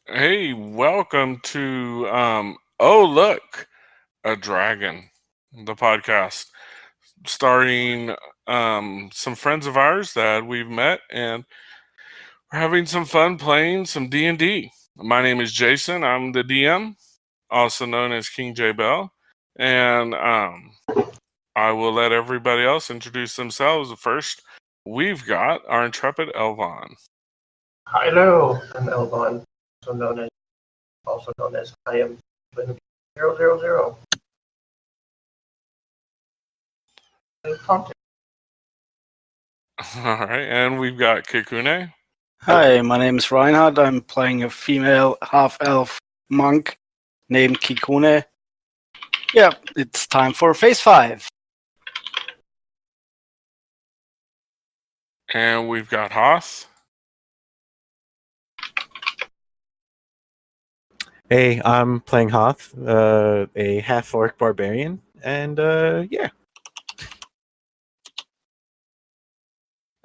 Hey, welcome to Oh Look, a Dragon, the podcast starring some friends of ours that we've met and we're having some fun playing some D&D. My name is Jason. I'm the DM, also known as King J Bell, and I will let everybody else introduce themselves. First, we've got our intrepid Elvon. Hello, I'm Elvon, also known as I am 000. All right, and we've got Kikune. Hi, my name is Reinhard. I'm playing a female half-elf monk named Kikune. Yeah, it's time for Phase 5. And we've got Hoth. Hey, I'm playing Hoth, a half-orc barbarian, and yeah.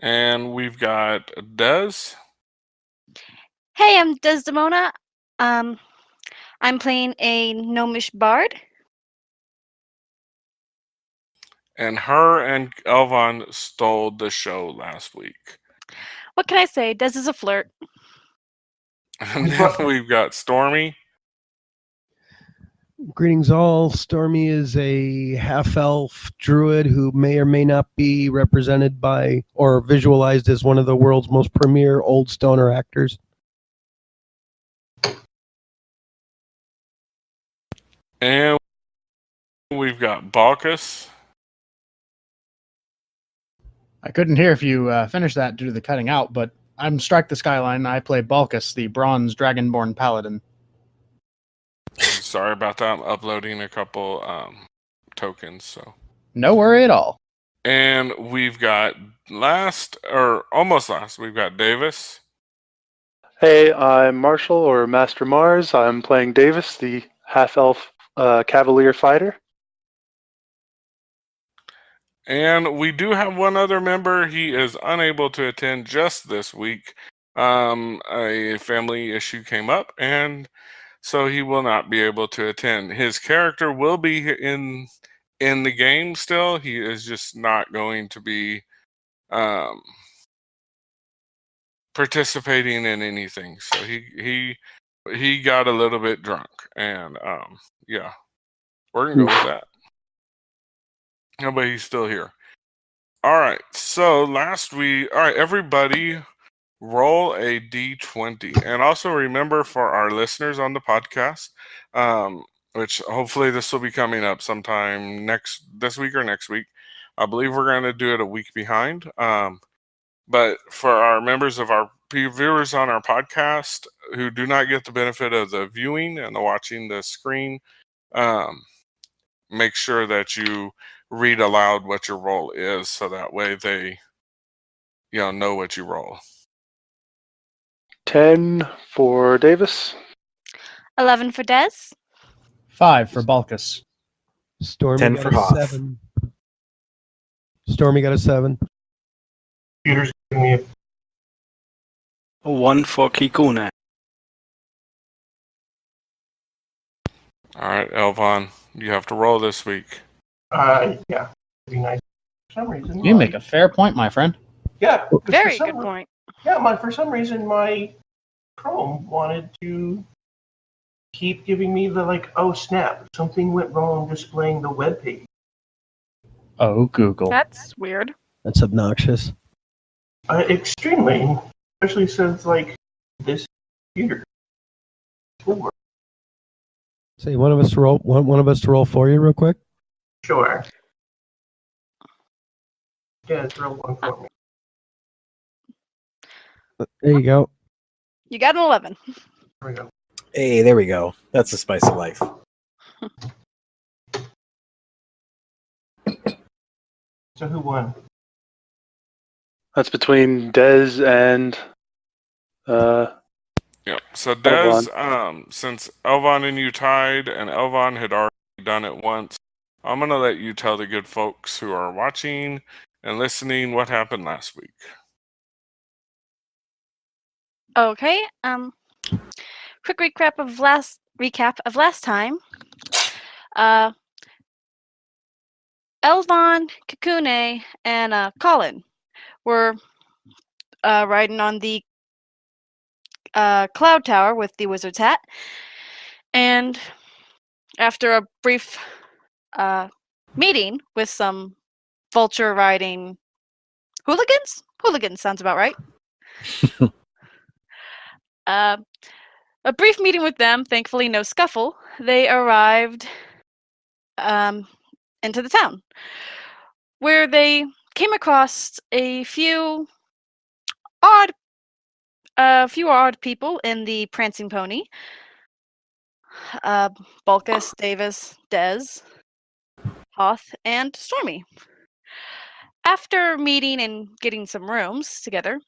And we've got Des. Hey, I'm Desdemona. I'm playing a gnomish bard. And her and Elvon stole the show last week. What can I say? Des is a flirt. And then we've got Stormy. Greetings all. Stormy is a half-elf druid who may or may not be represented by or visualized as one of the world's most premier old stoner actors. And we've got Balkus. I couldn't hear if you finished that due to the cutting out, but I'm Strike the Skyline. I play Balkus, the bronze dragonborn paladin. Sorry about that. I'm uploading a couple tokens. So No worry at all. And we've got almost last, we've got Davis. Hey, I'm Marshall, or Master Mars. I'm playing Davis, the half-elf cavalier fighter. And we do have one other member. He is unable to attend just this week. A family issue came up, and so he will not be able to attend. His character will be in the game still. He is just not going to be participating in anything. So he got a little bit drunk, and yeah, we're gonna go with that. No, but he's still here. All right. So everybody roll a d20, and also remember for our listeners on the podcast, which hopefully this will be coming up sometime this week or next week. I believe we're going to do it a week behind. But for our members of our viewers on our podcast who do not get the benefit of the viewing and the watching the screen, make sure that you read aloud what your roll is, so that way they know what you roll. 10 for Davis. 11 for Des. 5 for Balkus. Stormy 10 got for a Hoth. 7. Stormy got a 7. Computer's giving me 1 for Kikune. All right, Elvon, you have to roll this week. yeah, it'd be nice. For some reason, You make a fair point, my friend. yeah. 'cause Very for good some point. Yeah, for some reason my Chrome wanted to keep giving me the oh snap, something went wrong displaying the web page. Oh, Google. That's weird. That's obnoxious. Extremely, especially since this computer. Say one of us to roll. One of us to roll for you, real quick. Sure. Yeah, it's real one for me. There you go. You got an 11. There we go. Hey, there we go. That's the spice of life. So who won? That's between Dez and Yeah. So Des, since Elvon and you tied, and Elvon had already done it once, I'm gonna let you tell the good folks who are watching and listening what happened last week. Okay. quick recap of last time. Elvon, Kakune, and Colin were riding on the cloud tower with the wizard's hat, and after a brief meeting with some vulture riding hooligans sounds about right. A brief meeting with them, thankfully no scuffle, they arrived into the town, where they came across a few odd people in the prancing pony. Bulkus, Davis, Dez, Hoth, and Stormy. After meeting and getting some rooms together,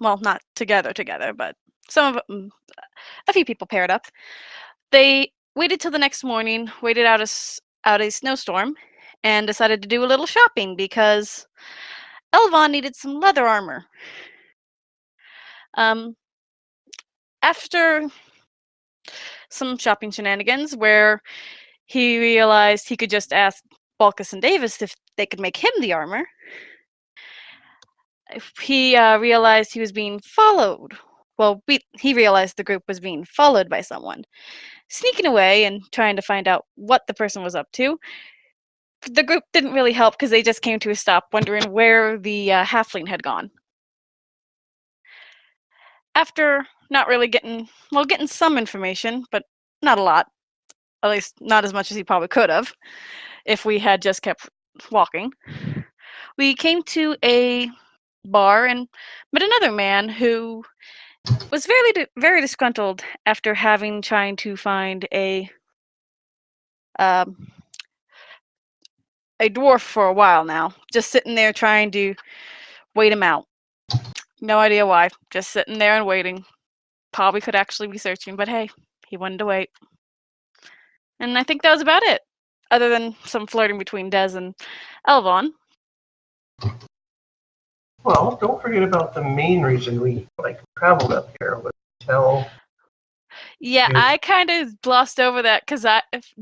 well, not together, but a few people paired up. They waited till the next morning, waited out a snowstorm, and decided to do a little shopping because Elvon needed some leather armor. After some shopping shenanigans where he realized he could just ask Bulkus and Davis if they could make him the armor, he realized he was being followed. Well, he realized the group was being followed by someone. Sneaking away and trying to find out what the person was up to. The group didn't really help because they just came to a stop wondering where the halfling had gone. After not really getting some information, but not a lot. At least not as much as he probably could have if we had just kept walking. We came to a bar and met another man who was very disgruntled after trying to find a dwarf for a while now, just sitting there trying to wait him out. No idea why, just sitting there and waiting. Probably could actually be searching, but hey, he wanted to wait. And I think that was about it, other than some flirting between Dez and Elvon. Well, don't forget about the main reason we traveled up here was to tell. Yeah, Good. I kind of glossed over that because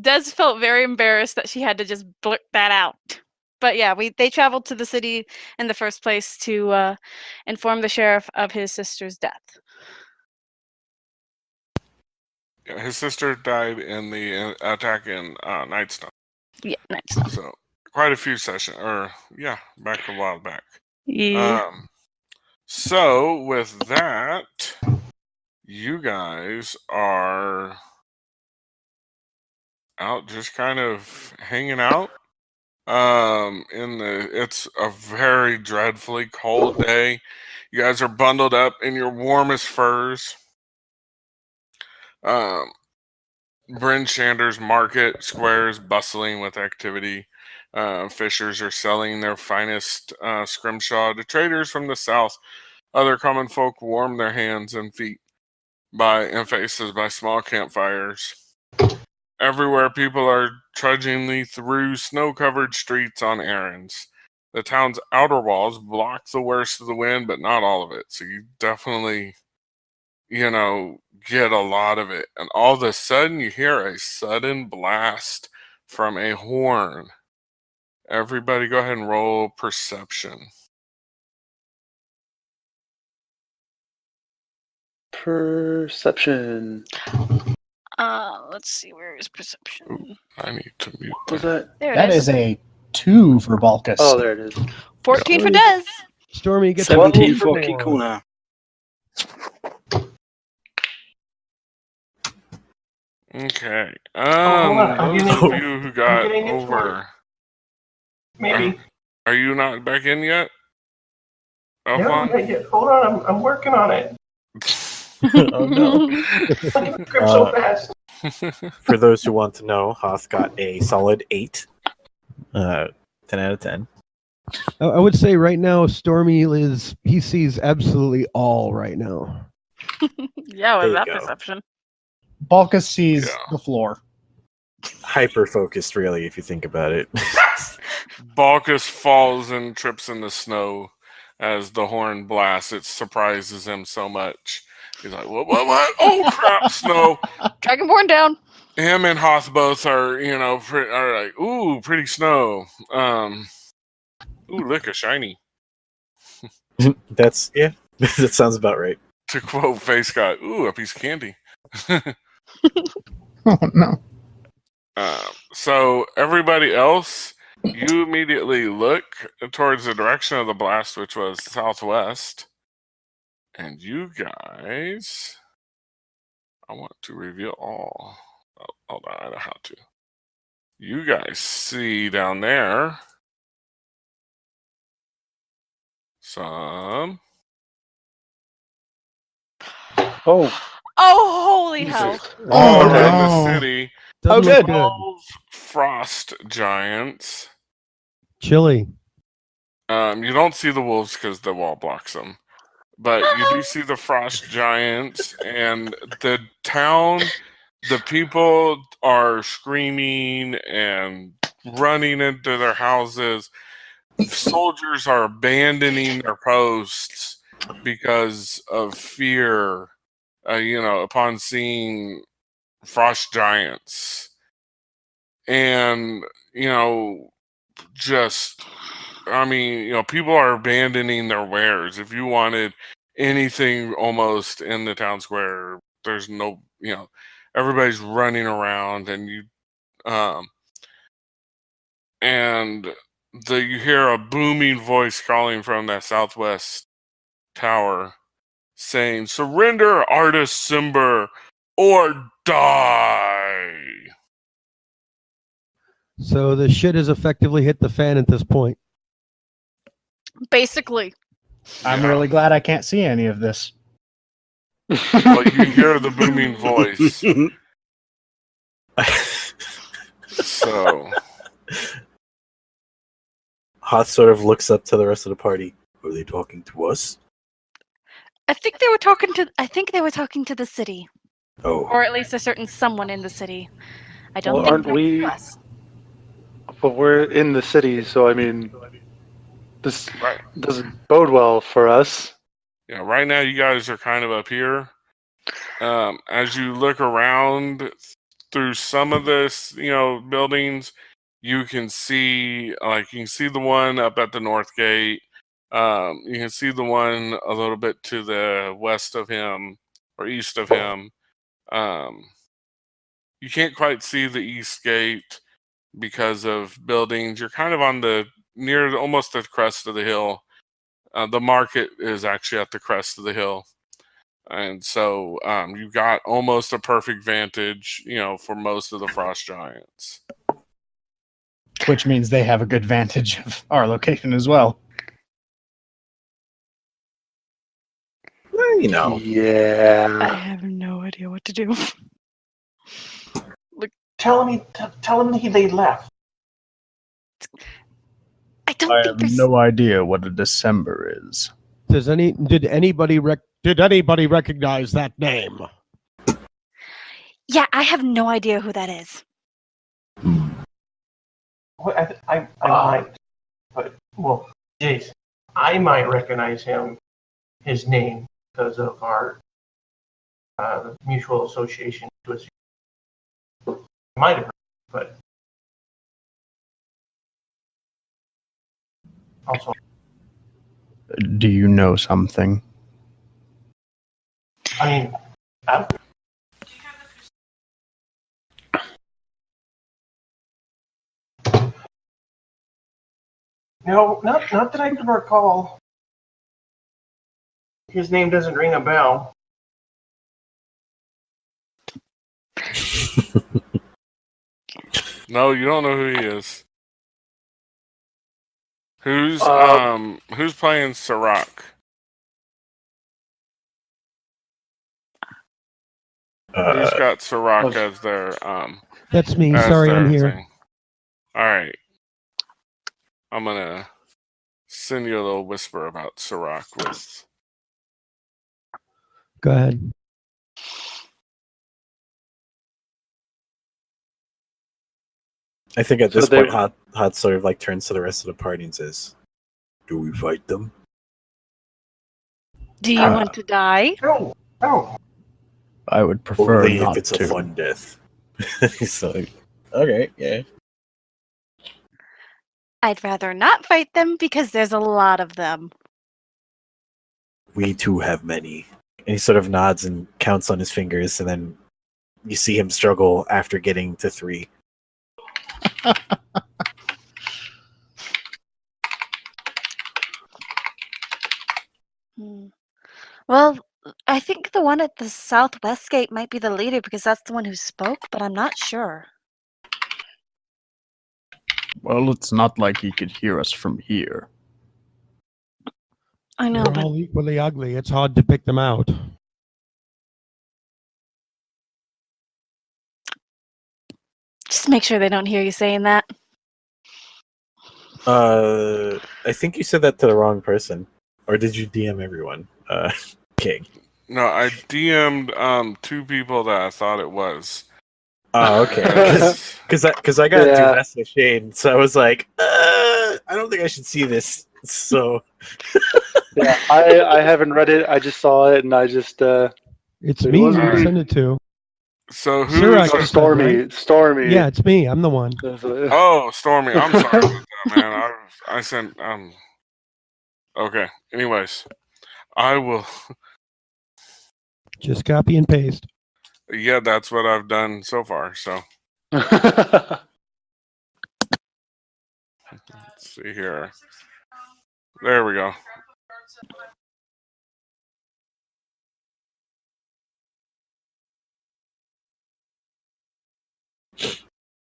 Dez felt very embarrassed that she had to just blurt that out. But yeah, they traveled to the city in the first place to inform the sheriff of his sister's death. Yeah, his sister died in the attack in Nightstone. Yeah, nice. So quite a few sessions, back a while back. Yeah. So with that, you guys are out just kind of hanging out. It's a very dreadfully cold day. You guys are bundled up in your warmest furs. Bryn Shander's market square is bustling with activity. Fishers are selling their finest scrimshaw to traders from the south. Other common folk warm their hands and feet and faces by small campfires. Everywhere people are trudging through snow-covered streets on errands. The town's outer walls block the worst of the wind, but not all of it. So you definitely, get a lot of it. And all of a sudden, you hear a sudden blast from a horn. Everybody go ahead and roll perception. Perception. Let's see, where is perception? Ooh, I need to mute What was that? There it That is a 2 for Balkus. Oh, there it is. 14 for Dez. Stormy gets 17 12 for Dez. Kikuna. Okay. hold on, I'm Those getting- of you who got getting it over, Maybe. are you not back in yet? Yeah, hold on, I'm working on it. Oh no. I get script so fast. For those who want to know, Hoth got a solid 8. 10 out of 10. I would say right now, Stormy he sees absolutely all right now. Yeah, There with you that go. perception. Balkus sees Yeah. the floor. Hyper focused, really, if you think about it. Balkus falls and trips in the snow. as the horn blasts. It surprises him so much. He's like, what? Oh crap, snow! Dragonborn down. Him and Hoth both are, are like, ooh, pretty snow. Ooh, look, a shiny. That's that sounds about right. To quote Face Guy, ooh, a piece of candy. Oh no. So everybody else, you immediately look towards the direction of the blast, which was southwest. And you guys, I want to reveal all. Oh, hold on, I know how to. You guys see down there some. Oh, Holy hell. Oh, in the no. city. Doesn't good. look good. 12 frost giants. Chilly. You don't see the wolves because the wall blocks them. But you do see the frost giants, and the town, the people are screaming and running into their houses. Soldiers are abandoning their posts because of fear, upon seeing frost giants. And, people are abandoning their wares. If you wanted anything almost in the town square, there's no, everybody's running around, and you hear a booming voice calling from that southwest tower saying, "Surrender, Artis Simber, or die." So the shit has effectively hit the fan at this point. Basically. I'm Yeah. really glad I can't see any of this. But you hear the booming voice. So Hoth sort of looks up to the rest of the party. Are they talking to us? I think they were talking to the city. Oh, Or at least a certain someone in the city. I don't Well, think aren't they're we- to us. but we're in the city, so I mean, this right, doesn't bode well for us. right now you guys are kind of up here. As you look around through some of this, buildings, you can see the one up at the north gate. You can see the one a little bit to the west of him or east of him. You can't quite see the east gate because of buildings. You're kind of on near almost the crest of the hill. The market is actually at the crest of the hill. And so you've got almost a perfect vantage, for most of the frost giants. Which means they have a good vantage of our location as well. well, I Yeah. have no idea what to do. Tell me they left. I don't I think have there's no idea what a December is. Did anybody recognize that name? Yeah, I have no idea who that is. Well, I might, but Jason, I might recognize his name because of our mutual association to us. Might have, but also Do you know something? I mean, no, not that I can recall. His name doesn't ring a bell. No, you don't know who he is. Who's playing Sirach? Who's got Sirach as their That's me. as Sorry, their I'm here. thing? All right. I'm gonna send you a little whisper about Sirach with. Go ahead. I think at So this they- point, Hot sort of like turns to the rest of the party and says, "Do we fight them?" Do you want to die? No, no. I would prefer Only not if it's to. a fun death. So, okay, yeah. I'd rather not fight them because there's a lot of them. We too have many. And he sort of nods and counts on his fingers, and then you see him struggle after getting to 3. Hmm. Well, I think the one at the southwest gate might be the leader because that's the one who spoke, but I'm not sure. Well, it's not like he could hear us from here. I know, They're but all equally ugly. It's hard to pick them out. just make sure they don't hear you saying that. I think you said that to the wrong person. Or did you DM everyone? King. No, I DM'd 2 people that I thought it was. Oh, okay. Because I got Yeah. Duvessa Shane, so I was like, I don't think I should see this. So Yeah, I haven't read it. I just saw it, and I just It's It me wasn't who me. sent it to. So who's Sirach, no, you said, Stormy. right? Stormy. Yeah, it's me. I'm the one. Oh, Stormy. I'm sorry about that, man. I sent okay. Anyways, I will. Just copy and paste. Yeah, that's what I've done so far. So let's see here. There we go.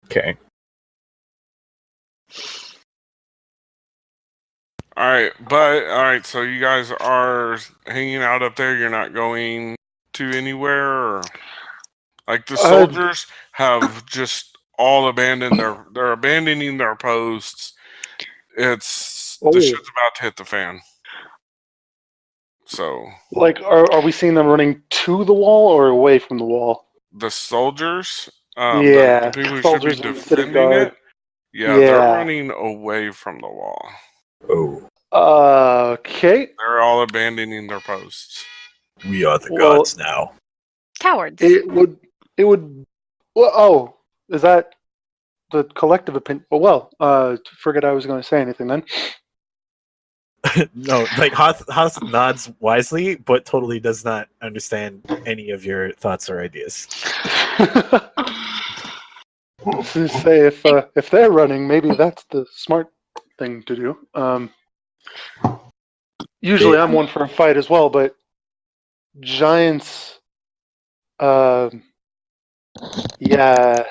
okay. All right, so you guys are hanging out up there. You're not going to anywhere, or like the soldiers have just all abandoned they're abandoning their posts. It's the shit's about to hit the fan. So Like, are we seeing them running to the wall or away from the wall? the soldiers, Yeah, the people who soldiers should be in the city defending guard. it, yeah, they're Yeah. running away from the wall. Oh, Okay. They're all abandoning their posts. we are the Well- gods now. Cowards. It would. Well, oh, is that the collective opinion? Well, forget I was going to say anything then. No, like Hoth nods wisely, but totally does not understand any of your thoughts or ideas. To say if they're running, maybe that's the smart thing to do. Usually, I'm one for a fight as well, but giants. Yeah.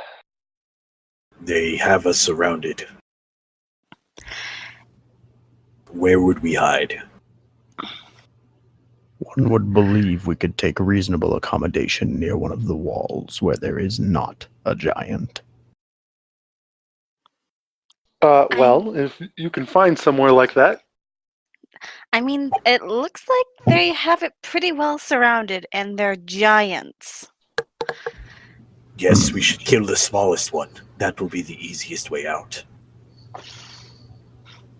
They have us surrounded. Where would we hide? One would believe we could take reasonable accommodation near one of the walls where there is not a giant. Well, if you can find somewhere like that. I mean, it looks like they have it pretty well surrounded, and they're giants. Yes, we should kill the smallest one. That will be the easiest way out.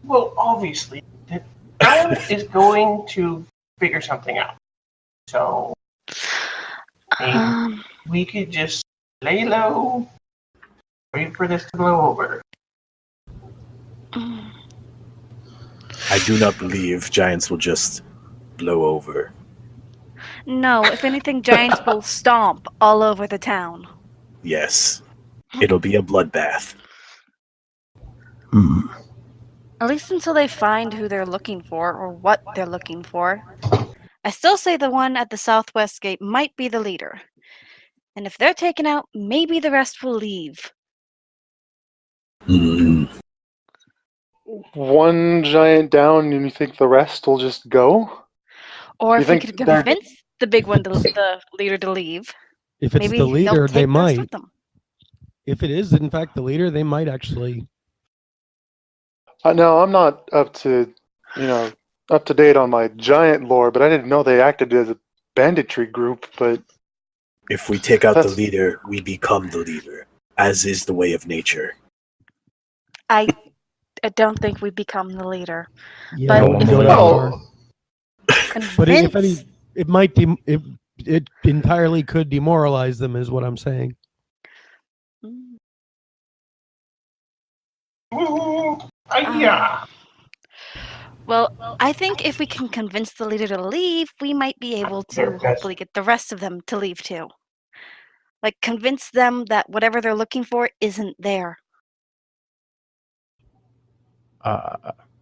Well, obviously, the giant is going to figure something out. So, I mean, we could just lay low, wait for this to blow over. I do not believe giants will just blow over. No, if anything, giants will stomp all over the town. Yes, it'll be a bloodbath. At least until they find who they're looking for or what they're looking for. I still say the one at the southwest gate might be the leader. And if they're taken out, maybe the rest will leave. One giant down, and you think the rest will just go? Or You if we think could they're- convince the big one, the leader, to leave. If it's Maybe the they'll leader, take they the rest might. with them. If it is, in fact, the leader, they might actually. No, I'm not up to date on my giant lore, but I didn't know they acted as a banditry group. But If we take out the That's- leader, we become the leader, as is the way of nature. I don't think we become the leader. Yeah, But we if go we- that far. But if Convince. it might it entirely could demoralize them, is what I'm saying. Yeah. Well, I think if we can convince the leader to leave, we might be able to hopefully get the rest of them to leave too. Like, convince them that whatever they're looking for isn't there.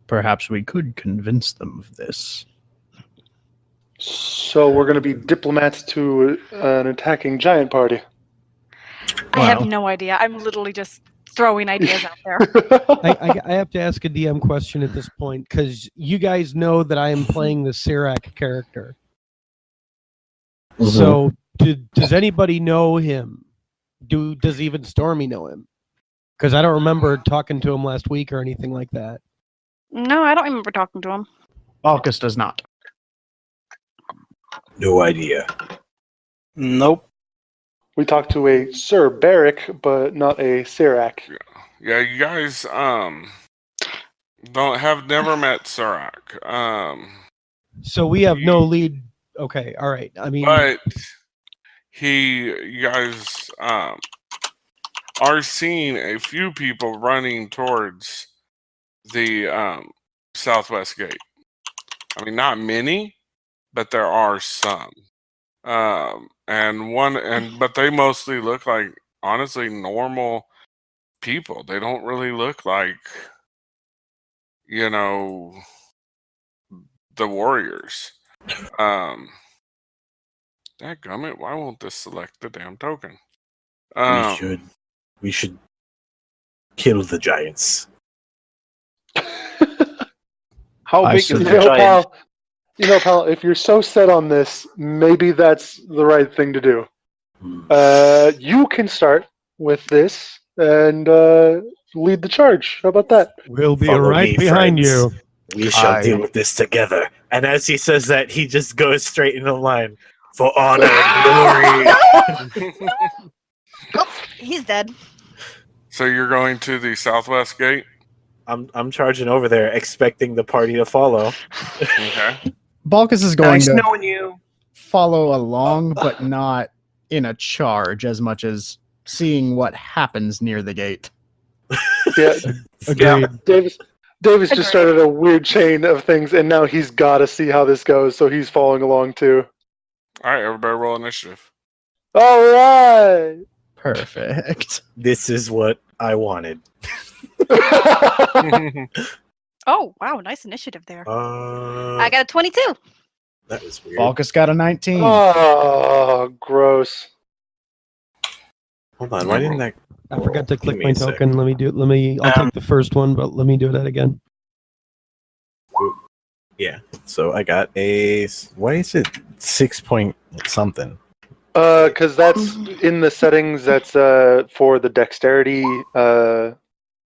Perhaps we could convince them of this. So we're going to be diplomats to an attacking giant party. I have Well. no idea. I'm literally just throwing ideas out there. I have to ask a DM question at this point because you guys know that I am playing the Sirac character. So does anybody know him? Does even Stormy know him? Because I don't remember talking to him last week or anything like that. No, I don't remember talking to him. Balkus does not. No idea. Nope. We talked to a Sir Barrick, but not a Sirac. Yeah, you guys never met Surak. So we have no lead. Okay, all right. I mean, But you guys are seeing a few people running towards the southwest gate. I mean, not many, but there are some. But they mostly look like, honestly, normal people. They don't really look like, the warriors. Dadgummit, why won't this select the damn token? We should kill the giants. How I big is see. the Pal, giant? pal, if you're so set on this, maybe that's the right thing to do. You can start with this and lead the charge. How about that? we'll be Follow right me, behind friends. you. We shall I- deal with this together. And as he says that, he just goes straight in a line. For honor and glory. He's dead. So you're going to the southwest gate? I'm charging over there, expecting the party to follow. Okay. Balkus is going Nice to knowing you. follow along, but not in a charge as much as seeing what happens near the gate. Yeah, Agreed. Davis Agreed. just started a weird chain of things, and now he's got to see how this goes, so he's following along too. All right, everybody roll initiative. All right. Perfect. This is what I wanted. Oh, wow. Nice initiative there. I got a 22. That was weird. Balkus got a 19. Oh, gross. Hold on, why didn't that? I forgot to Give click me my a sec. token. Let me do it. I'll take the first one, but let me do that again. Yeah. So I got a. Why is it 6 point something? Because that's in the settings. That's for the dexterity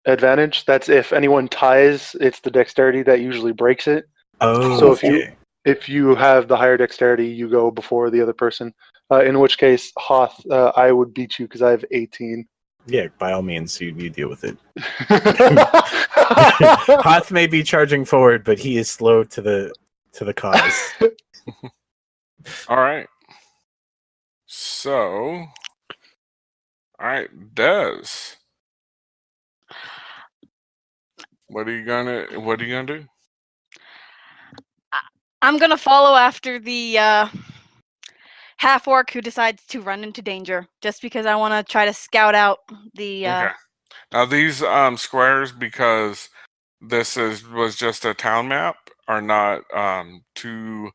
advantage. That's if anyone ties, it's the dexterity that usually breaks it. Oh, So okay. if you have the higher dexterity, you go before the other person. In which case, Hoth, I would beat you because I have 18. Yeah, by all means, you deal with it. Hoth may be charging forward, but he is slow to the cause. All right. So, all right, Des. What are you gonna do? I'm going to follow after the half orc who decides to run into danger just because I want to try to scout out the. Okay. Now these squares, because this was just a town map, are not too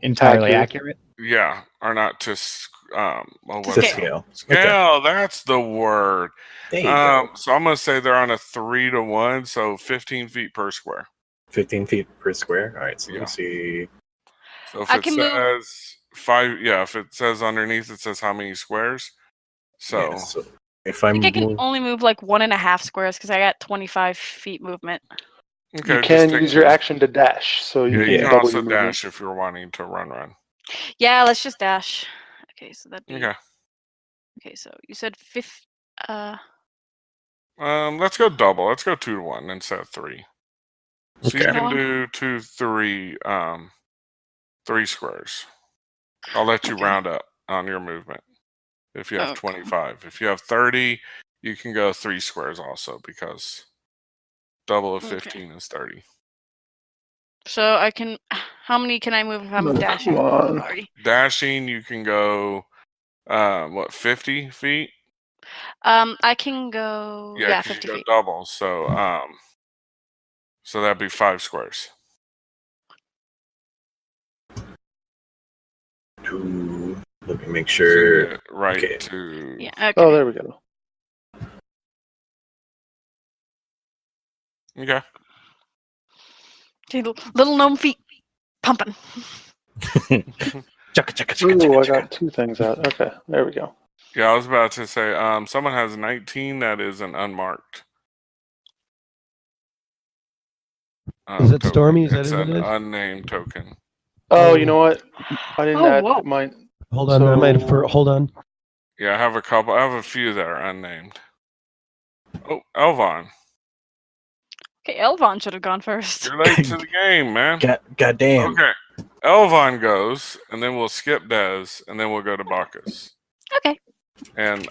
Entirely Accurate. accurate. are not to To Scale. scale. scale. That's the word. There you go. So I'm gonna say they're on a 3-to-1, so 15 feet per square. 15 feet per square. All right, so let Yeah. me see. So if I it can move- says 5, if it says underneath, it says how many squares. So Yeah, so if I I think I can move, only move like 1.5 squares because I got 25 feet movement. okay, You just can take use your two. action to dash, so you Yeah, can you can double also your movement. dash if you're wanting to run. Yeah, let's just dash. Okay, so that'd be. Okay. Okay, so you said Let's go double. Let's go 2-to-1 instead of 3. So you Okay. can do 2, 3, 3 squares. I'll let you Okay. round up on your movement. If you have Okay. 25, if you have 30, you can go 3 squares also because double of 15 is 30. So I can. How many can I move if I'm dashing Come on. already? Dashing, you can go 50 feet? I can go. Yeah, Yeah, 'cause 50 you go feet. double. So that'd be 5 squares. Let me make So sure. get right Okay. to. Yeah. Okay. Oh, there we go. Okay. Okay, little gnome feet pumping. Chugga, chugga, chugga, Ooh, chugga, I got chugga. 2 things out. Okay, there we go. Yeah, I was about to say, someone has 19 that is an unmarked. Is it Token. Stormy? Is that It's what an it is? unnamed token. Oh, you know what? I didn't Oh, add whoa. mine. Hold on, I might have. So- Hold on. Yeah, I have a couple. I have a few that are unnamed. Oh, Elvon, Okay, Elvon should have gone first. you're late to the game, man. God damn. Okay, Elvon goes, and then we'll skip Dez, and then we'll go to Bacchus, Okay. and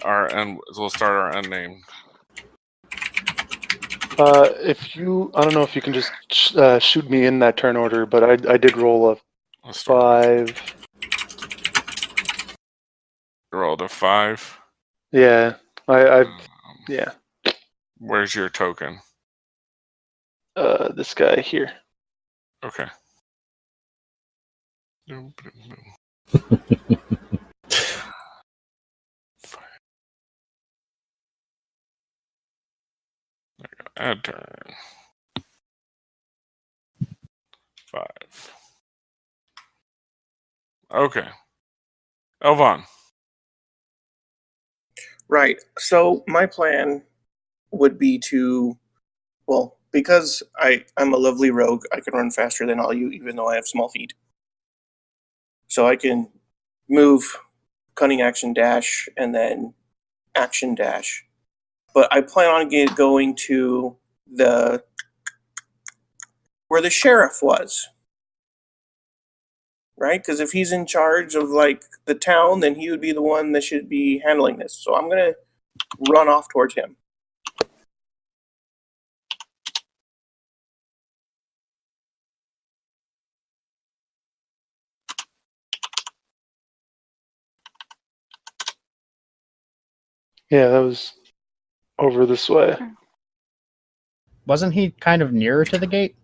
we'll start our unnamed. If you, I don't know if you can just shoot me in that turn order, but I did roll a Let's start. 5. Rolled a 5. Yeah, I yeah. Where's your token? This guy here. Okay. Add turn. 5. Okay. Elvon. Right. So my plan would be to, well, because I'm a lovely rogue, I can run faster than all you, even though I have small feet. So I can move, cunning action dash, and then action dash. But I plan on going to the where the sheriff was. Right? Because if he's in charge of like the town, then he would be the one that should be handling this. So I'm gonna run off towards him. Yeah, that was over this way. Wasn't he kind of nearer to the gate?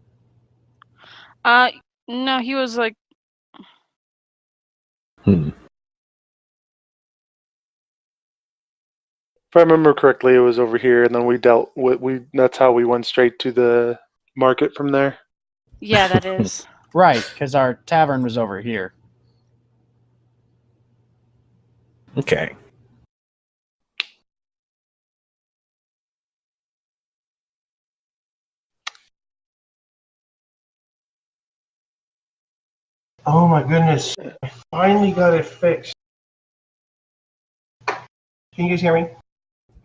No, he was like. If I remember correctly, it was over here, and then we dealt with That's how we went straight to the market from there. Yeah, that is. Right, because our tavern was over here. Okay. Oh my goodness! I finally got it fixed. Can you guys hear me?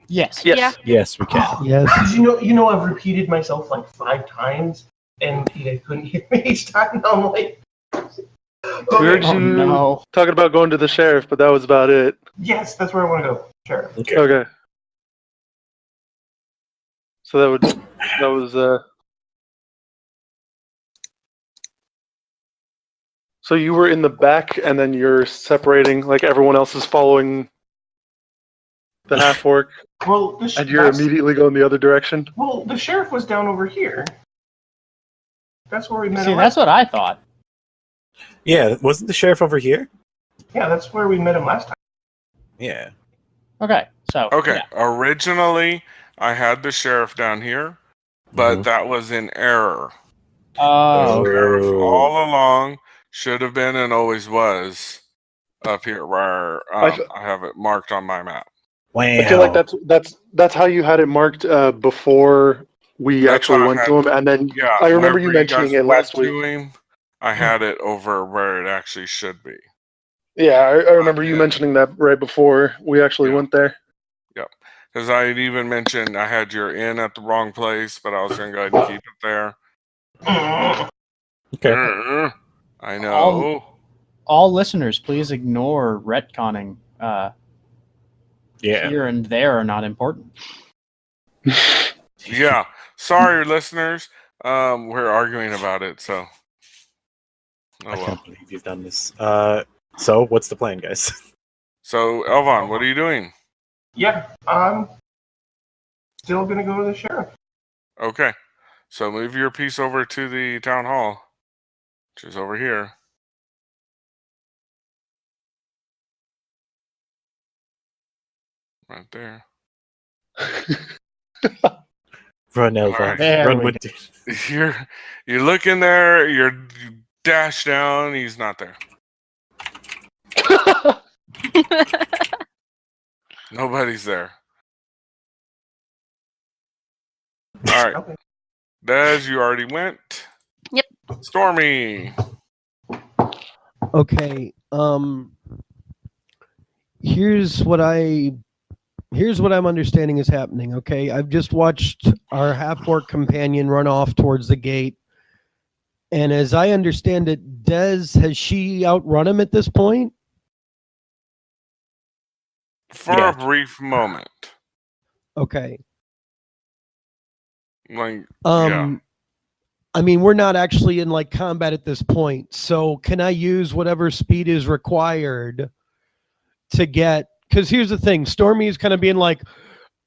Yes. Yeah. Yes, we can. Yes. You know, I've repeated myself like 5 times, and he couldn't hear me each time. I'm like, We heard okay. Oh you no. talking about going to the sheriff, but that was about it. Yes, that's where I want to go. Sure. Okay. Okay. So that was So you were in the back, and then you're separating, like everyone else is following the half orc, Well, and you're immediately going the other direction. Well, the sheriff was down over here. That's where we met See, him. that's what I thought. Yeah, wasn't the sheriff over here? Yeah, that's where we met him last time. Yeah. Okay, so Okay. yeah. Originally, I had the sheriff down here, but Mhm. that was in error. Oh, The okay. sheriff Oh. all along should have been and always was up here where I have it marked on my map. Wow. I feel like that's how you had it marked before we That's actually how I went had to him, and then Yeah, I remember you whenever mentioning guys it went last week. to him, I had it over where it actually should be. Yeah, I remember you mentioning that right before we actually Yeah. went there. Yep. Because I had even mentioned I had your inn at the wrong place, but I was going to go ahead and keep it there. Okay. I know. All listeners, please ignore retconning. Yeah. Here and there are not important. Yeah. Sorry, listeners. We're arguing about it, so. Oh, I well. can't believe you've done this. So what's the plan, guys? So, Elvon, what are you doing? Yeah, I'm still gonna go to the sheriff. Okay. So move your piece over to the town hall, which is over here. Right there. Run, Elva. Alright. There Run we with go. You look in there, you dash down, he's not there. Nobody's there. Alright. Okay. Des, you already went. Yep. Stormy. Okay. Here's what I'm understanding is happening. Okay, I've just watched our half-orc companion run off towards the gate, and as I understand it, has she outrun him at this point? For Yeah. a brief moment. Okay. Like, yeah. I mean, we're not actually in like combat at this point, so can I use whatever speed is required to get? Because here's the thing, Stormy is kind of being like,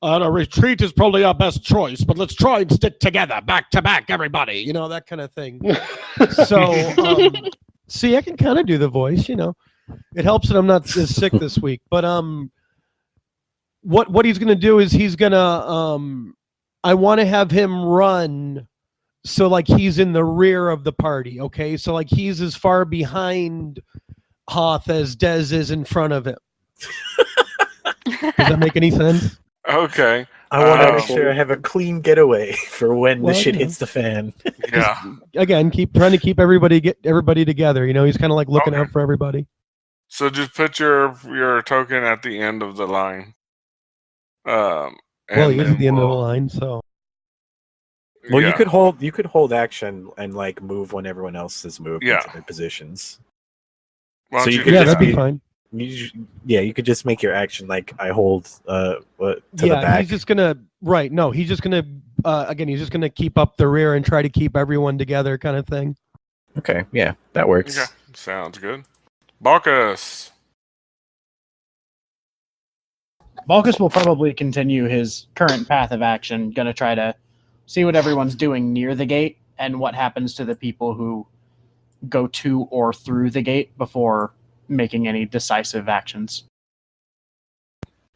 a retreat is probably our best choice, but let's try and stick together, back to back, everybody. You know, that kind of thing. So, see, I can kind of do the voice. You know, it helps that I'm not as sick this week. But what he's gonna do is he's gonna I want to have him run. So like he's in the rear of the party, okay? So like he's as far behind Hoth as Dez is in front of him. Does that make any sense? Okay. I want to make sure I have a clean getaway for when the shit hits the fan. Yeah. Again, trying to keep everybody together. You know, he's kind of like looking Okay. out for everybody. So just put your token at the end of the line. Well, he is at the end of the line, so. Well, yeah. you could hold action and like move when everyone else has moved into their positions. Why So don't you you could do Yeah, that'd that? be fine. You could just make your action like I hold to the back. He's just gonna he's just gonna again, he's just gonna keep up the rear and try to keep everyone together, kind of thing. Okay, yeah, that works. Okay. Sounds good. Balkus. Balkus will probably continue his current path of action, gonna try to see what everyone's doing near the gate and what happens to the people who go to or through the gate before making any decisive actions.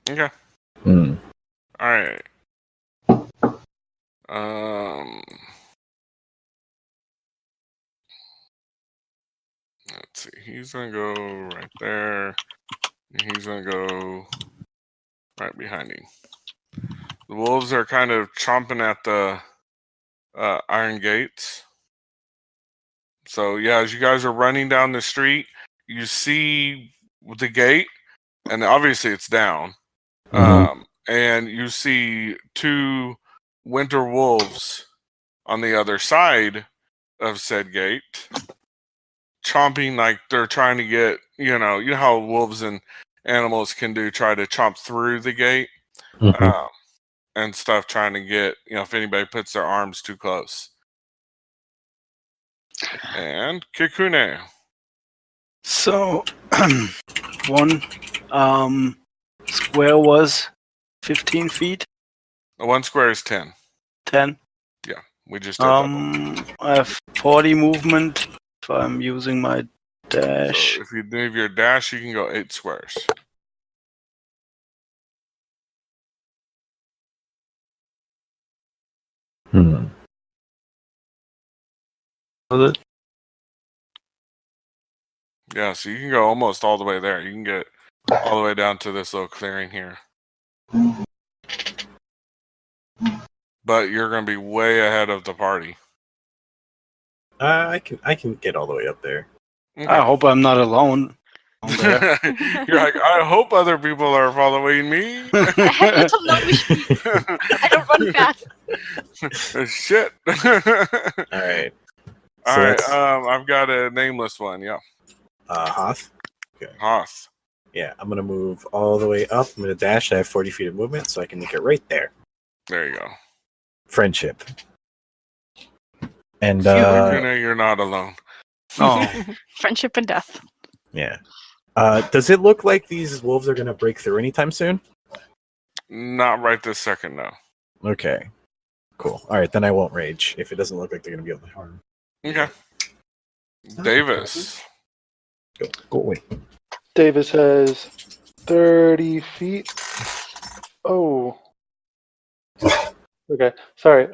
Okay. Hmm. All right. Let's see. He's gonna go right there. And he's gonna go right behind him. The wolves are kind of chomping at the iron gates. So yeah, as you guys are running down the street, you see the gate, and obviously it's down. And you see two winter wolves on the other side of said gate, chomping like they're trying to get, you know how wolves and animals can try to chomp through the gate and stuff, trying to get, if anybody puts their arms too close. And Kikune. So, one square was 15 feet. One square is 10. 10. Yeah, we just did double. I have 40 movement if I'm using my dash. So if you move your dash, you can go 8 squares. Was it? Yeah, so you can go almost all the way there. You can get all the way down to this little clearing here. But you're going to be way ahead of the party. I can get all the way up there. Okay. I hope I'm not alone. You're like, I hope other people are following me. I had little notion. I don't run fast. Shit. All right. All So right. that's I've got a nameless one. Yeah. Hoth. Okay. Hoth. Yeah, I'm gonna move all the way up. I'm gonna dash. I have 40 feet of movement, so I can make it right there. There you go. Friendship. And Kuna, you're not alone. Oh, Friendship and death. yeah. Does it look like these wolves are gonna break through anytime soon? Not right this second, no. Okay. Cool. All right, then I won't rage if it doesn't look like they're gonna be able to harm. Okay. Davis. Go away. Davis has 30 feet. Oh. Okay. Sorry.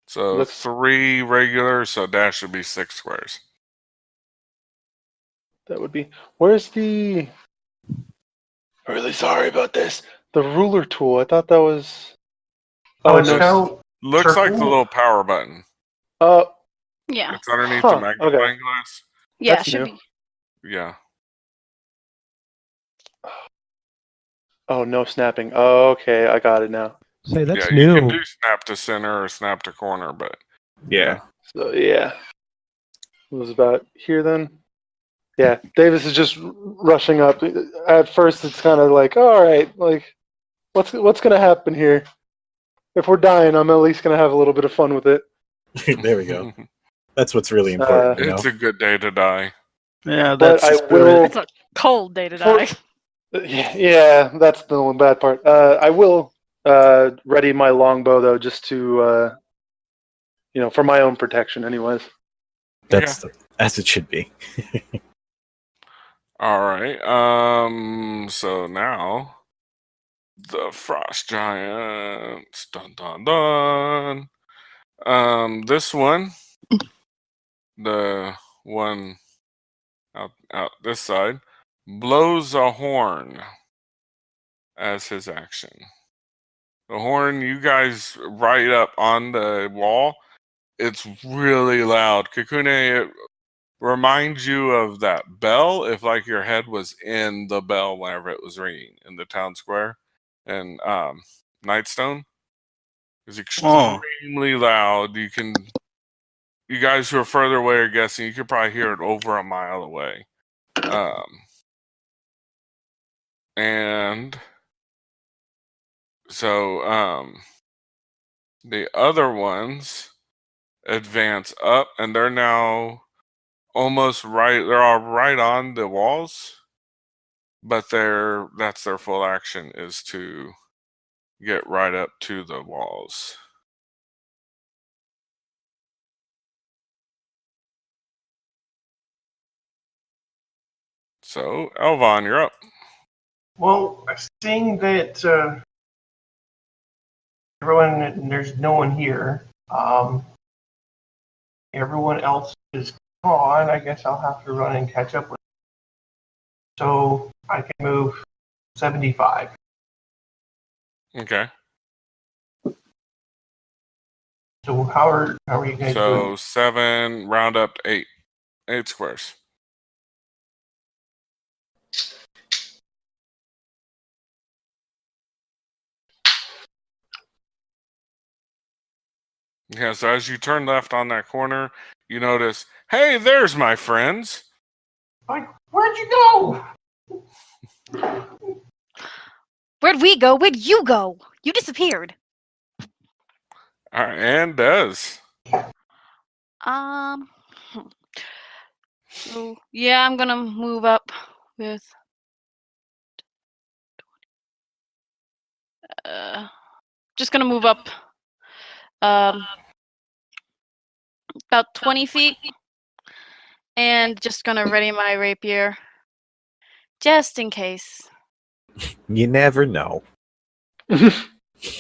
So Looks- 3 regular, so dash would be 6 squares. That would be. Where's the? I'm really sorry about this. The ruler tool. I thought that was. Oh, Oh it's no. now Looks like the circle? little power button. Uh. Yeah. It's underneath Huh, the magnifying glass. Yeah, That's it should new. be. Yeah. Oh, no snapping. Oh, okay, I got it now. Say that's yeah, you can new. do snap to center or snap to corner, but Yeah. So yeah, it was about here then. Yeah, Davis is just rushing up. At first, it's kind of like, all right, like, what's gonna happen here? If we're dying, I'm at least gonna have a little bit of fun with it. There we go. That's what's really important, you know? It's a good day to die. yeah, But that's I the spirit. will. It's a cold day to For- die. Yeah, that's the one bad part. I will ready my longbow though, just to for my own protection, anyways. That's as it should be. All right. So now the frost giants. Dun dun dun. This one, the one out this side, blows a horn as his action. The horn, you guys right up on the wall. It's really loud. Kakune, it reminds you of that bell if like your head was in the bell whenever it was ringing in the town square. And Nightstone is extremely loud. You guys who are further away are guessing, you could probably hear it over a mile away. And so the other ones advance up, and they're now almost right. They're all right on the walls, but that's their full action is to get right up to the walls. So, Elvon, you're up. Well, seeing that there's no one here, everyone else is gone, I guess I'll have to run and catch up with them. So I can move 75. Okay. So how are you guys So doing? 7, round up to 8. 8 squares. Yeah, so as you turn left on that corner, you notice, hey, there's my friends. Like, where'd you go? Where'd we go? Where'd you go? You disappeared. All right, and Des. Hmm. So yeah, I'm gonna move up with just gonna move up about 20 feet and just gonna ready my rapier just in case. You never know. Just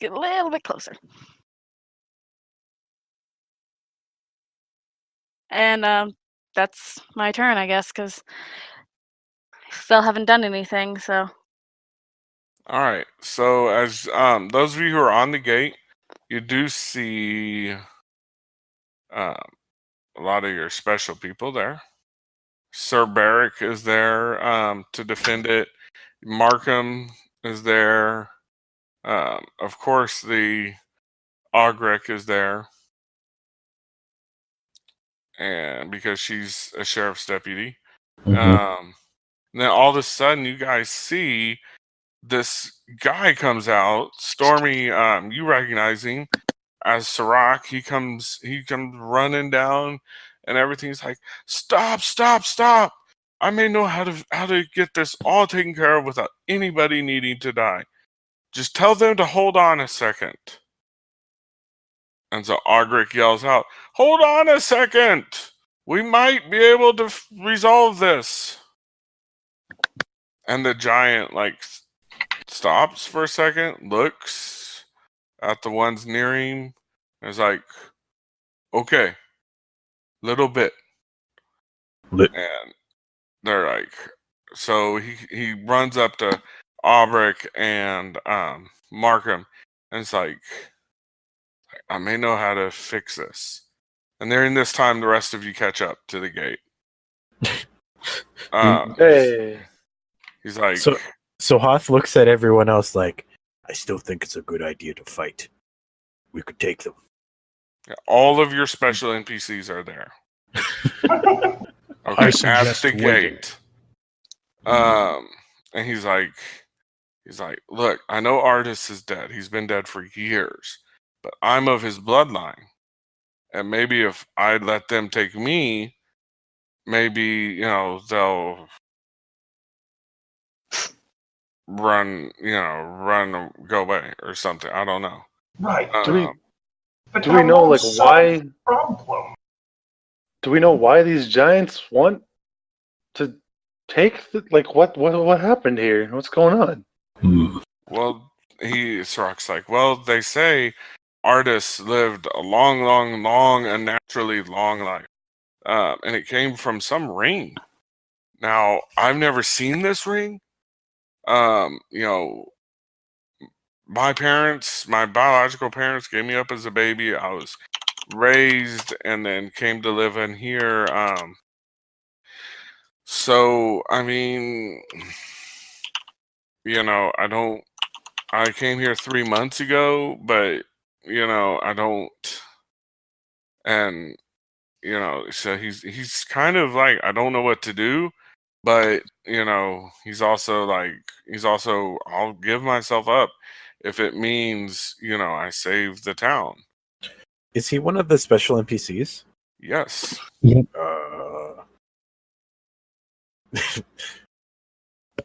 get a little bit closer. And that's my turn, I guess, because I still haven't done anything. So All right. So as those of you who are on the gate, you do see a lot of your special people there. Sir Barrick is there to defend it. Markham is there. Of course, the Augrek is there. And because she's a sheriff's deputy. Mhm. Then all of a sudden you guys see this guy comes out. Stormy, you recognize him as Sirach. He comes running down and everything's like, stop, stop, stop. I may know how to get this all taken care of without anybody needing to die. Just tell them to hold on a second. And so Augrek yells out, hold on a second. We might be able to resolve this. And the giant, stops for a second, looks at the ones near him, and is like, okay, little bit. And they're like, so he runs up to Aubrek and Markham, and it's like, I may know how to fix this. And during this time, the rest of you catch up to the gate. Hey. He's like, So Hoth looks at everyone else like, I still think it's a good idea to fight. We could take them. all of your special NPCs are there. Okay, at the gate. And he's like, look, I know Artis is dead. He's been dead for years, but I'm of his bloodline. And maybe if I let them take me, maybe, they'll go away or something. I don't know. Right. Do we know why? Problem. Do we know why these giants want to take what happened here? What's going on? Well, Sirach's like, well, they say Artis lived a long, long, long, unnaturally long life. And it came from some ring. Now, I've never seen this ring. My biological parents gave me up as a baby. I was raised and then came to live in here. So, I mean, I came here 3 months ago, but, I don't, and, so he's kind of like, I don't know what to do, but, he's also, I'll give myself up if it means, I save the town. Is he one of the special NPCs? Yes. Yep.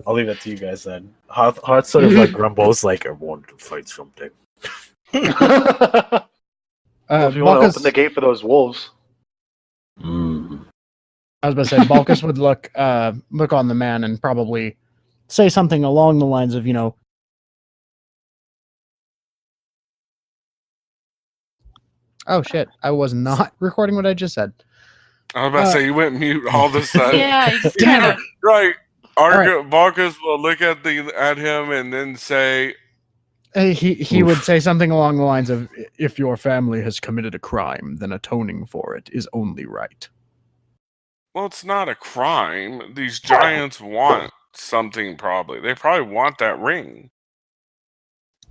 I'll leave that to you guys then. Hoth sort of grumbles like, I wanted to fight something. Well, if you want to open the gate for those wolves. I was about to say, Balkus would look on the man and probably say something along the lines of, oh shit, I was not recording what I just said. I was about to say, you went mute all of a sudden. Yeah, you just kind of. Right. Right. Balkus will look at him and then say, he would say something along the lines of, if your family has committed a crime, then atoning for it is only right. well, it's not a crime. These giants want something, probably. They probably want that ring.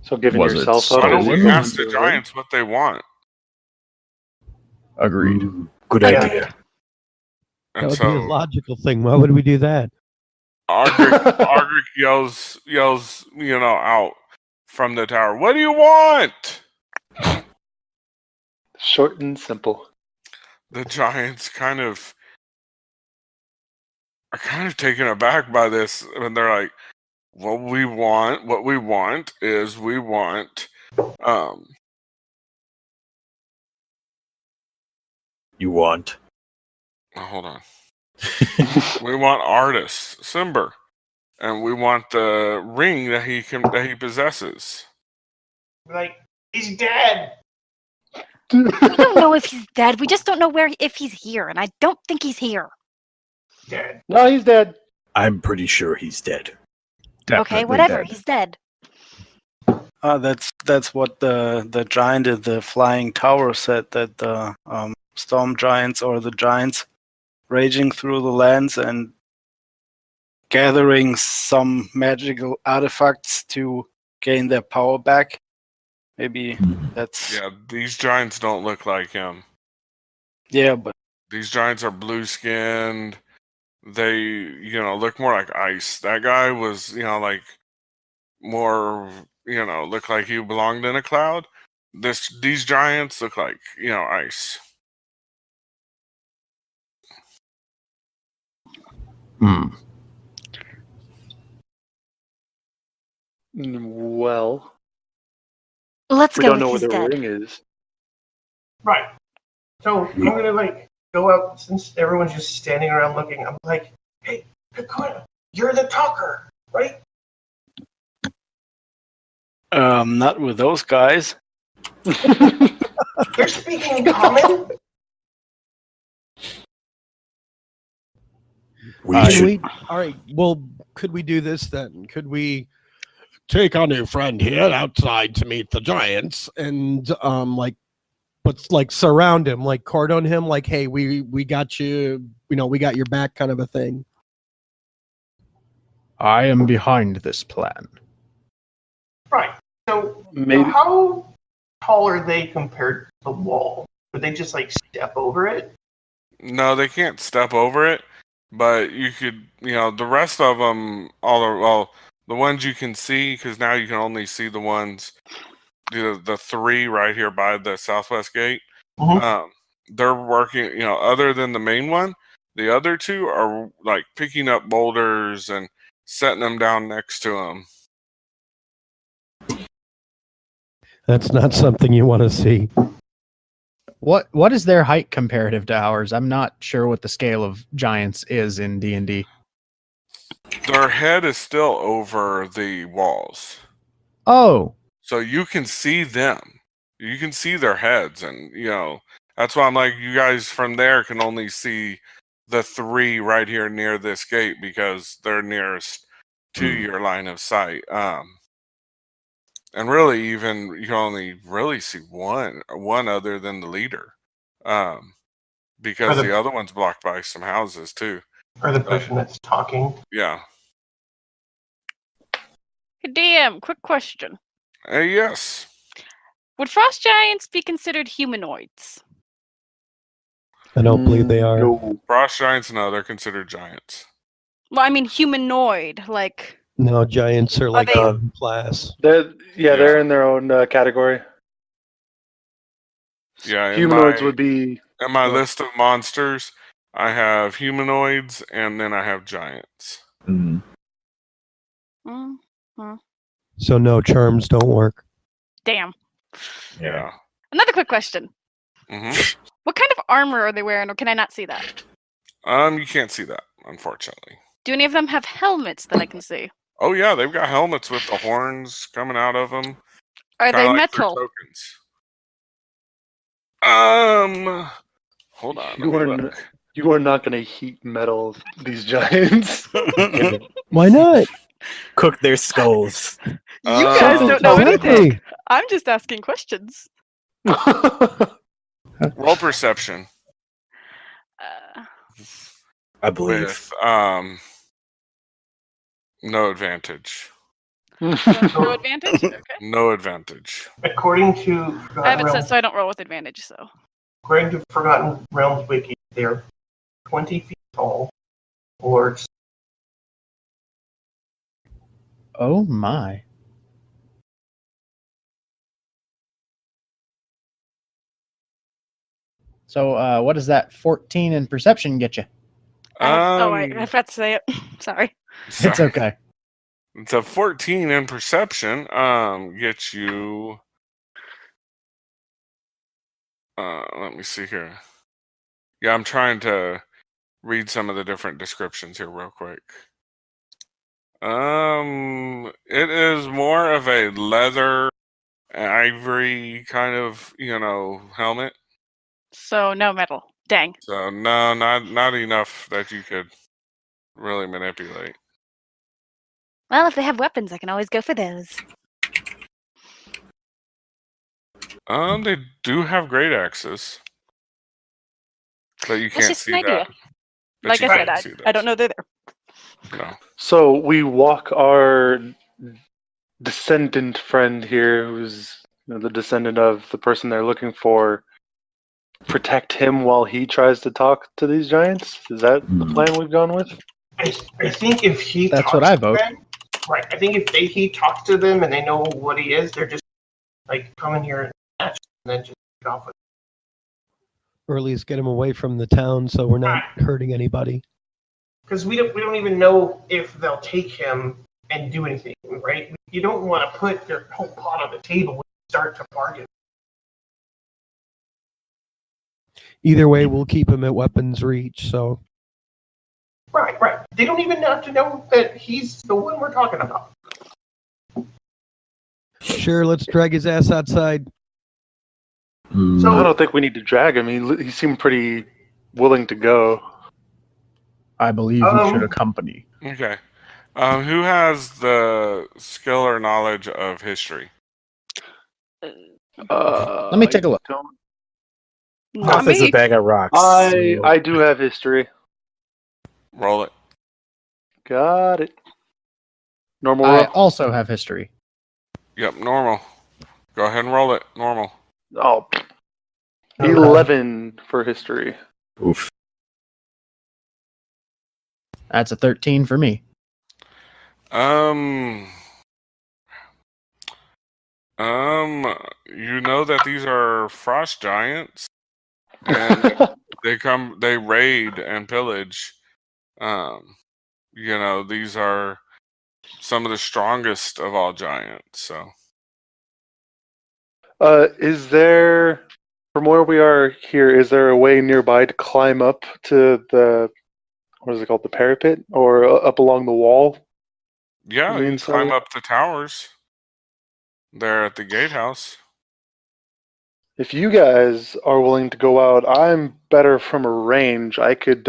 So giving Was it yourself up. Why don't is we equal ask the to, giants what they want? Agreed. Good idea. That And would be a so logical thing. Why would we do that? Argrick yells, out from the tower, what do you want? Short and simple. The giants are kind of taken aback by this, and they're like, what we want is we want You want? hold on. We want Artis Simber, and we want the ring that he possesses. Like, he's dead. We don't know if he's dead. We just don't know if he's here, and I don't think he's here. Dead. No, he's dead. I'm pretty sure he's dead. Definitely Okay, whatever. dead. He's dead. That's what the giant in the flying tower said, that the storm giants, or the giants raging through the lands and gathering some magical artifacts to gain their power back, Maybe that's Yeah, these giants don't look like him. yeah, but These giants are blue skinned. They, look more like ice. That guy was, like more, look like he belonged in a cloud. These giants look like, ice. Well, Let's we go don't with know where his the dead. ring is. Right. So I'm gonna go up since everyone's just standing around looking. I'm like, hey, Kakuna, you're the talker, right? not with those guys. They're speaking common. All right. Well, could we do this then? Could we take our new friend here outside to meet the giants and but surround him, like cordon him, like, hey, we got you, we got your back, kind of a thing. I am behind this plan. Right. So Maybe how tall are they compared to the wall? Would they just step over it? No, they can't step over it, but you could, the rest of them, the ones you can see, because now you can only see the ones, the three right here by the southwest gate. Mhm. They're working, other than the main one, the other two are picking up boulders and setting them down next to them. That's not something you want to see. What is their height comparative to ours? I'm not sure what the scale of giants is in D&D. Their head is still over the walls. Oh, So you can see them. You can see their heads, and that's why I'm like, you guys from there can only see the three right here near this gate because they're nearest to your line of sight. And really, even you can only really see one other than the leader, because Are the the other one's blocked by some houses too. or the person that's talking? Yeah. Hey, DM, quick question. Yes. Would frost giants be considered humanoids? I don't believe they are. No. Frost giants, no, they're considered giants. Well, I mean humanoid, like No, giants are like they- a class. They're in their own category. Yeah, Humanoids would be. in my list of monsters, I have humanoids and then I have giants. Mm. So no, charms don't work. damn. Yeah. Another quick question. hmm What kind of armor are they wearing, or can I not see that? You can't see that, unfortunately. Do any of them have helmets that I can see? Oh yeah, they've got helmets with the horns coming out of them. Are they Kinda like their metal? tokens. Hold on. You let are me n- look. You are not going to heat metal these giants. Why not? Cook their skulls. You guys don't know Exactly. anything. I'm just asking questions. Roll perception I believe. with no advantage. No advantage? Okay. No advantage. According to I Forgotten have it set Realms, so I don't roll with advantage, so. according to Forgotten Realms wiki, they're 20 feet tall, or oh my. So what does that 14 in perception get you? I forgot to say it. Sorry. It's okay. It's a 14 in perception. Gets you. Let me see here. Yeah, I'm trying to read some of the different descriptions here real quick. It is more of a leather, ivory kind of, helmet. So no metal. Dang. So no, not enough that you could really manipulate. Well, if they have weapons, I can always go for those. They do have great axes, but you That's can't just see an idea. that. But Like you I can't said, see I don't know they're there. No. So we walk our descendant friend here, who's the descendant of the person they're looking for, protect him while he tries to talk to these giants? Is that the plan we've gone with? I think if he That's talks what I to vote. them, right? I think if he talks to them and they know what he is, they're just like come in here and match, and then just get off with Or at least get him away from the town so we're not hurting anybody. because we don't even know if they'll take him and do anything, right? You don't want to put your whole pot on the table when you start to bargain. Either way, we'll keep him at weapons reach. So Right. They don't even have to know that he's the one we're talking about. sure, let's drag his ass outside. So I don't think we need to drag him. He seemed pretty willing to go. I believe we should accompany. Okay. Who has the skill or knowledge of history? Let me take a look. Not Hoth is a me. bag of rocks. I do have history. Roll it. Got it. Normal I roll. also have history. Yep, normal. Go ahead and roll it. Normal. Oh, 11 for history. Oof. That's a 13 for me. You know that these are frost giants, and they raid and pillage. These are some of the strongest of all giants. So, Is there, from where we are here, is there a way nearby to climb up to the, what is it called, the parapet, or up along the wall? yeah, The you inside? climb up the towers. They're at the gatehouse. If you guys are willing to go out, I'm better from a range. I could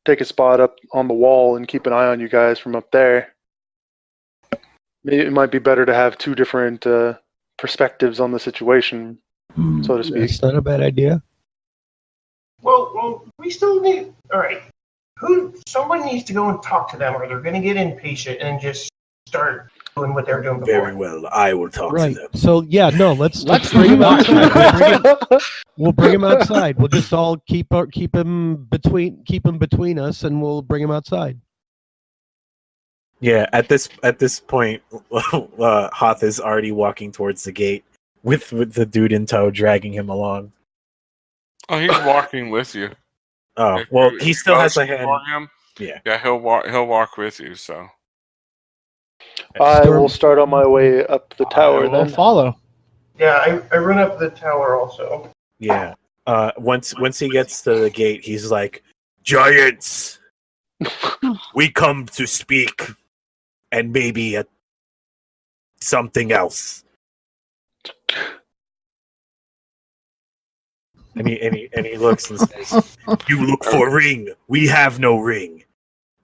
take a spot up on the wall and keep an eye on you guys from up there. Maybe it might be better to have two different perspectives on the situation, so to speak. That's not a bad idea. Well, we still need. All right, someone needs to go and talk to them, or they're going to get impatient and just start doing what they're doing before. Very well. I will talk Right. to them. So yeah, no, let's bring him outside. We'll bring him outside. We'll just all keep him between us, and we'll bring him outside. Yeah, at this point, Hoth is already walking towards the gate with the dude in tow dragging him along. Oh, he's walking with you. Oh, If well, you- he if still you has a motion hand. for him, Yeah. he'll walk with you. So I Storm- will start on my way up the I tower will then. follow. Yeah, I run up the tower also. Yeah. Once he gets to the gate, he's like, "Giants, we come to speak, and maybe something else." And he looks and says, "You look for ring. We have no ring.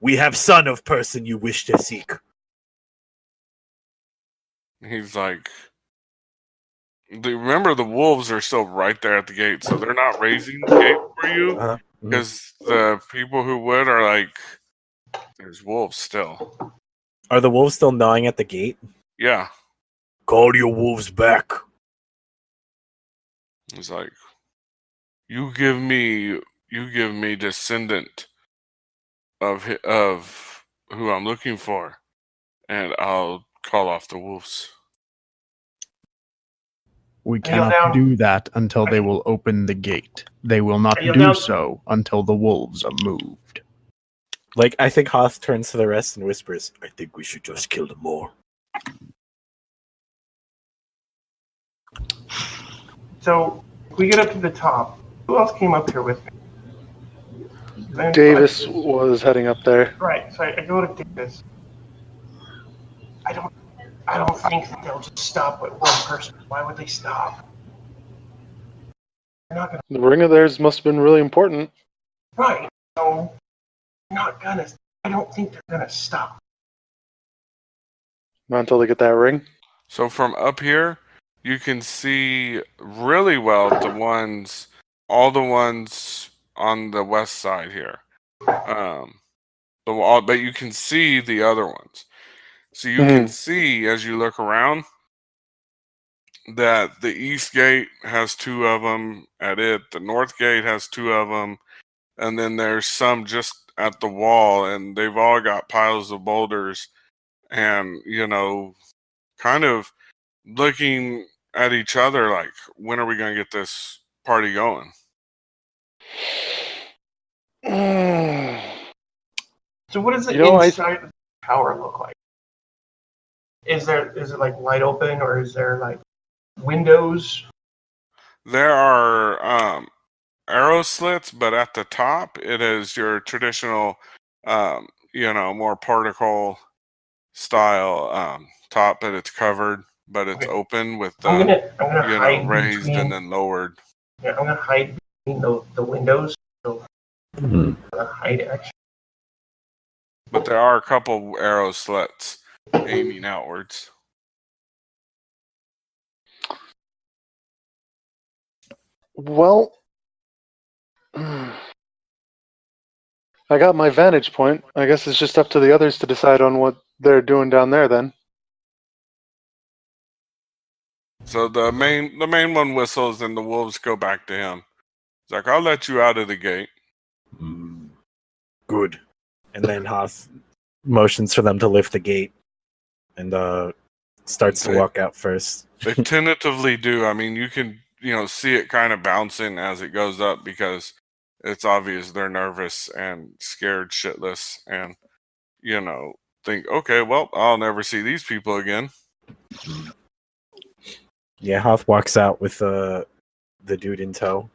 We have son of person you wish to seek." he's like, remember the wolves are still right there at the gate, so they're not raising the gate for you Uh-huh. because the people who would are like, there's wolves still. Are the wolves still gnawing at the gate? Yeah, Call your wolves back. he's like, you give me descendant of who I'm looking for, and I'll call off the wolves. We Kneel down. cannot do that until they will open the gate. They will not Kneel do down. so until the wolves are moved. Like, I think Hoth turns to the rest and whispers, "I think we should just kill them more." So we get up to the top. Who else came up here with me? Then Davis was heading up there. Right. So I go to Davis. I don't think that they'll just stop with one person. Why would they stop? They're not gonna. The ring of theirs must have been really important. Right. So they're not gonna. I don't think they're gonna stop. Not until they get that ring. So from up here, you can see really well all the ones on the west side here. But you can see the other ones. So you can see as you look around, that the east gate has 2 of them at it. The north gate has 2 of them. And then there's some just at the wall, and they've all got piles of boulders. And, kind of looking at each other like, when are we going to get this party going? So what does the inside of the tower look like? Is it like wide open, or is there like windows? There are arrow slits, but at the top it is your traditional, more particle style top, but it's covered, but it's open with the I'm gonna hide raised between, and then lowered. Yeah, I'm gonna hide between the windows. So I'm gonna hide actually. But there are a couple arrow slits aiming outwards. Well, I got my vantage point. I guess it's just up to the others to decide on what they're doing down there then. So the main one whistles and the wolves go back to him. It's like, I'll let you out of the gate. Good. And then Hoth motions for them to lift the gate and starts to walk out first. They tentatively do. I mean, you can, see it kind of bouncing as it goes up because it's obvious they're nervous and scared shitless and, think, okay, well, I'll never see these people again. Yeah, Hoth walks out with the dude in tow.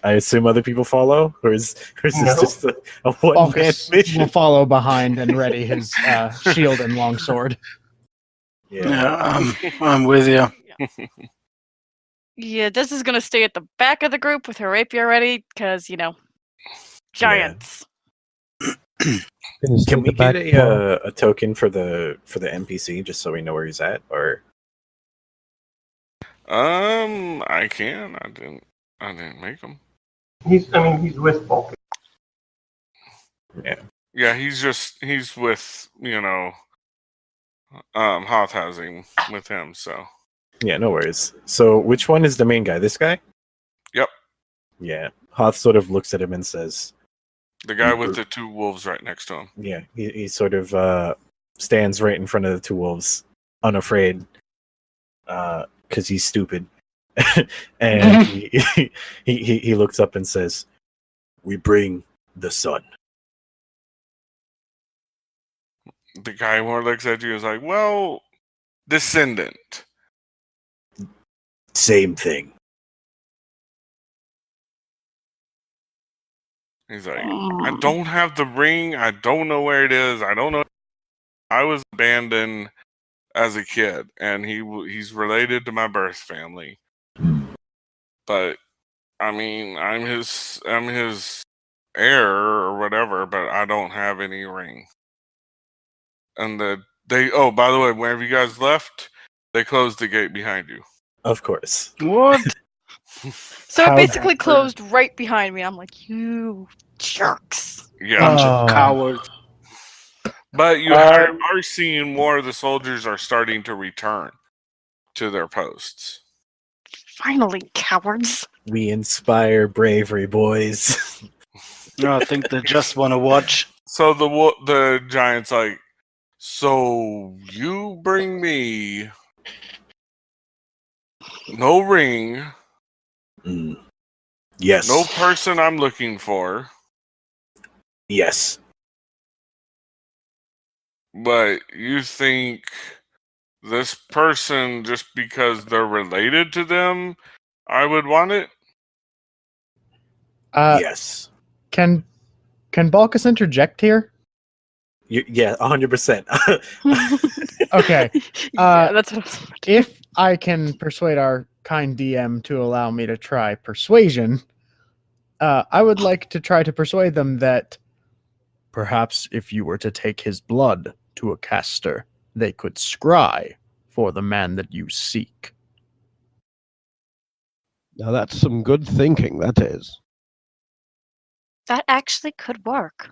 I assume other people follow, or is this just a one-man Balkus mission? will follow behind and ready his shield and longsword. Yeah, I'm with you. Yeah, this is gonna stay at the back of the group with her rapier ready, because giants. Can we get a token for the NPC just so we know where he's at, or? I can. I didn't make him. He's with Vulcan. Yeah. Yeah, he's with, Hoth has him with him, so. Yeah, no worries. So which one is the main guy? This guy? Yep. Yeah. Hoth sort of looks at him and says, The guy with the 2 wolves right next to him. yeah, he sort of stands right in front of the 2 wolves, unafraid, because he's stupid. And he looks up and says, "We bring the sun." The guy more looks at you and is like, well, descendant. Same thing. He's like, I don't have the ring. I don't know where it is. I don't know. I was abandoned as a kid, and he's related to my birth family. But I mean, I'm his heir or whatever. But I don't have any ring. And oh, by the way, whenever you guys left, they closed the gate behind you. Of course. What? So How it basically dare- closed right behind me. I'm like, you jerks. Yeah. Bunch of cowards. But you are seeing more of the soldiers are starting to return to their posts. Finally, cowards. We inspire bravery, boys. No, I think they just want to watch. So the giant's like, so you bring me no ring, Yes. no person I'm looking for, Yes. but you think this person, just because they're related to them, I would want it? Yes. Can Balkus interject here? Yeah, 100%. Okay. Yeah, that's what I was If I can persuade our kind DM to allow me to try persuasion, I would like to try to persuade them that perhaps if you were to take his blood to a caster, they could scry for the man that you seek. Now that's some good thinking, that is. That actually could work.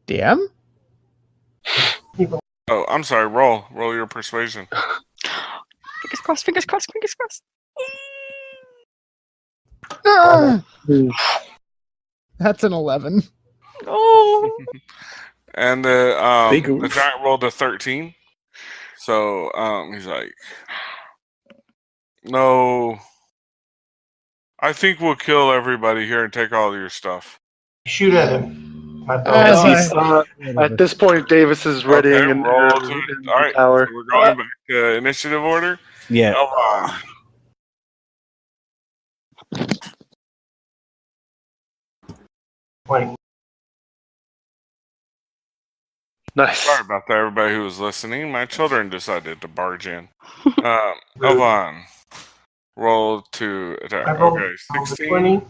DM? Oh, I'm sorry. Roll your persuasion. Fingers crossed, fingers crossed, fingers crossed. Ah! That's an 11. Oh, And Big the oof. giant rolled a 13. So he's like, no, I think we'll kill everybody here and take all of your stuff. Shoot at him. My bow. As he's At this point, Davis is readying an roll arrow to in it. the All right, tower. so we're going back to initiative order. Yeah. Elvon. Like, Nice. Sorry about that, everybody who was listening. My children decided to barge in. Elvon, roll to attack. I rolled, Okay, rolled a 16. 20.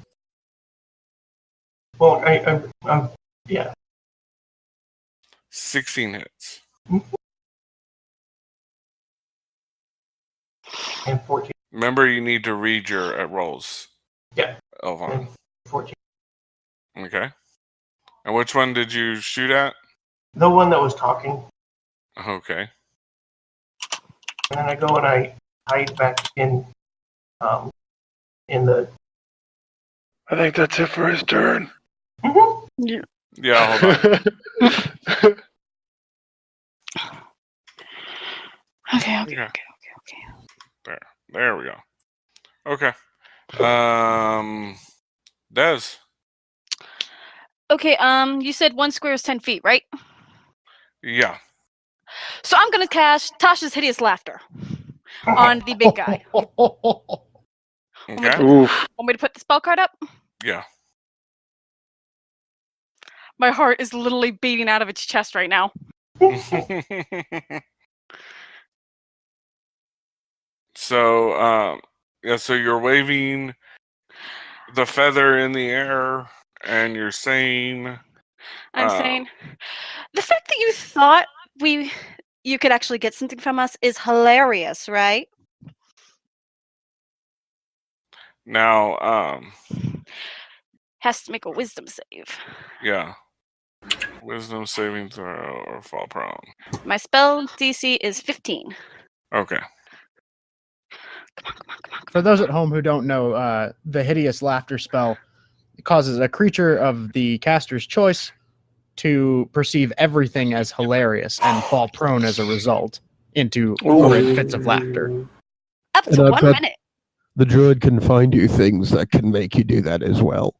Well, yeah. 16 hits. And 14. Remember, you need to read your rolls. Yeah. Elvon. And 14. Okay. And which one did you shoot at? The one that was talking. Okay. And then I go and I hide back in the. I think that's it for his turn. yeah. Yeah, hold on. Okay. There we go. Okay. Des. Okay, you said 1 square is 10 feet, right? Yeah. So I'm gonna cast Tasha's Hideous Laughter on the big guy. Okay. Oof. Want me to put the spell card up? Yeah. My heart is literally beating out of its chest right now. So, so you're waving the feather in the air, and you're saying, I'm saying the fact that you thought you could actually get something from us is hilarious, right? now, Has to make a wisdom save. yeah, wisdom saving throw or fall prone. My spell DC is 15. Okay. Come on. For those at home who don't know, the Hideous Laughter spell causes a creature of the caster's choice to perceive everything as hilarious and fall prone as a result into horrid fits of laughter. Up And to I've 1 got- minute. The druid can find you things that can make you do that as well.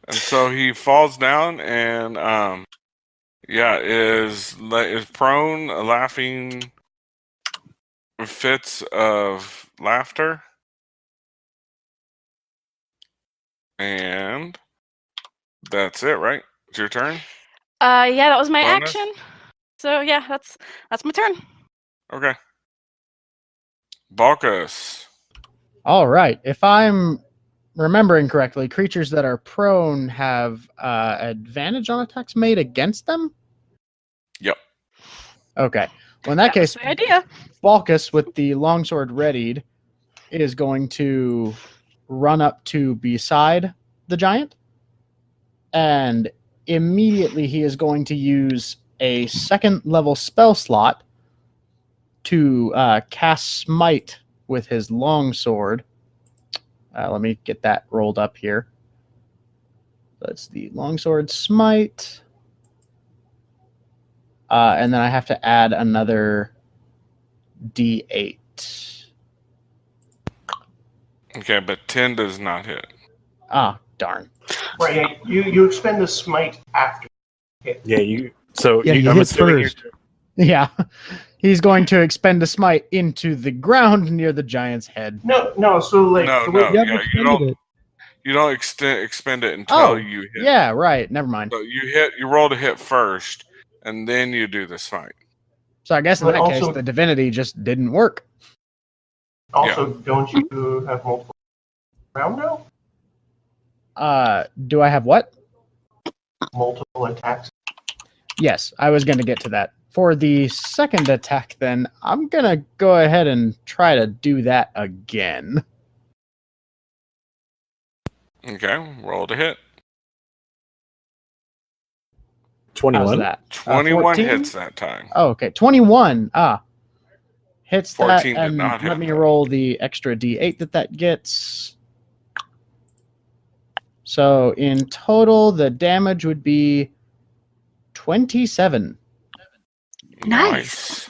And so he falls down and is prone, laughing fits of laughter. And that's it, right? It's your turn. Yeah, that was my Bonus? action. So yeah, that's my turn. Okay. Balkus. All right. If I'm remembering correctly, creatures that are prone have advantage on attacks made against them? Yep. Okay. Well, in that case, the idea. Balkus, with the longsword readied, is going to run up to beside the giant, and immediately he is going to use a 2nd level spell slot to cast Smite with his longsword. Let me get that rolled up here. That's the longsword Smite. And then I have to add another D8. Okay, but 10 does not hit. Ah, darn. Right, you expend the smite after. Yeah, you. So Yeah, you I'm hit assuming first. Yeah. He's going to expend a smite into the ground near the giant's head. No. So like No, the way, no. You haven't Yeah, expended it. you don't expend it until Oh, you hit. yeah, right. Never mind. So you roll to hit first, and then you do the smite. So I guess in But that case, also- the divinity just didn't work. also, don't you have multiple round now? Do I have what? Multiple attacks. Yes, I was going to get to that. For the second attack, then, I'm going to go ahead and try to do that again. Okay, roll to hit. How's 21. that? 21 14? hits that time. Oh, okay. 21. Hits 14 that, did and not let hit me that. roll the extra d8 that gets. So in total, the damage would be 27. Nice.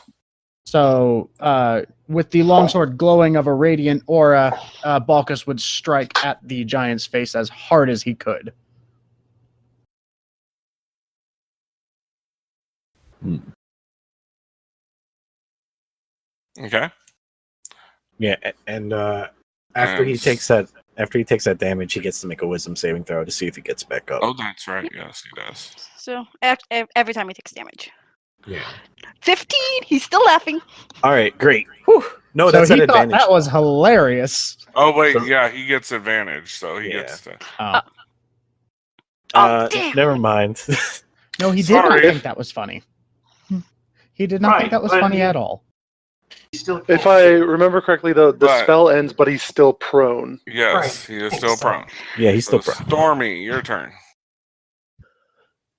So with the longsword glowing of a radiant aura, Balkus would strike at the giant's face as hard as he could. Okay. Yeah, and after he takes that damage, he gets to make a wisdom saving throw to see if he gets back up. Oh, that's right. Yes, he does. So every time he takes damage. Yeah. 15. He's still laughing. All right, great. Whew. No, so that's he an thought advantage. that was hilarious. Oh wait, So- yeah, he gets advantage, so he Yeah. gets to. Damn. Never mind. No, he did not Sorry. think that was funny. He did not think Right, that was but funny he- at all. Still If I remember correctly, the But- spell ends, but he's still prone. Yes, Right. he is still prone. Yeah, he's So still prone. Stormy, your turn.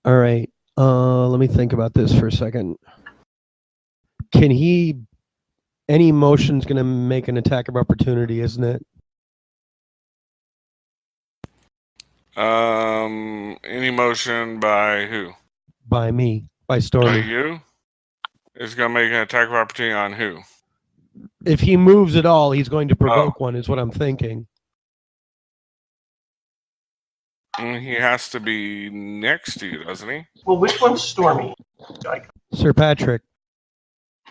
All right. Let me think about this for a second. Can he? Any motion's going to make an attack of opportunity, isn't it? Any motion by who? By me, by By Stormy. you? Is gonna make an attack of opportunity on who? If he moves at all, he's going to provoke one, is what I'm thinking. He has to be next to you, doesn't he? Well, which one's Stormy? Like, Sir Patrick.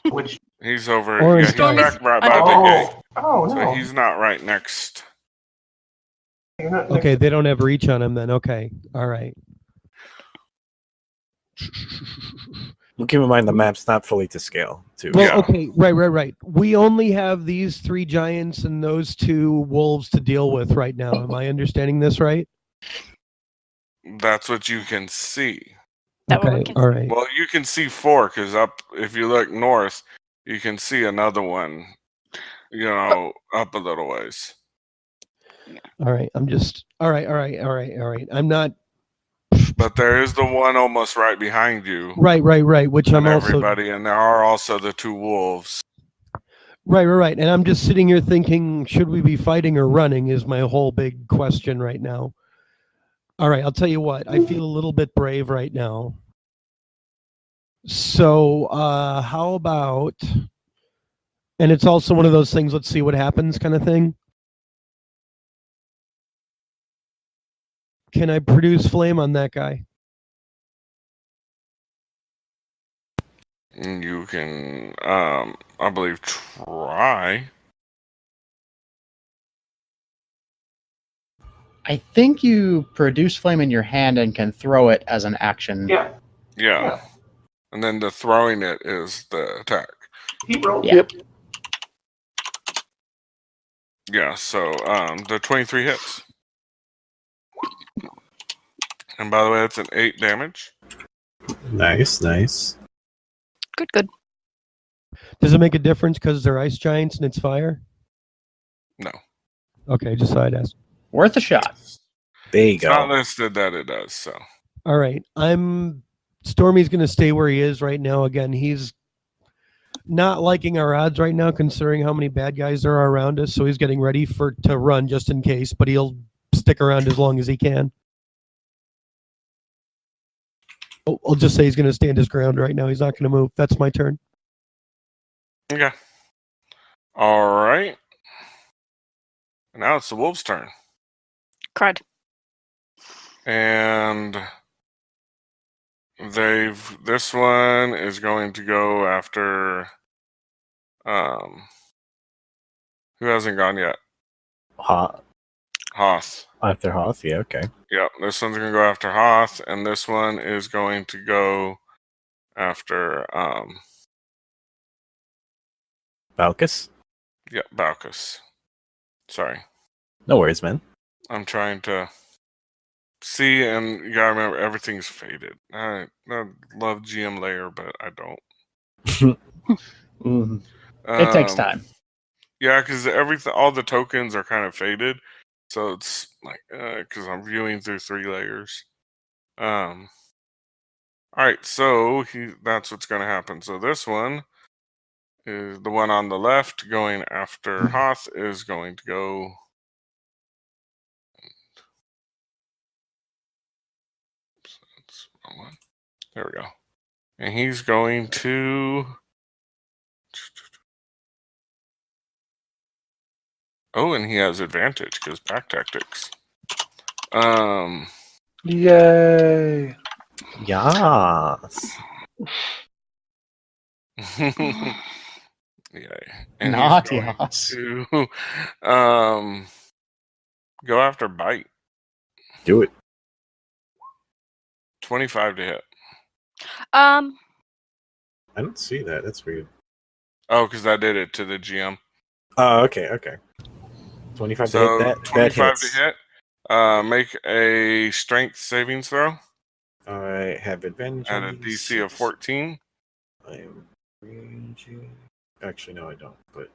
which? He's over. Or Yeah, he's Stormy's back right by the Oh, gate. oh So no. he's not right next. You're not Okay, they don't have reach on him then. Okay, all right. Well, keep in mind the map's not fully to scale, too. Well, Yeah. okay, right. We only have these 3 giants and those 2 wolves to deal with right now. Am I understanding this right? That's what you can see. That what we Okay, can all right. Well, you can see 4 because up. If you look north, you can see another one. You know, up a little ways. All right. I'm just all right. I'm not But there is the one almost right behind you. right, which And I'm also everybody, and there are also the 2 wolves. right. And I'm just sitting here thinking, should we be fighting or running is my whole big question right now. All right, I'll tell you what. I feel a little bit brave right now. So, how about, and it's also one of those things, let's see what happens kind of thing. Can I produce flame on that guy? You can, I believe, try. I think you produce flame in your hand and can throw it as an action. Yeah, Yeah. Yeah. And then the throwing it is the attack. he rolled. Yeah. Yep. Yeah, so the 23 hits. And by the way, that's an 8 damage. Nice. Good. Does it make a difference because they're ice giants and it's fire? No. Okay, just thought I'd ask. Worth a shot. There you It's not go. listed that it does, so. All right, Stormy's going to stay where he is right now. Again, he's not liking our odds right now, considering how many bad guys there are around us. So he's getting ready to run just in case, but he'll stick around as long as he can. I'll just say he's going to stand his ground right now. He's not going to move. That's my turn. Okay. All right. Now it's the wolf's turn. Crud. And this one is going to go after who hasn't gone yet? Hoth. After Hoth, yeah, okay. Yep, this one's gonna go after Hoth, and this one is going to go after Balkus? yeah, Balkus. Sorry. No worries, man. I'm trying to see, and you gotta remember everything's faded. I love GM layer, but I don't. It takes time. Yeah, because all the tokens are kind of faded, so it's like because I'm viewing through 3 layers. All right, so that's what's going to happen. So this one is the one on the left going after Hoth is going to go. That's the wrong one. There we go. And he's going to. Oh, and he has advantage because pack tactics. Yay! Yes. Yeah, and Not he's going yes. to go after bite. Do it. 25 to hit. Um, I don't see that. That's weird. Oh, because I did it to the GM. Oh, okay. 25 So to hit. That 25 to hits. hit. Make a strength savings throw I have advantage at on a these DC of 14. I am raging. Actually, no, I don't. But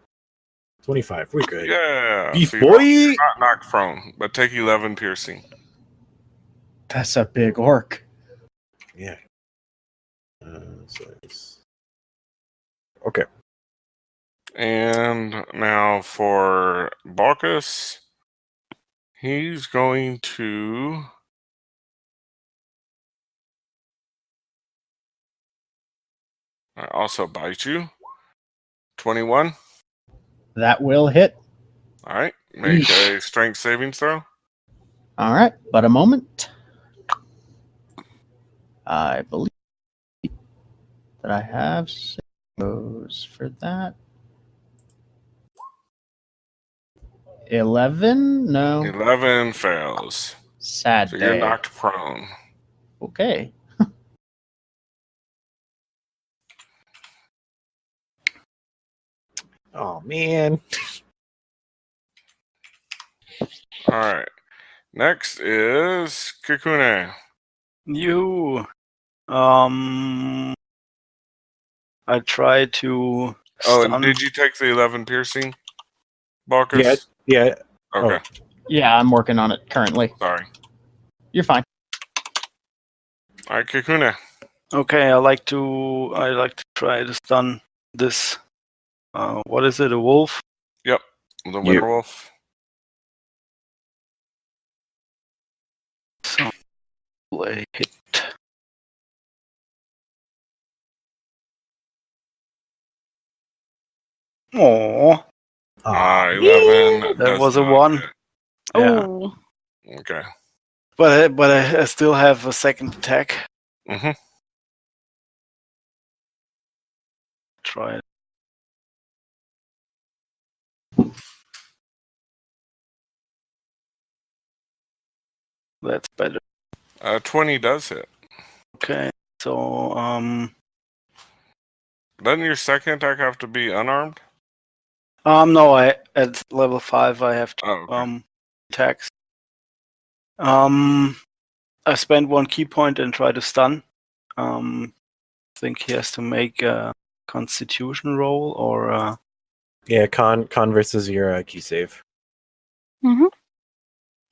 25. We're good. Yeah. Beef So boy. you're not knocked prone, but take 11 piercing. That's a big orc. Yeah. So it's... Okay. And now for Balkus, he's going to. Also bite you. 21. That will hit. All right. Make Yeesh. a strength savings throw. All right, but a moment. I believe that I have those for that. 11? No. 11 fails. Sad So day. you're knocked prone. Okay. Oh, man. All right. Next is Kikune. You. I try to Oh, stun. and did you take the 11 piercing, Balkus? Yeah. Okay. Yeah, I'm working on it currently. Sorry. You're fine. All right, Kikune. Okay, I like to try to stun this. What is it? A wolf? Yep. The werewolf. So I hit. Oh, 11. that does was a not 1. hit. Yeah, oh, Okay. but I still have a second attack. Mm-hmm. Try it. That's better. 20 does hit. Okay, so Doesn't your second attack have to be unarmed? no, I at level 5 I have to Oh, okay. attacks. I spend 1 key point and try to stun. I think he has to make a Constitution roll or Yeah, con versus your key save.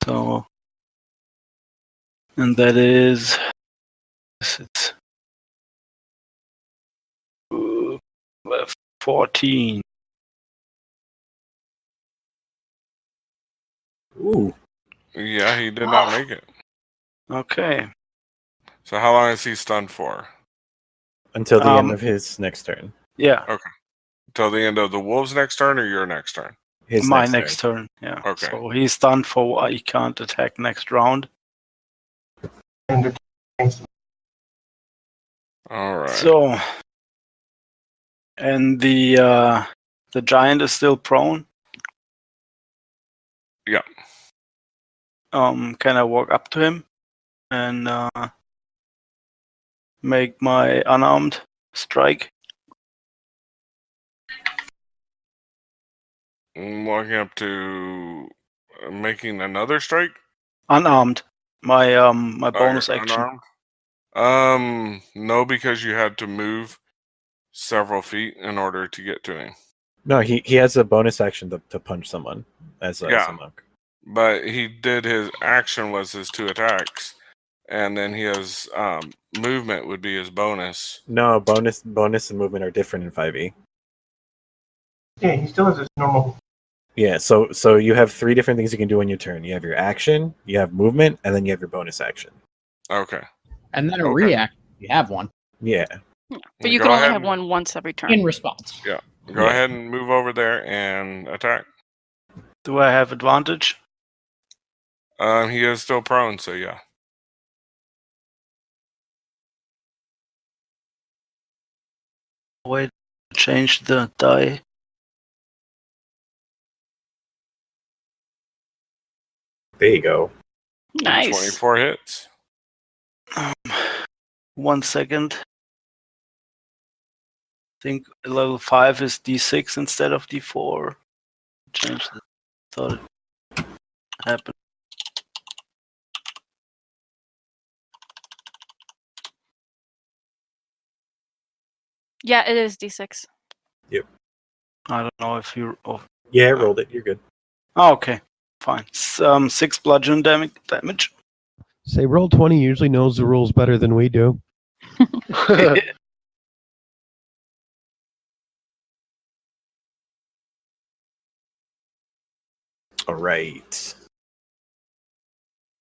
so, and that is it's 14. Ooh. Yeah, he did not make it. Okay. So how long is he stunned for? Until the end of his next turn. Yeah, Till the end of the wolf's next turn or your next turn? His my next next turn. turn. Yeah. Okay. So he's stunned for he can't attack next round. And All right. So, and the giant is still prone. Yeah. Can I walk up to him and make my unarmed strike? Walking up to making another strike? Unarmed. My bonus you're action. unarmed? No, because you had to move several feet in order to get to him. No, he has a bonus action to punch someone as a monk. But he did his action was his 2 attacks, and then he has movement would be his bonus. No, bonus and movement are different in 5e. Yeah, he still has his normal. Yeah, so you have 3 different things you can do on your turn. You have your action, you have movement, and then you have your bonus action. Okay. And then a Okay. react. You have one Yeah. But you Go can only ahead have and- one once every turn. in response. Go Yeah. ahead and move over there and attack. Do I have advantage? He is still prone, so yeah. Wait, change the die. There you go. Nice. 24 hits. 1 second. I think level 5 is D6 instead of D4. Change the thought it happened. Yeah, it is D6. I don't know if you. Oh, Yeah, I rolled it. You're good. okay, fine. 6 bludgeon damage. Say Roll20 usually knows the rules better than we do. All right.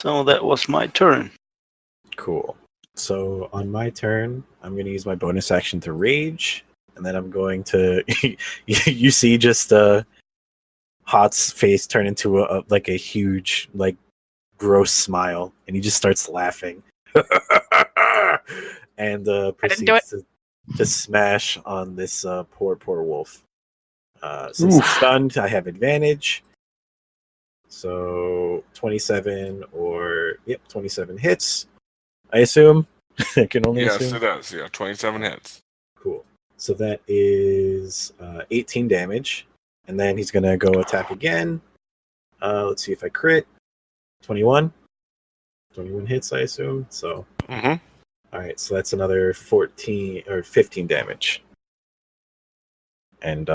So that was my turn. Cool. So on my turn, I'm going to use my bonus action to rage, and then I'm going to. You see, just Hot's face turn into a huge, gross smile, and he just starts laughing, and do proceeds to smash on this poor wolf. Since he's stunned, I have advantage. So 27 27 hits. I assume. I can only Yes, assume. it does. Yeah, 27 hits. Cool. So that is 18 damage. And then he's going to go attack again. Let's see if I crit. 21. 21 hits, I assume. So, Mm-hmm. all right. So that's another 14 or 15 damage. And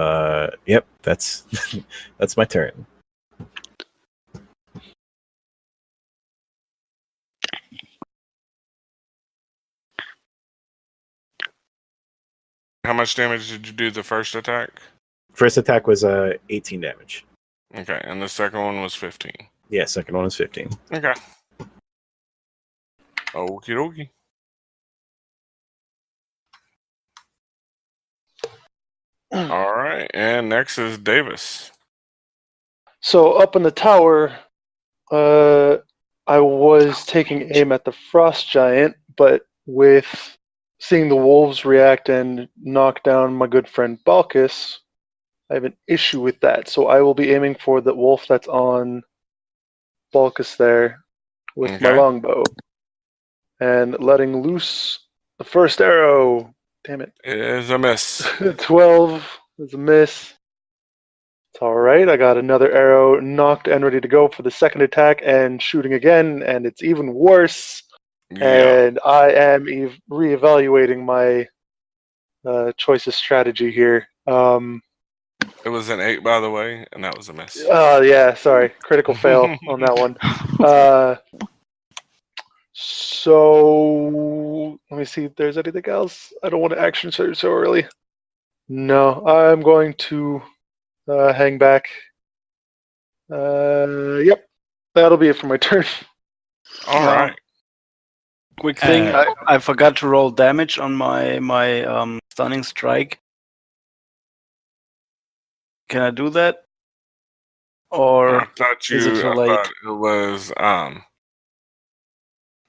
yep, that's that's my turn. How much damage did you do the first attack? First attack was 18 damage. Okay, and the second one was 15. Yeah, second one is 15. Okay. Okie dokie. All right, and next is Davis. So up in the tower, I was taking aim at the frost giant, but with seeing the wolves react and knock down my good friend Balkus, I have an issue with that. So I will be aiming for the wolf that's on Balkus there with my Okay. longbow and letting loose the first arrow. Damn it. It is a miss. 12 is a miss. It's all right. I got another arrow knocked and ready to go for the second attack and shooting again, and it's even worse. Yeah. And I am reevaluating my choice of strategy here. It was an 8, by the way, and that was a miss. Yeah, sorry. Critical fail on that one. So let me see if there's anything else. I don't want to action surge so early. No, I'm going to hang back. Yep, that'll be it for my turn. All Yeah. right. Quick thing, I forgot to roll damage on my stunning strike. Can I do that? Or I thought is it too late? thought it was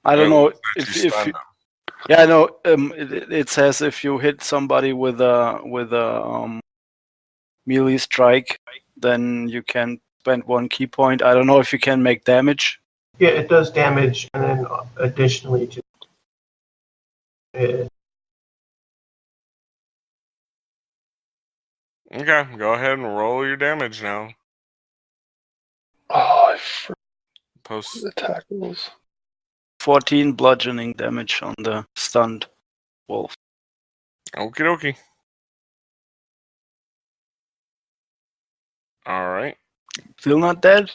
I don't it know was that if you stunned you, them. yeah, I know. It says if you hit somebody with a melee strike, then you can spend 1 key point. I don't know if you can make damage. Yeah, it does damage, and then additionally to Okay, go ahead and roll your damage now. Oh, I forgot Post. the tackles. 14 bludgeoning damage on the stunned wolf. Okie dokie. All right. Still not dead?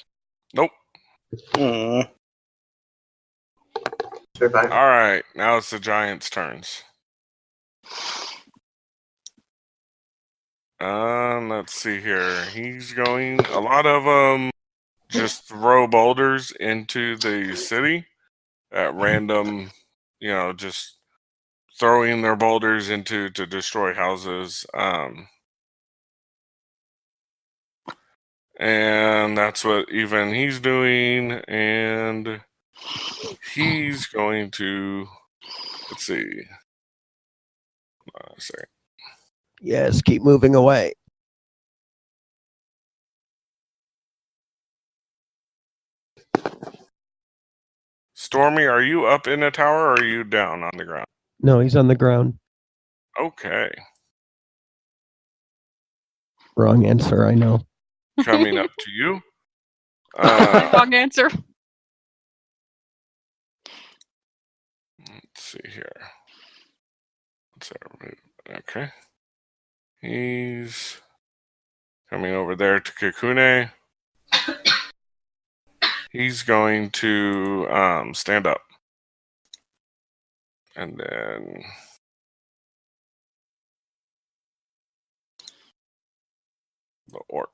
Nope. Oh. survive. All right, now it's the giants' turns. Let's see here. He's going. A lot of them just throw boulders into the city at random. Just throwing their boulders to destroy houses. And that's what even he's doing. And he's going to. Let's see. Sorry. Yes, keep moving away. Stormy, are you up in a tower or are you down on the ground? No, he's on the ground. Okay. Wrong answer, I know. Coming up to you. Wrong answer. Let's see here. Okay. He's coming over there to Kakune. He's going to stand up. And then the orc.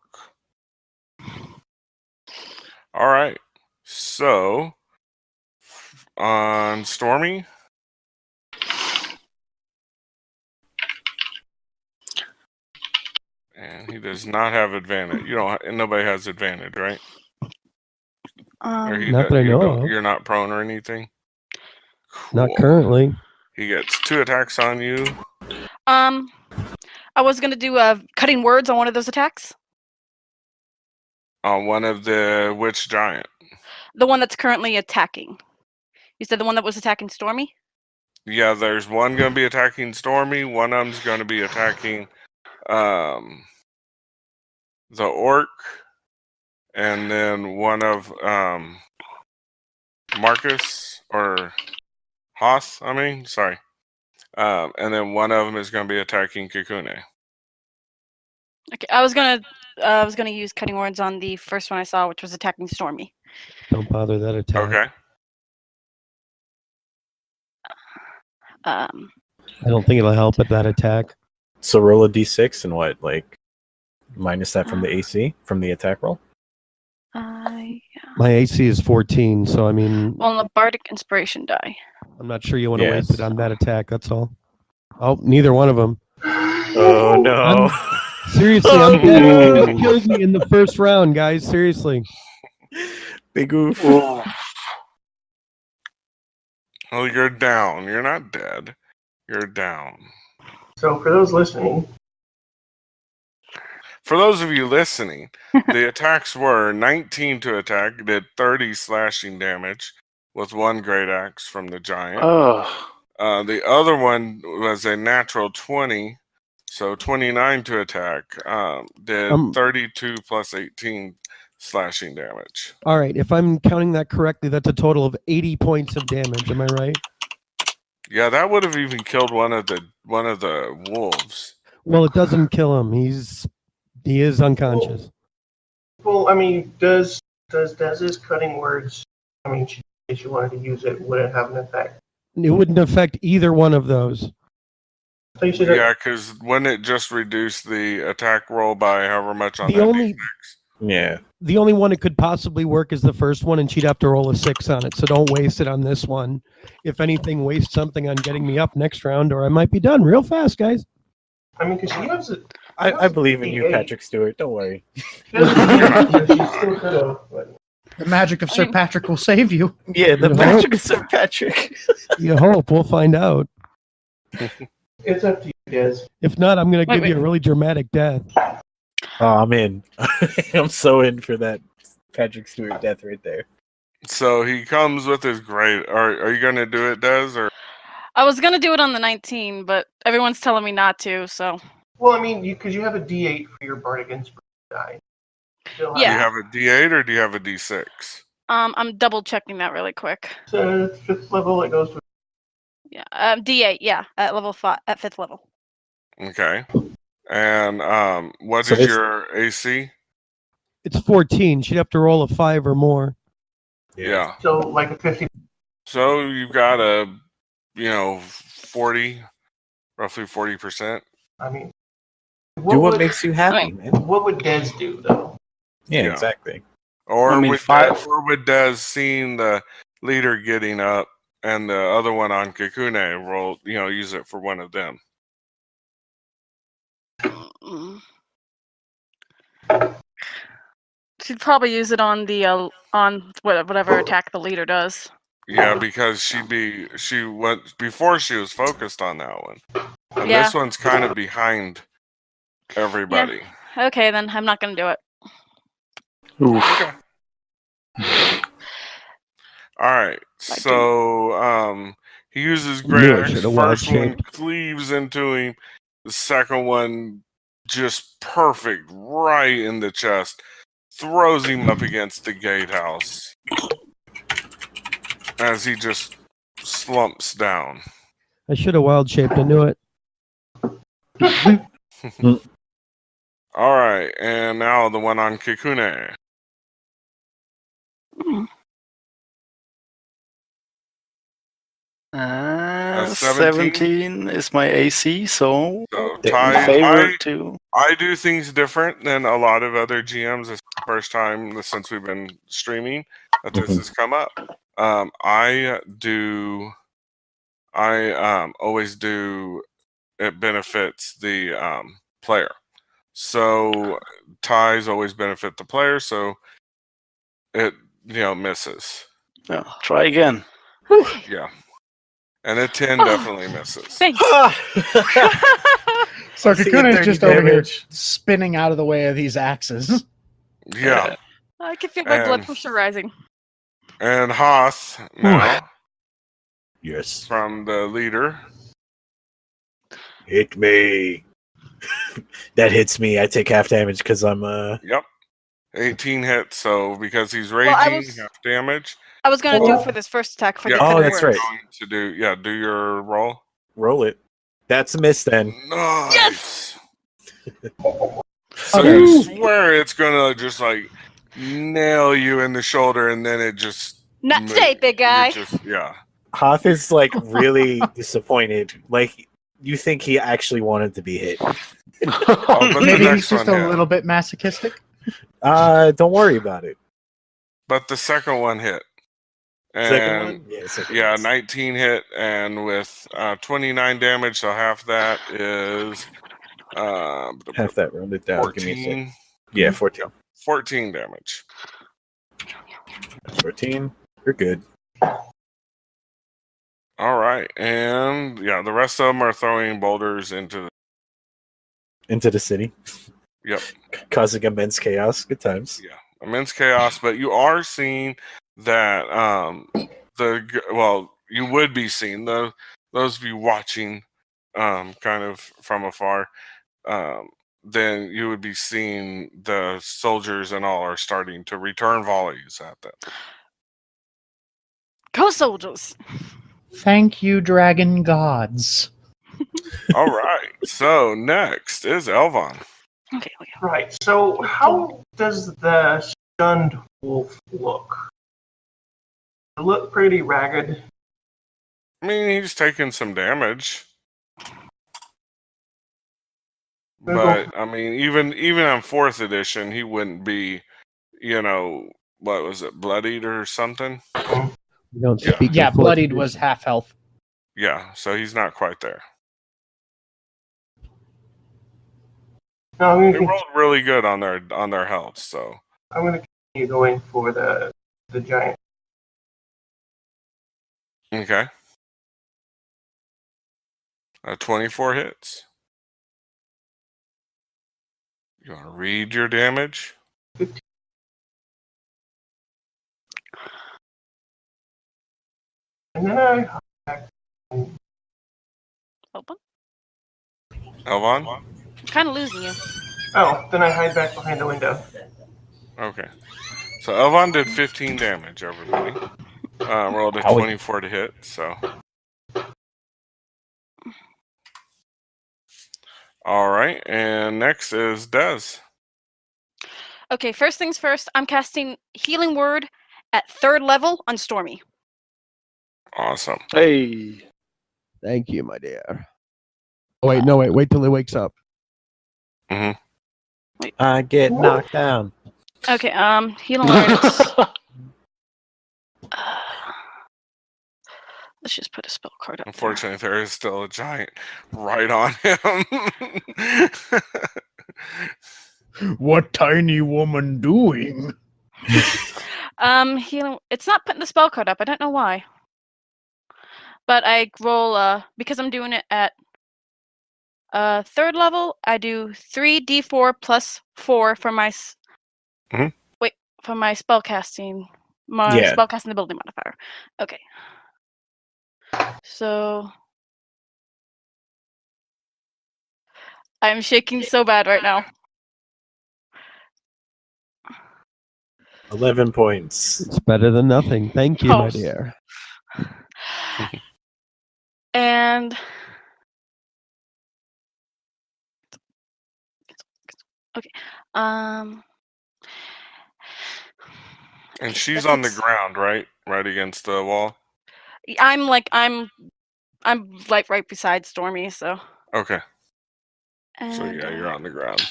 All right. So on Stormy. And he does not have advantage. Nobody has advantage, right? Not that I know of. You're not prone or anything? Not Cool. currently. He gets 2 attacks on you. I was gonna do cutting words on one of those attacks. On one of the which giant? The one that's currently attacking. You said the one that was attacking Stormy? Yeah, there's one going to be attacking Stormy. One of them's going to be attacking the orc. And then one of Marcus or Hoth, sorry. And then one of them is going to be attacking Kakune. Okay, I was gonna use cutting words on the first one I saw, which was attacking Stormy. Don't bother that attack. Okay. I don't think it'll help with that attack. So roll a d6 and what, minus that from the AC, from the attack roll? Yeah. My AC is 14, so Well, the Bardic Inspiration die. I'm not sure you want to Yes. waste it on that attack, that's all. Oh, neither one of them. Oh no. Seriously, I'm dead. You just killed me in the first round, guys. Seriously. Big oof. Oh, you're down. You're not dead. You're down. So for those listening, For those of you listening, the attacks were 19 to attack, did 30 slashing damage with 1 great axe from the giant. Oh, The other one was a natural 20, so 29 to attack, did 32 plus 18 slashing damage. All right, if I'm counting that correctly, that's a total of 80 points of damage. Am I right? Yeah, that would have even killed one of the wolves. Well, it doesn't kill him. He is unconscious. well, does his cutting words? If you wanted to use it, would it have an effect? It wouldn't affect either one of those. So you said Yeah, because wouldn't it just reduce the attack roll by however much on The that only- D6? Yeah. The only one it could possibly work is the first one, and she'd have to roll a 6 on it. So don't waste it on this one. If anything, waste something on getting me up next round, or I might be done real fast, guys. because she has it. I believe in you, D8. Patrick Stewart. Don't worry. She still could have. But The magic of Sir Patrick will save you. Yeah, the You magic of St. Patrick. You hope. We'll find out. it's up to you, Des. If not, I'm going to give Wait. you a really dramatic death. Oh, I'm in. I'm so in for that Patrick Stewart death right there. So he comes with his great. Are you going to do it, Des? Or I was gonna do it on the 19, but everyone's telling me not to. So Well, because you have a D8 for your Bardic Inspiration die. Still do you Yeah. have a D8 or do you have a D6? I'm double checking that really quick. So 5th level, it goes to. Yeah, D8. Yeah, at level 5, at 5th level. Okay. And what So is this- your AC? It's 14. She'd have to roll a 5 or more. Yeah. So like a 50. So you've got a, 40, roughly 40%. I mean, Do what makes you happy, man. What would Dez do though? Yeah, Yeah. exactly. Or I mean, with Dez seeing the leader getting up and the other one on Kikune roll, use it for one of them. She'd probably use it on the on whatever attack the leader does. Yeah, because before she was focused on that one. And Yeah. this one's kind of behind everybody. Okay, then I'm not gonna do it. Okay. All right. So he uses Knew I great axe. should've wild First one shaped. cleaves into him. The second one just perfect right in the chest. Throws him up against the gatehouse as he just slumps down. I should have wild shaped. I knew it. All right, and now the one on Kikune. A 17 is my AC, so So in Ty, favor to. I do things different than a lot of other GMs. It's the first time since we've been streaming that this has come up. I always do. It benefits the player. So ties always benefit the player. So it misses. Yeah, try again. Yeah, and a 10 definitely misses. Thanks. So See, Kakuna is 30 just over here damage. spinning out of the way of these axes. Yeah, I can feel my blood And- pressure rising. and Hoth now Yes. from the leader. Hit me. That hits me. I take half damage because I'm Yep. 18 hits, so because he's Well, I raging, was- half damage. I was gonna do for this first attack for the Yeah. Oh, couldn't that's work. right. Going to do your roll. roll it. That's a miss then. Nice. Yes! So Okay. you swear it's gonna just like nail you in the shoulder, and then it just Not today, big guy. Yeah. Hoth is like really disappointed. Like you think he actually wanted to be hit. Oh, but the Maybe next he's just one a hit. little bit masochistic. Don't worry about it. But the second one hit. Second And one? Yeah, second yeah, one. 19 hit, and with 29 damage, so half that is Half that rounded down. Give me a sec. 14. Yeah, 14. 14 damage. 14. You're good. All right, and yeah, the rest of them are throwing boulders into the. Into the city. Yep. Causing immense chaos. Good times. Yeah, immense chaos, but you are seeing that you would be seeing those of you watching kind of from afar, then you would be seeing the soldiers and all are starting to return volleys at them. Go soldiers. Thank you, dragon gods. All right, so next is Elvon. Okay. Right. So how does the stunned wolf look? It look pretty ragged. I mean, he's taking some damage. But I mean, even on 4th edition, he wouldn't be, what was it, bloodied or something? We don't Yeah. speak. Yeah, the fourth bloodied edition. was half health. Yeah, so he's not quite there. No, I'm They gonna, rolled really good on their health, so I'm gonna continue going for the giant. okay. 24 hits. You want to read your damage? And then I Open. Elvon? I'm kind of losing you. then I hide back behind the window. Okay. So Elvon did 15 damage, everybody. Rolled a 24 to hit, so. All right, and next is Dez. Okay, first things first. I'm casting Healing Word at 3rd level on Stormy. Awesome. Hey. Thank you, my dear. Oh, wait, no, wait till he wakes up. I get knocked down. Okay, healing words. Let's just put a spell card up. Unfortunately, there is still a giant right on him. What tiny woman doing? Healing. It's not putting the spell card up. I don't know why. But I roll because I'm doing it at third level. I do 3d4 plus 4 for my for my spellcasting. My Yeah. spellcasting ability modifier. Okay. So I'm shaking so bad right now. 11 points. It's better than nothing. Thank you, my dear. And okay. And she's on the ground, right? Right against the wall. I'm like right beside Stormy, so. Okay. And, So yeah, you're on the ground.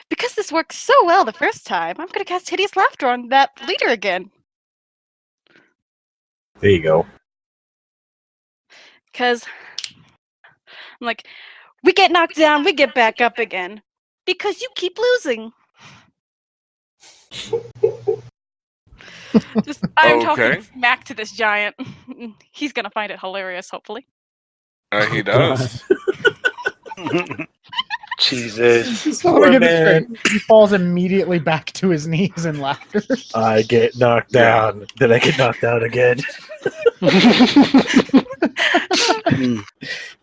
Because this worked so well the first time, I'm gonna cast Hideous Laughter on that leader again. There you go. Because I'm like, we get knocked down, we get back up again. Because you keep losing. I'm talking smack to this giant. He's gonna find it hilarious, hopefully. He does. Jesus. Poor man. He falls immediately back to his knees in laughter. I get knocked down. Then I get knocked down again.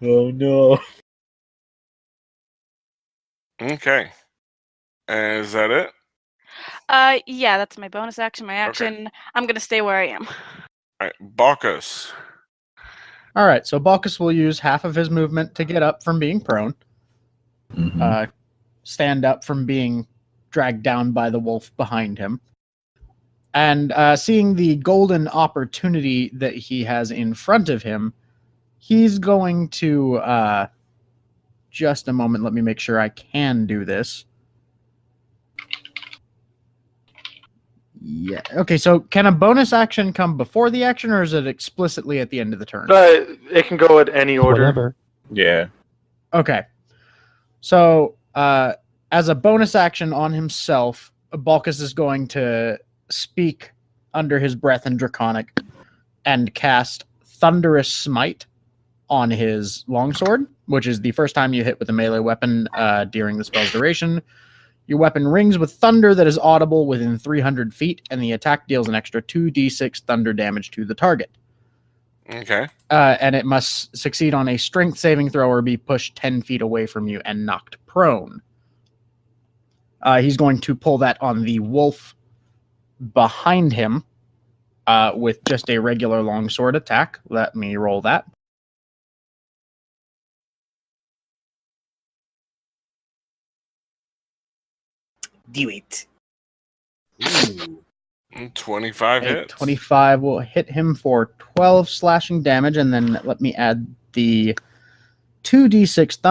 Oh no. Okay. Is that it? Yeah, that's my bonus action. My action. Okay. I'm gonna stay where I am. All right, Balkus. All right, so Balkus will use half of his movement to get up from being prone. Stand up from being dragged down by the wolf behind him. And seeing the golden opportunity that he has in front of him, he's going to... just a moment, let me make sure I can do this. Yeah. Okay, so can a bonus action come before the action, or is it explicitly at the end of the turn? It can go at any order. Whatever. Yeah. Okay. So, as a bonus action on himself, Balkus is going to speak under his breath in Draconic and cast Thunderous Smite on his longsword, which is the first time you hit with a melee weapon during the spell's duration. Your weapon rings with thunder that is audible within 300 feet, and the attack deals an extra 2d6 thunder damage to the target. Okay. And it must succeed on a strength saving throw or be pushed 10 feet away from you and knocked prone. He's going to pull that on the wolf behind him with just a regular longsword attack. Let me roll that. Do it. Ooh. 25 hits. 25 will hit him for 12 slashing damage, and then let me add the 2d6 thunder.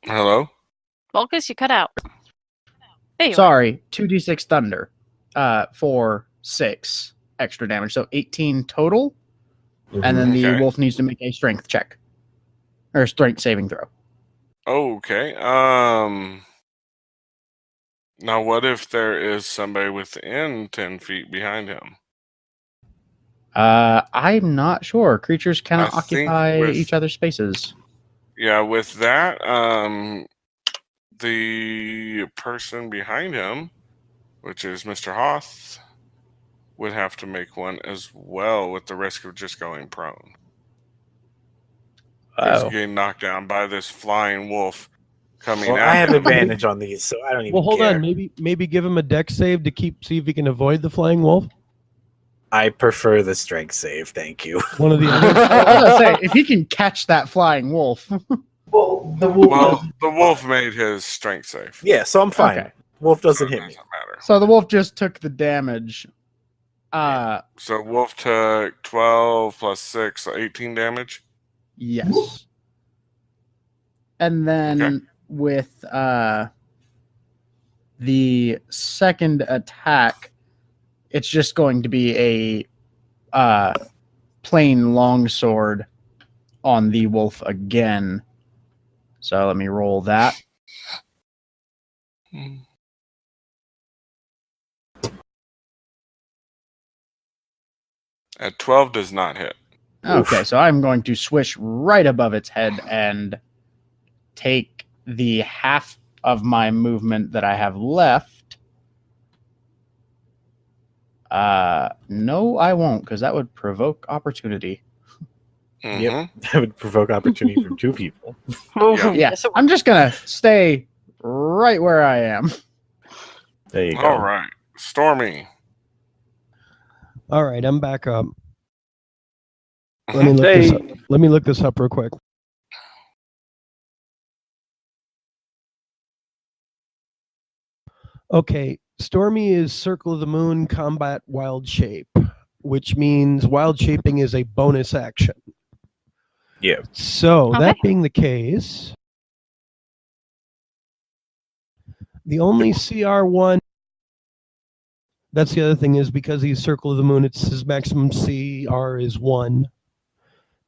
Hello? Balkus, you cut out. Sorry, 2d6 thunder for 6 extra damage, so 18 total. And then the wolf needs to make a strength check. Or strength saving throw. Okay. Now what if there is somebody within 10 feet behind him? I'm not sure. Creatures cannot occupy each other's spaces. Yeah, with that, the person behind him, which is Mr. Hoth, would have to make one as well, with the risk of just going prone. He's getting knocked down by this flying wolf coming out. I have advantage on these, so I don't even hold care. on. Maybe give him a dex save to see if he can avoid the flying wolf. I prefer the strength save, thank you. One of the I was gonna say, if he can catch that flying wolf. Well, the wolf. Well, the wolf made his strength save. Yeah, so I'm fine. Okay. Wolf So doesn't it hit me. doesn't matter. So the wolf just took the damage. So wolf took 12 plus 6, so 18 damage. Yes. And then Okay. with the second attack, it's just going to be a plain longsword on the wolf again. So let me roll that. At 12 does not hit. Okay, so I'm going to swish right above its head and take the half of my movement that I have left. No, I won't, because that would provoke opportunity. Mhm. That would provoke opportunity from two people. Yeah. Yeah, Yes, it I'm just gonna stay right where I am. There you go. All right. Stormy. All right, I'm back up. Mm-hmm. Let me look this Hey, up. Let me look this up real quick. Okay, Stormy is Circle of the Moon Combat Wild Shape, which means wild shaping is a bonus action. Yeah. So Okay. that being the case, the only CR1. That's the other thing is because he's Circle of the Moon, it's his maximum CR is 1.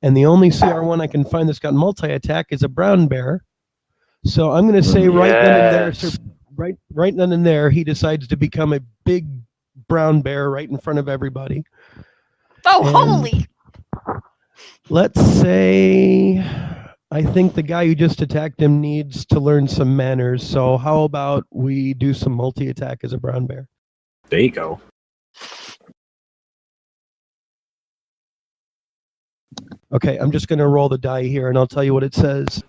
And the only CR1 I can find that's got multi-attack is a brown bear. So I'm going to say right then and there, Yes. right then and there, he decides to become a big brown bear right in front of everybody. Oh, And holy! let's say I think the guy who just attacked him needs to learn some manners. So how about we do some multi-attack as a brown bear? There you go. Okay, I'm just going to roll the die here, and I'll tell you what it says.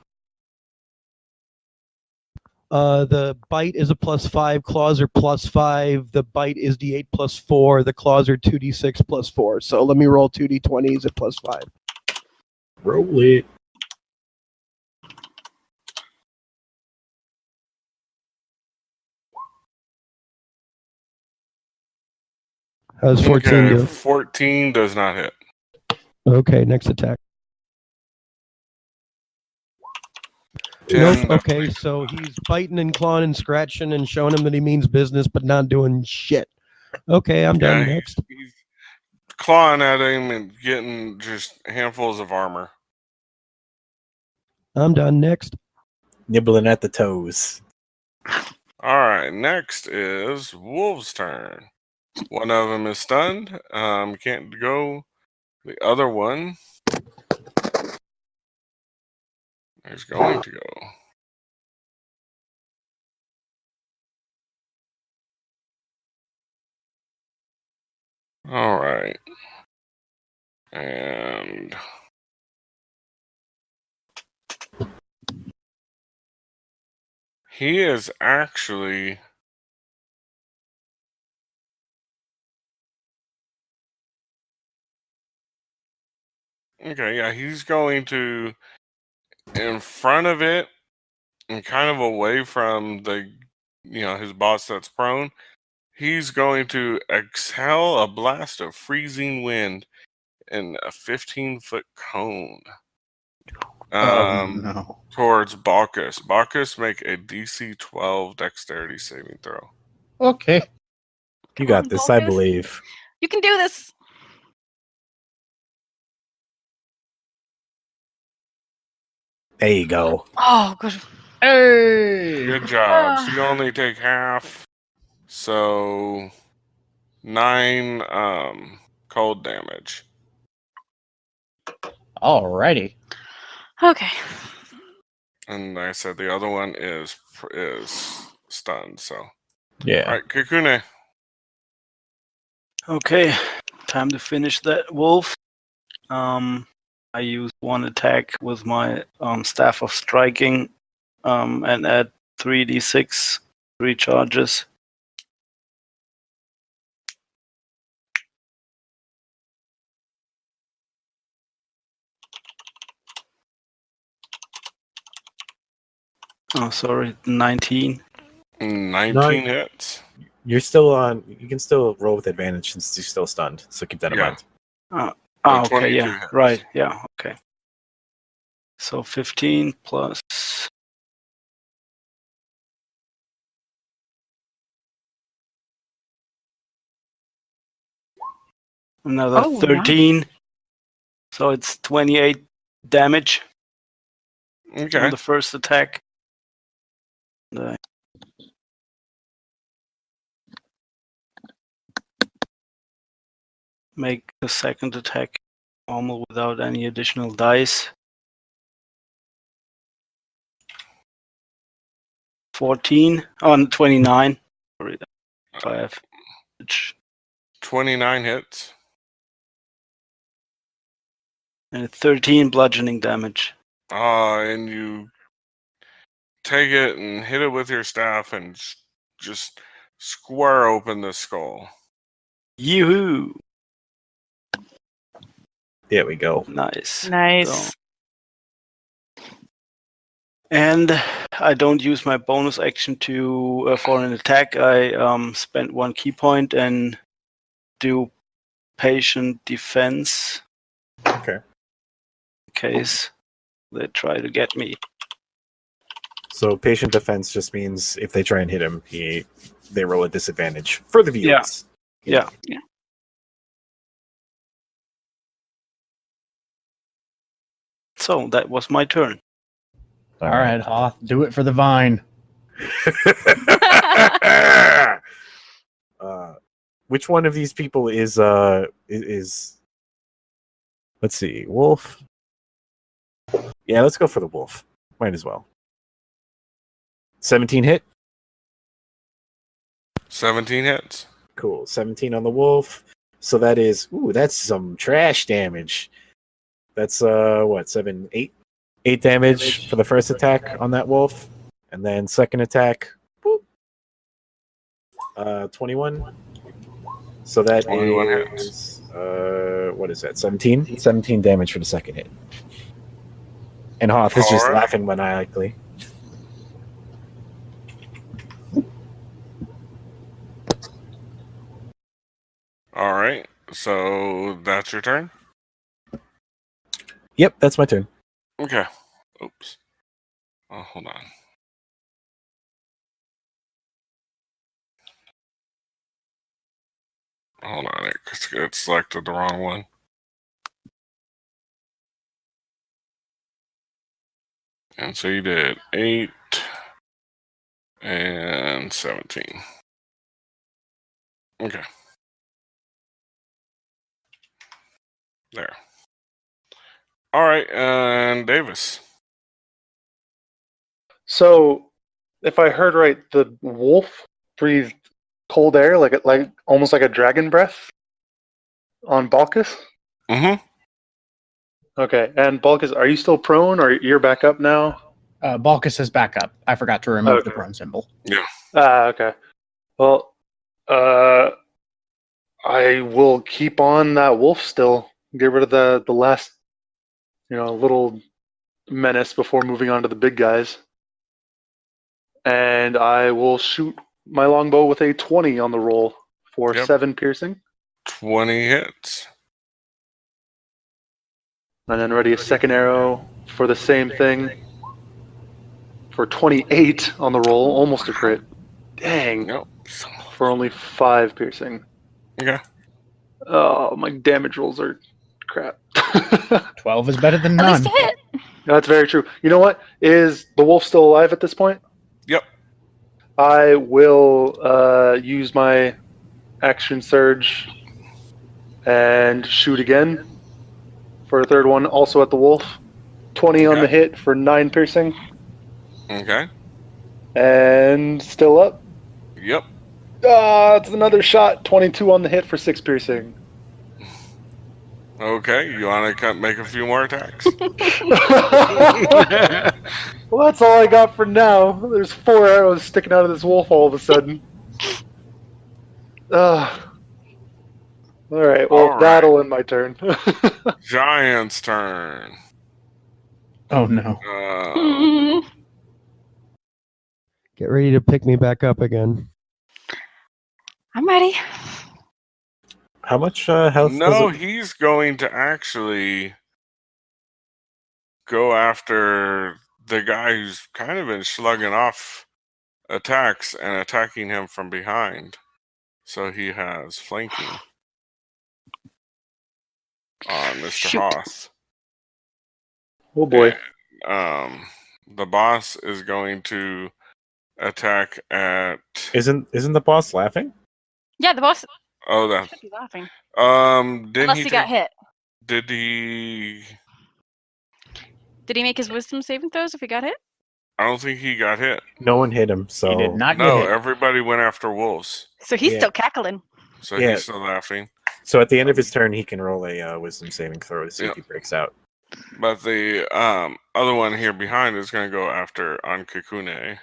The bite is a +5, claws are +5, the bite is D8 +4, the claws are 2D6 +4. So let me roll 2D20s at +5. Roll it. How's 14 Okay, do? 14 does not hit. Okay, next attack. 10 Nope. definitely. Okay, so he's biting and clawing and scratching and showing him that he means business, but not doing shit. Okay, I'm done. Yeah, Next. he's clawing at him and getting just handfuls of armor. I'm done. Next. Nibbling at the toes. All right, next is Wolf's turn. One of them is stunned. Can't go. The other one is going to go. All right. And he is actually okay, yeah, he's going to in front of it and kind of away from the his boss that's prone. He's going to exhale a blast of freezing wind in a 15-foot cone. No. Towards Bacchus. Bacchus, make a DC 12 dexterity saving throw. Okay. You Come got on, this, I Vulgus. believe. You can do this. There you go. Oh, good. Hey. Good job. So you only take half. So 9 cold damage. Alrighty. Okay. And like I said, the other one is stunned. So Yeah. all right, Kikune. Okay, time to finish that wolf. I use one attack with my staff of striking, and add 3d6 3 charges. Oh, sorry, 19. 19 hits. You're still on. You can still roll with advantage since you're still stunned. So keep that in Yeah. mind. Okay, 22 yeah, hits. right, yeah, okay. So 15 plus. Another Oh, 13. So it's 28 damage Okay. on the first attack. The- Make the second attack normal without any additional dice. 14 on 29. Sorry, 5. 29 hits. And 13 bludgeoning damage. And you take it and hit it with your staff and just square open the skull. Yoo-hoo! There we go. Nice. Nice. So- And I don't use my bonus action to for an attack. I spend 1 key point and do patient defense. Okay. In case they try to get me. So patient defense just means if they try and hit him, they roll a disadvantage for the viewers. Yeah. So that was my turn. All right, Hoth, do it for the vine. Which one of these people is let's see, wolf? Yeah, let's go for the wolf. Might as well. 17 hit. 17 hits. Cool. 17 on the wolf. So that is that's some trash damage. That's 7, 8? 8 damage for the first attack on that wolf. And then second attack, 21. So that 21 is what is that? 17? 17 damage for the second hit. And Hoth is just Alright. laughing maniacally. All right. So that's your turn? Yep, that's my turn. Okay. Oops. Oh, hold on. Hold on. It selected the wrong one. And so you did 8 and 17. Okay. There. All right, and Davis. So, if I heard right, the wolf breathed cold air, like almost like a dragon breath, on Balkus. Mm-hmm. Okay, and Balkus, are you still prone, or you're back up now? Balkus is back up. I forgot to remove the Okay. prone symbol. Okay. Well, I will keep on that wolf still. Get rid of the last, little menace before moving on to the big guys. And I will shoot my longbow with a 20 on the roll for Yep. 7 piercing. 20 hits. And then ready a second arrow for the same thing for 28 on the roll. Almost a crit. Dang. Yep. For only 5 piercing. Okay. Oh, my damage rolls are crap. 12 is better than At none. least a hit. That's very true. You know what? Is the wolf still alive at this point? Yep. I will use my action surge and shoot again for a third one, also at the wolf. 20 on the hit for 9 piercing. Okay. And still up. Yep. It's another shot. 22 on the hit for 6 piercing. Okay. You want to make a few more attacks? Well, that's all I got for now. There's 4 arrows sticking out of this wolf all of a sudden. Alright, well, All right. that'll end my turn. Giant's turn. Oh no. Get ready to pick me back up again. I'm ready. How much health No, does it? he's going to actually go after the guy who's kind of been slugging off attacks and attacking him from behind. So he has flanking on Mr. Shoot. Hoth. Oh boy. And, the boss is going to attack at. Isn't the boss laughing? Yeah, the boss Oh, that. should be laughing. Didn't Unless he he got hit. Did he? Did he make his wisdom saving throws if he got hit? I don't think he got hit. No one hit him, so He did not get No, hit. everybody went after wolves. So he's Yeah. still cackling. So Yeah. he's still laughing. So at the end of his turn, he can roll a wisdom saving throw to see Yeah. if he breaks out. But the other one here behind is going to go after on Kikune.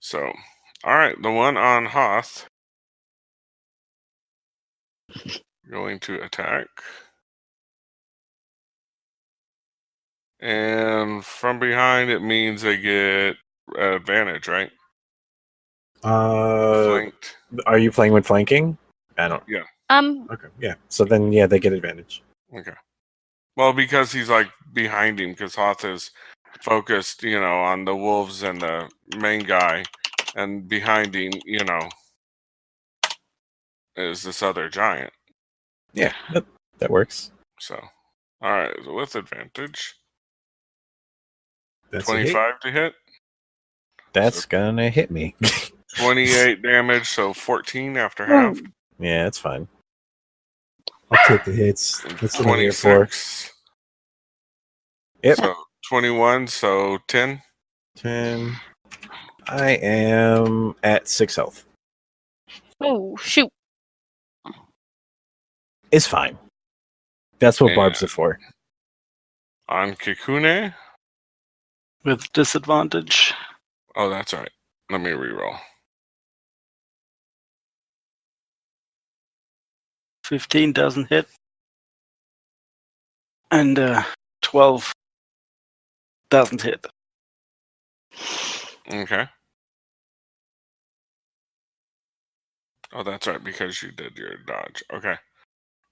So, all right, the one on Hoth going to attack. And from behind, it means they get advantage, right? Flanked. Are you playing with flanking? I don't. Okay, yeah. So then, yeah, they get advantage. Okay. Well, because he's like behind him, because Hoth is focused, on the wolves and the main guy, and behind him, is this other giant. Yeah, that works. So, all right, so with advantage, That's a hit. 25 to hit, That's So- gonna hit me. 28 damage, so 14 after half, Yeah, that's fine. I'll take the hits. That's what I'm here for. 26. Yep. So 21, so 10. 10. I am at 6 health. Oh, shoot. It's fine. That's what Yeah. barbs are for. On Kikune. With disadvantage. Oh, that's right. Let me reroll. 15 doesn't hit. And 12 doesn't hit. Okay. Oh, that's right, because you did your dodge. Okay.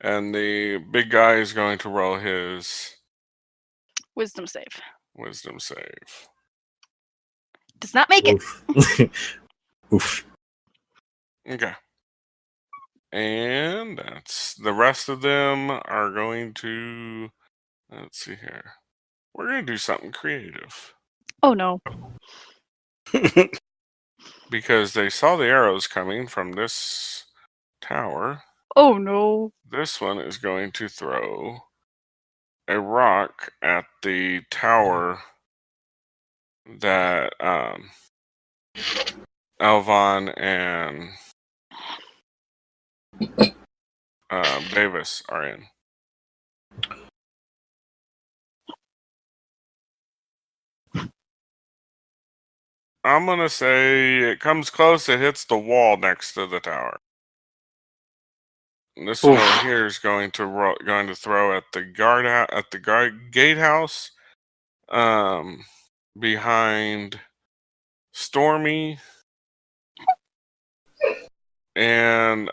And the big guy is going to roll his Wisdom save. wisdom save. Does not make it. Oof. Oof. Okay. And that's the rest of them are going to. Let's see here. We're going to do something creative Oh no. because they saw the arrows coming from this tower. Oh no. This one is going to throw a rock at the tower that Alvon and Davis are in. I'm gonna say it comes close. It hits the wall next to the tower. And this one over here is going to throw at the gatehouse, behind Stormy, and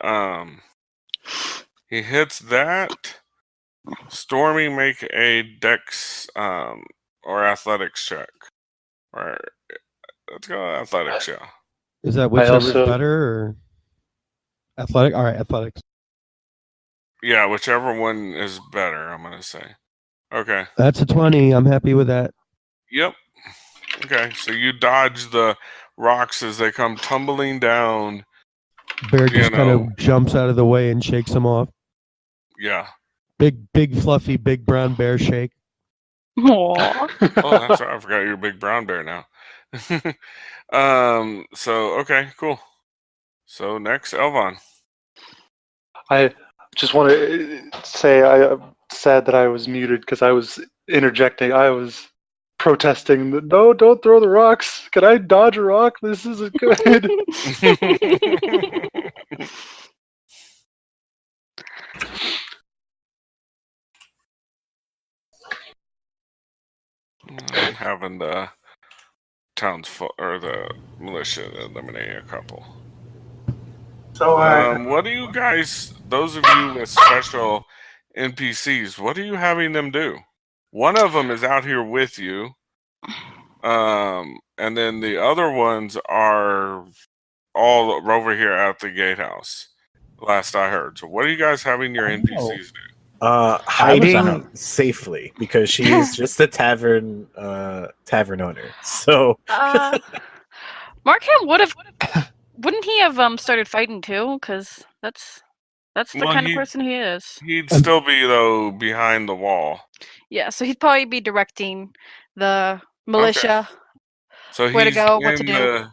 he hits that. Stormy, make a dex or athletics check. Or let's go athletics, yeah. Is that whichever's also- better or athletic? All right, athletics. Yeah, whichever one is better, I'm gonna say. Okay. That's a 20. I'm happy with that. Yep. Okay, so you dodge the rocks as they come tumbling down. Bear You just kind know. of jumps out of the way and shakes him off. Yeah. Big, fluffy, big brown bear shake. Aw. Oh, that's right. I forgot you're a big brown bear now. So okay, cool. So next, Elvon. I just want to say I'm sad that I was muted because I was interjecting. I was protesting. No, don't throw the rocks. Can I dodge a rock? This isn't good. I'm having the or the militia to eliminate a couple. So, What do you guys, those of you with special NPCs, what are you having them do? One of them is out here with you, and then the other ones are all over here at the gatehouse. Last I heard. So, what are you guys having your NPCs do? Hiding safely because she's just a tavern owner. So Markham wouldn't he have started fighting too? Because that's the Well, kind of person he is. He'd still be though behind the wall. Yeah, so he'd probably be directing the militia So where to he's go, what to do.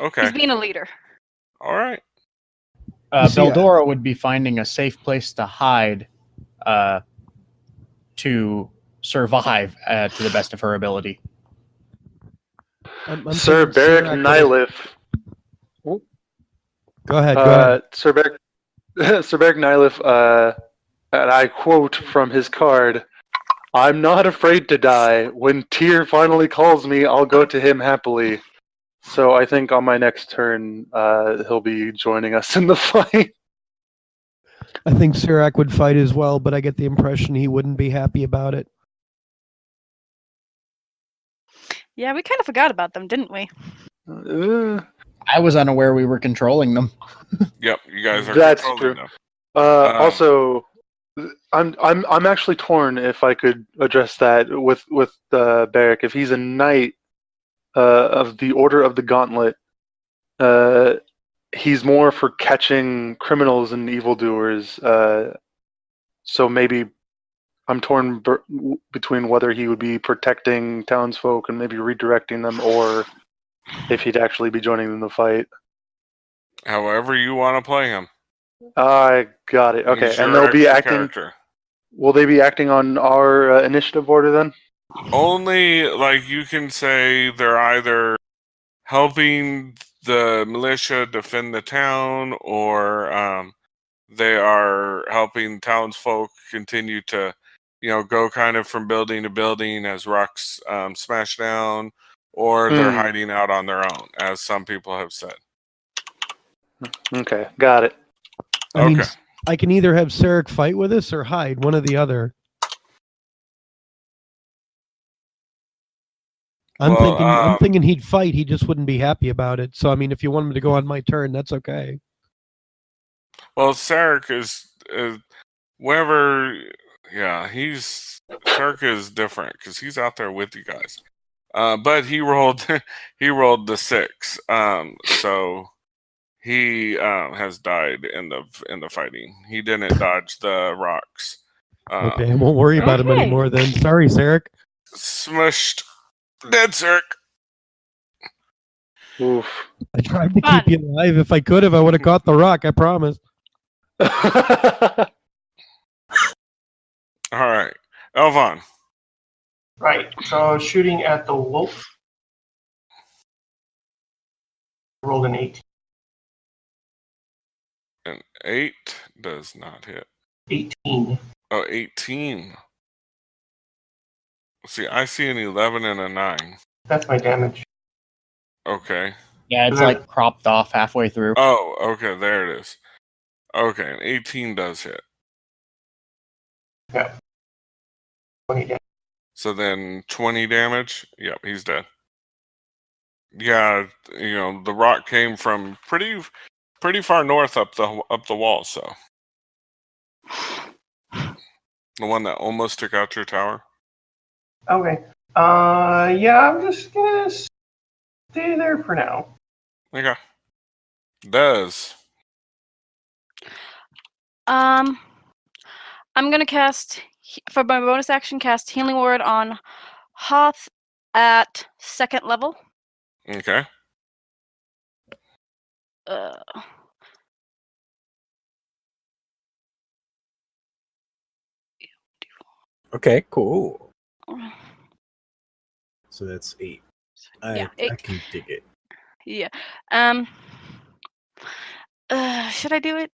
Okay. He's being a leader. All right. See, Beldora would be finding a safe place to hide to survive to the best of her ability. I'm Sir thinking Beric Sirac Nylith. Go ahead. Sir Beric Nylith, and I quote from his card, "I'm not afraid to die. When Tyr finally calls me, I'll go to him happily." So I think on my next turn, he'll be joining us in the fight. I think Sirac would fight as well, but I get the impression he wouldn't be happy about it. Yeah, we kind of forgot about them, didn't we? I was unaware we were controlling them. Yep, you guys are That's controlling true. them. Also, I'm actually torn if I could address that with Beric. If he's a knight of the Order of the Gauntlet, he's more for catching criminals and evildoers. So maybe I'm torn between whether he would be protecting townsfolk and maybe redirecting them, or if he'd actually be joining in the fight. However you want to play him. I got it. Okay, He's and your they'll be extra acting. character. Will they be acting on our initiative order then? Only, like, you can say they're either helping the militia defend the town, or they are helping townsfolk continue to, go kind of from building to building as rocks smash down, or they're hiding out on their own, as some people have said. Okay, got it. I mean, I can either have Sirac fight with us or hide, one or the other. I'm thinking he'd fight. He just wouldn't be happy about it. So I mean, if you want him to go on my turn, that's okay. Well, Sirac is whenever, Sirac is different because he's out there with you guys. But he rolled the 6. So he has died in the fighting. He didn't dodge the rocks. Okay, I won't worry about him anymore then. Sorry, Sirac. Smushed. Dead Sirac. Oof. I tried to keep you alive. If I could have, I would have caught the rock. I promise. All right. Elvon. Right. So shooting at the wolf. Rolled an 18. An 8 does not hit. 18. Oh, 18. See, I see an 11 and a 9. That's my damage. Okay. Yeah, it's like cropped off halfway through. Oh, okay, there it is. Okay, an 18 does hit. Yeah. 20 damage. So then 20 damage? Yep, he's dead. Yeah, the rock came from pretty far north up the wall, so. The one that almost took out your tower? Okay. Yeah, I'm just gonna stay there for now. Okay. Does. I'm gonna cast for my bonus action. Cast Healing Word on Hoth at 2nd level. Okay. Okay, cool. So that's 8. I can dig it. Yeah. Should I do it?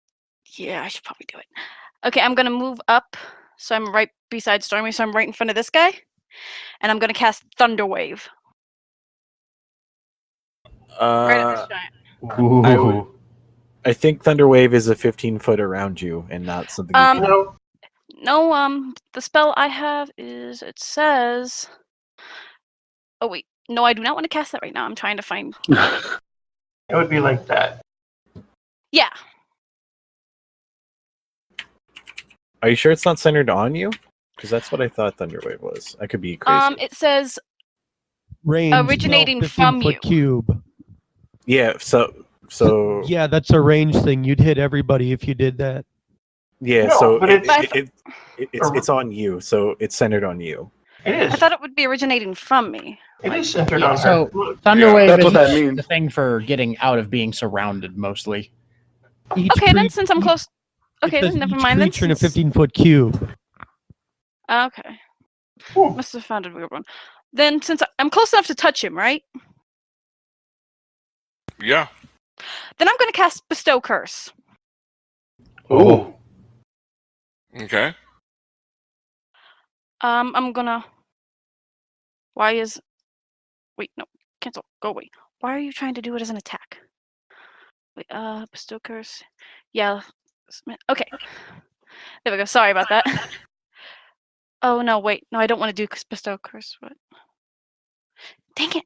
Yeah, I should probably do it. Okay, I'm gonna move up, so I'm right beside Stormy, so I'm right in front of this guy, and I'm gonna cast Thunder Wave. Right at this giant. Ooh. I think Thunderwave is a 15-foot around you and not something you can. No, No, the spell I have is, it says... Oh, wait. No, I do not want to cast that right now. I'm trying to find... it would be like that. Yeah. Are you sure it's not centered on you? Because that's what I thought Thunderwave was. I could be crazy. It says Range originating 12, from 15-foot you. cube. Yeah, so Yeah, that's a range thing. You'd hit everybody if you did that. yeah, No, so but it's on you, so it's centered on you. It is. I thought it would be originating from me. It is centered Yeah, on her. so- Look, Thunderwave That's is what that means. the thing for getting out of being surrounded, mostly. Each Okay, then crea- since I'm each- close... it Okay, says then never each mind. Then creature in a since- 15-foot cube. Okay. Ooh. Must have found a weird one. Then since I'm close enough to touch him, right? Yeah. Then I'm going to cast Bestow Curse. Ooh. Okay. I'm gonna... Why is... Wait, no. Cancel. Go away. Why are you trying to do it as an attack? Wait, Bestow Curse. Yeah. Okay. There we go. Sorry about that. Oh, no, wait. No, I don't want to do Bestow Curse. What? Dang it.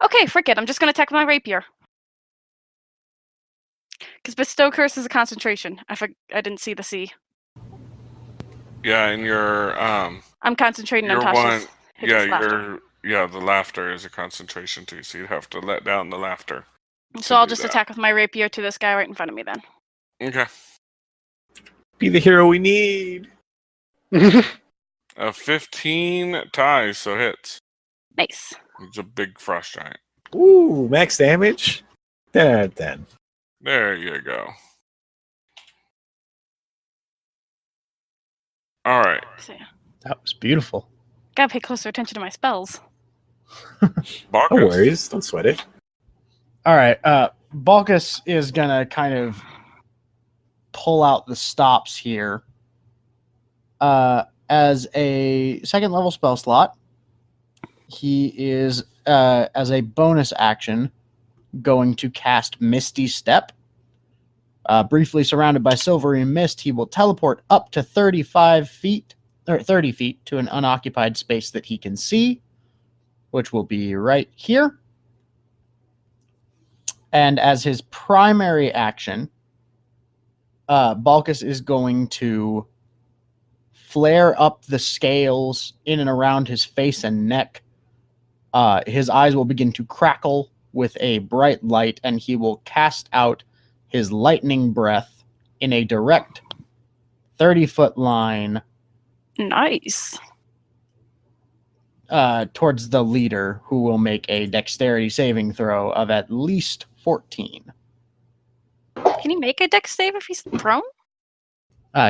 Okay, frick it. I'm just going to attack with my rapier. Because Bestow Curse is a concentration. I didn't see the C. Yeah, and your I'm concentrating on Your Tasha's one, hideous laughter. the laughter is a concentration too, so you'd have to let down the laughter. So I'll do just that. attack with my rapier to this guy right in front of me then. Okay. Be the hero we need. A 15 ties, so hits. Nice. It's a big frost giant. Ooh, max damage. Then. There you go. All right. So, yeah. That was beautiful. Gotta pay closer attention to my spells. Bacchus. No worries. Don't sweat it. All right. Balkus is gonna kind of pull out the stops here. As a second level spell slot, he is as a bonus action going to cast Misty Step. Briefly surrounded by silvery mist, he will teleport up to 35 feet or 30 feet to an unoccupied space that he can see, which will be right here. And as his primary action, Balkus is going to flare up the scales in and around his face and neck. His eyes will begin to crackle with a bright light, and he will cast out his lightning breath in a direct 30-foot line Nice. towards the leader, who will make a dexterity saving throw of at least 14. Can he make a dex save if he's thrown?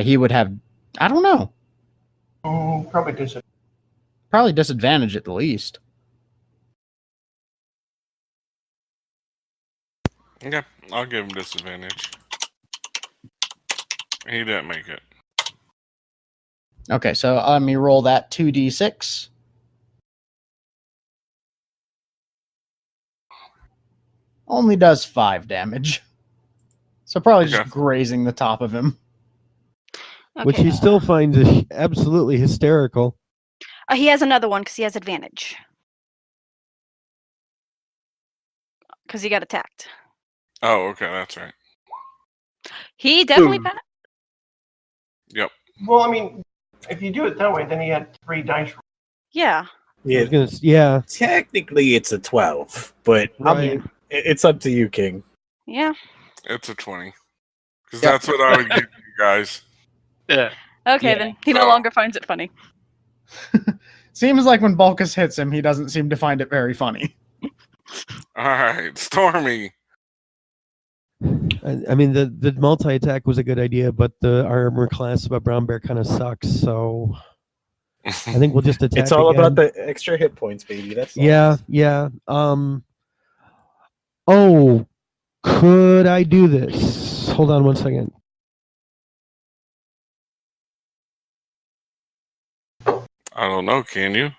He would have, I don't know, Probably does it. probably disadvantage at the least. Okay, I'll give him disadvantage. He didn't make it. Okay, so let me roll that 2d6. Only does 5 damage. So probably just Okay. grazing the top of him. Okay. Which he still finds absolutely hysterical. He has another one because he has advantage. Because he got attacked. Oh, okay, that's right. He definitely Ooh. Yep. Well, I mean, if you do it that way, then he had 3 dice rolls. Yeah. Yeah, Yeah, technically it's a 12, but right. it's up to you, King. Yeah. It's a 20. Because Yep. that's what I would give you guys. Yeah. Okay, Yeah. then. He no So- longer finds it funny. Seems like when Balkus hits him, he doesn't seem to find it very funny. All right, Stormy. I mean, the multi attack was a good idea, but the armor class of a brown bear kind of sucks. So I think we'll just attack. It's all again. about the extra hit points, baby. That's all. Yeah, yeah. Oh, could I do this? Hold on one second. I don't know, can you?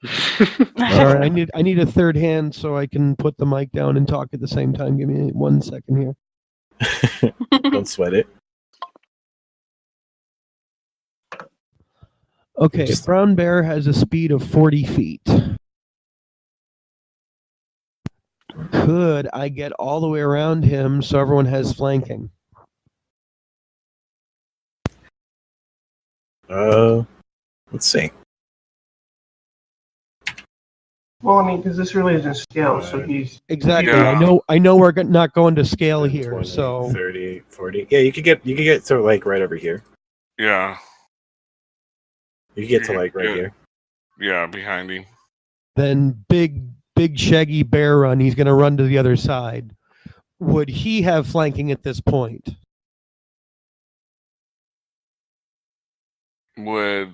Sorry, I need a third hand so I can put the mic down and talk at the same time. Give me 1 second here. Don't sweat it. Okay, Just- brown bear has a speed of 40 feet. Could I get all the way around him so everyone has flanking? Let's see. Well, I mean, because this really isn't scale, so he's Exactly. Yeah. I know we're not going to scale 10, here, 20, so 30, 40. Yeah, you could get to like right over here. Yeah. You could get to like right Yeah. here. Yeah, behind him. then big shaggy bear run, he's going to run to the other side. Would he have flanking at this point? Would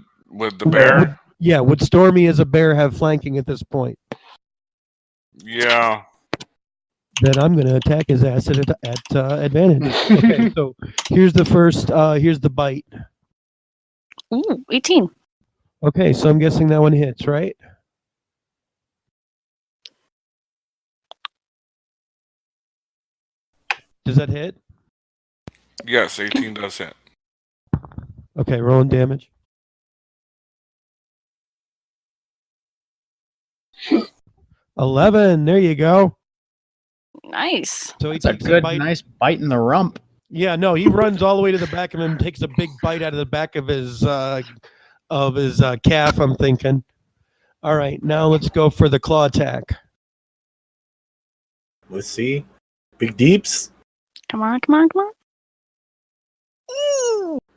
the bear? Yeah, would Stormy as a bear have flanking at this point? Yeah. Then I'm going to attack his ass at advantage. Okay, so here's the first, here's the bite. Ooh, 18. Okay, so I'm guessing that one hits, right? Does that hit? Yes, 18 does hit. Okay, rolling damage. $11. There you go. Nice. So he It's a takes good, bite. nice bite in the rump. Yeah, no, he runs all the way to the back of him, takes a big bite out of the back of his calf. I'm thinking. All right, now let's go for the claw attack. Let's see. Big deeps. Come on, come on, come on.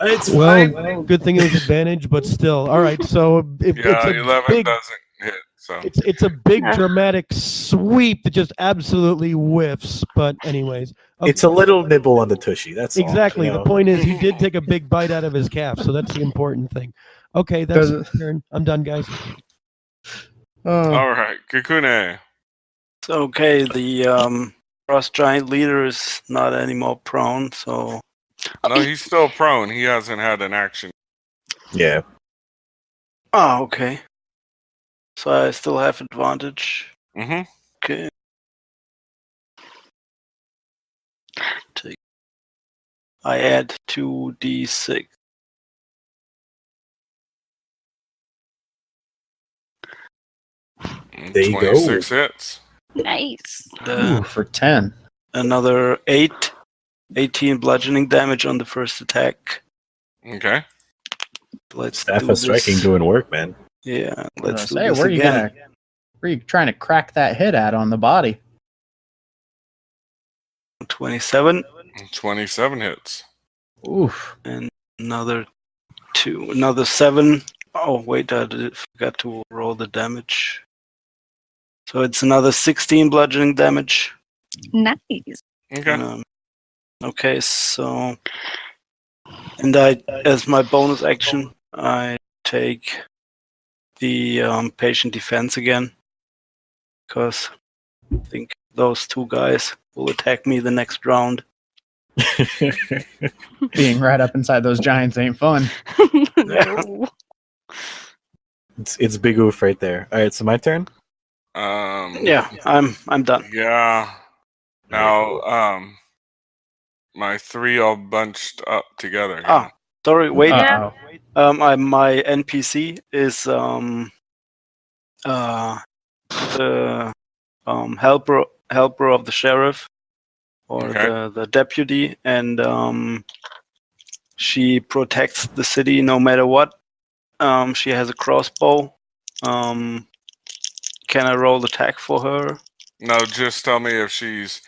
It's Well, fine. good thing it was advantage, but still. All right, so if Yeah, it's a 11 big, doesn't hit. So it's a big dramatic sweep that just absolutely whiffs. But anyways, It's a little nibble on the tushy. That's all, exactly. you The know? point is, he did take a big bite out of his calf, so that's the important thing. Okay, that's Does my turn. I'm done, guys. all right, Kikune. So, okay, the frost giant leader is not anymore prone, so No, he's still prone. He hasn't had an action. Yeah. oh, okay. So I still have advantage. Mm-hmm. Okay. I add 2d6. There you go. 26 hits. Nice. Then Ooh, for 10. another 18 bludgeoning damage on the first attack. Okay. Let's Staff do of striking this. doing work, man. Yeah, I was let's do gonna say, this where again. are you trying to crack that hit at on the body? 27 27 hits. Oof. and another 7. Oh wait, forgot to roll the damage. So it's another 16 bludgeoning damage. Nice. Okay. Okay, so and I, as my bonus action, I take the patient defense again, because I think those two guys will attack me the next round. Being right up inside those giants ain't fun. No. It's big oof right there. All right, so my turn. Yeah, I'm done. Yeah. Now, All right, my 3 all bunched up together. Ah, sorry, wait. Uh-oh. My NPC is the helper of the sheriff, or Okay. the deputy, and she protects the city no matter what. She has a crossbow. Can I roll attack for her? No, just tell me if she's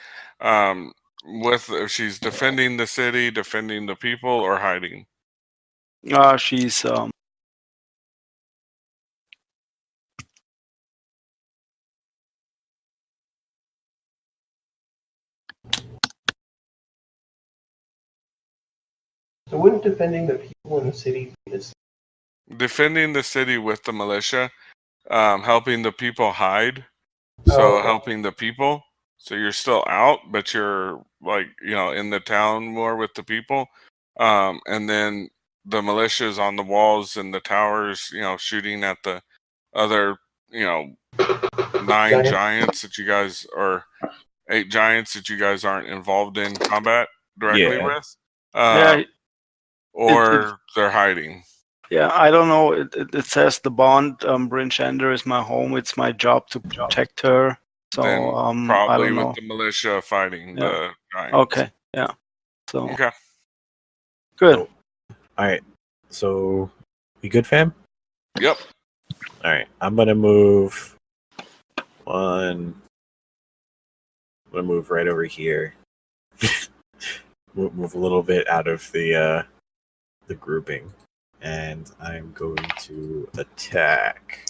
if she's defending the city, defending the people, or hiding. She's So wouldn't defending the people in the city be this? Defending the city with the militia, helping the people hide. So okay. helping the people. So you're still out, but you're like, in the town more with the people. And then the militia's on the walls and the towers, shooting at the other, 9 giants that you guys or 8 giants that you guys aren't involved in combat directly Yeah. with, Yeah, or they're hiding. yeah. I don't know. It says the bond. Bryn Shander is my home. It's my job to protect her. So Then I probably don't with know. the militia fighting Yeah. the giants. Okay. Yeah. So Okay. good. Cool. All right. So, we good, fam? Yep. All right. I'm gonna move one. I'm gonna move right over here. move a little bit out of the grouping, and I'm going to attack.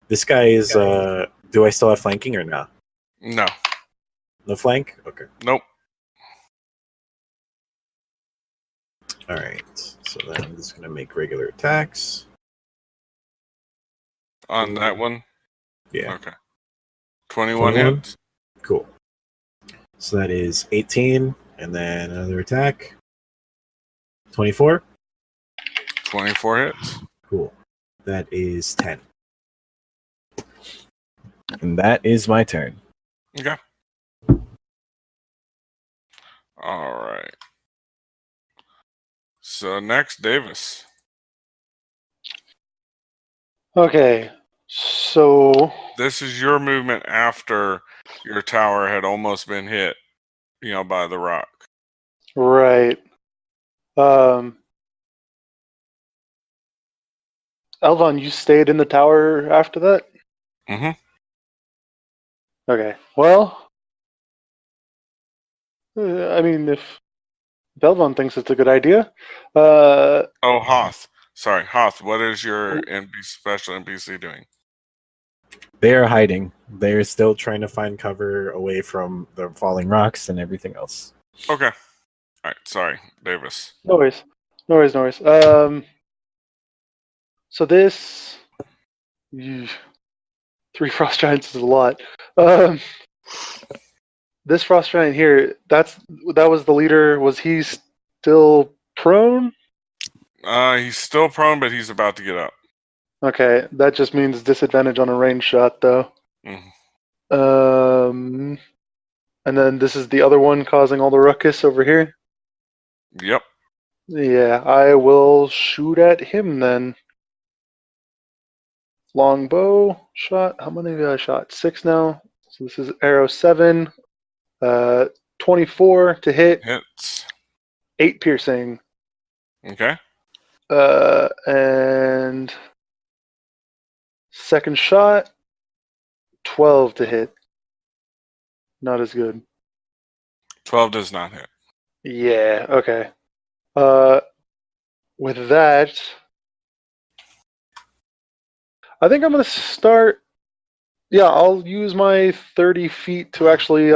This guy is. Do I still have flanking or no? No. No flank. Okay. Nope. All right. So then I'm just gonna make regular attacks. On that one. Yeah. Okay. 21 21? hits. Cool. So that is 18, and then another attack. 24. 24 hits. Cool. That is 10. And that is my turn. Okay. All right. So next, Davis. Okay, so This is your movement after your tower had almost been hit, by the rock. right. Elvon, you stayed in the tower after that? Mm-hmm. Okay. Well, I mean, if Elvon thinks it's a good idea, Oh, Hoth. Sorry, Hoth. What is your special NPC doing? They are hiding. They're still trying to find cover away from the falling rocks and everything else. Okay. All right. Sorry, Davis. no worries. No worries, no worries. So this... 3 frost giants is a lot. This frost giant here, that was the leader. Was he still prone? He's still prone, but he's about to get up. Okay, that just means disadvantage on a range shot, though. Mhm. And then this is the other one causing all the ruckus over here. Yep. Yeah, I will shoot at him then. Longbow shot. How many have I shot? 6 now. So this is arrow 7. 24 to hit. Hits. 8 piercing. Okay. And second shot. 12 to hit. Not as good. 12 does not hit. Yeah, okay. With that, I think I'm going to start... Yeah, I'll use my 30 feet to actually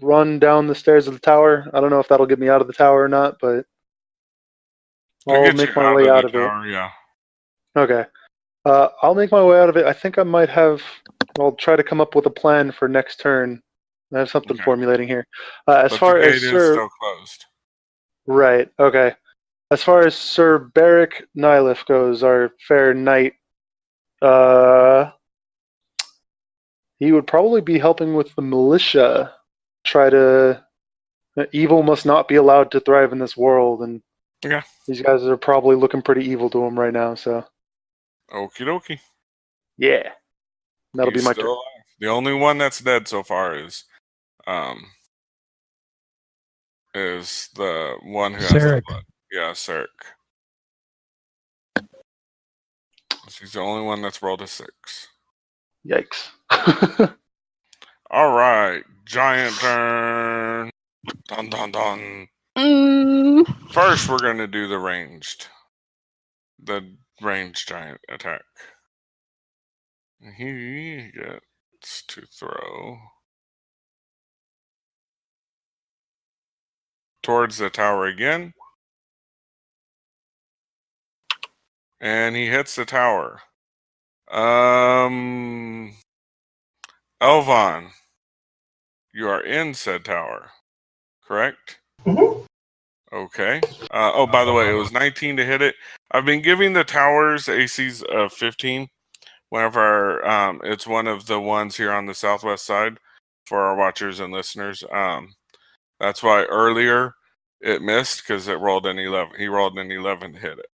run down the stairs of the tower. I don't know if that'll get me out of the tower or not, but I'll make my way out of it. Yeah. Okay. I'll make my way out of it. I think I might have... I'll try to come up with a plan for next turn. I have something formulating here. As But far the gate as is Sir... still closed. Right, okay. As far as Sir Beric Nylith goes, our fair knight, he would probably be helping with the militia. Try to... Evil must not be allowed to thrive in this world, and Yeah. these guys are probably looking pretty evil to him right now, so... Okie dokie. Yeah. That'll He's be my still turn. alive. The only one that's dead so far is the one who has the Sarek. blood. Yeah, Sarek. He's the only one that's rolled a 6. Yikes. All right, giant turn. Dun dun dun. First, we're gonna do the ranged giant attack. He gets to throw towards the tower again. And he hits the tower. Elvon, you are in said tower, correct? Mhm. Okay. By the way, it was 19 to hit it. I've been giving the towers ACs of 15 whenever it's one of the ones here on the southwest side for our watchers and listeners. That's why earlier it missed because it rolled an 11. He rolled an 11 to hit it.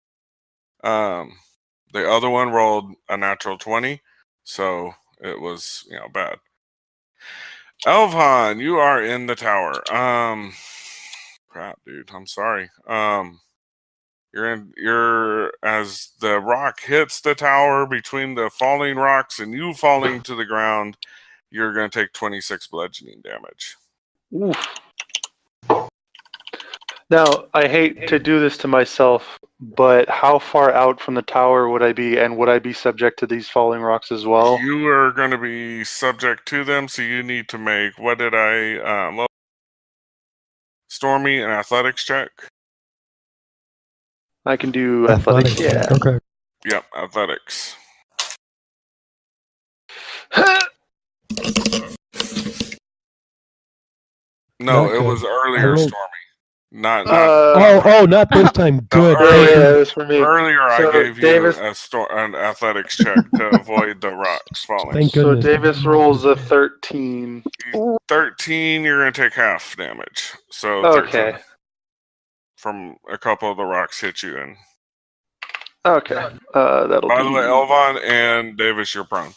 The other one rolled a natural 20, so it was bad. Elvon, you are in the tower. Crap, dude. I'm sorry. You're as the rock hits the tower between the falling rocks and you falling to the ground, you're going to take 26 bludgeoning damage. Oof. Now, I hate to do this to myself, but how far out from the tower would I be, and would I be subject to these falling rocks as well? You are going to be subject to them, so you need to make, Stormy, an athletics check. I can do athletics, yeah. Okay. Yep, athletics. No, Not it good. was earlier, I rolled- Stormy. Not not this time. Good. Earlier- Thank you. Yeah, it was for me. earlier. So, I gave Davis- you an athletics check to avoid the rocks falling. Thank So goodness. Davis rolls a 13. 13, you're going to take half damage. So Okay. 13 from a couple of the rocks hit you. And Okay. That'll by be... the way, Elvon and Davis, you're prone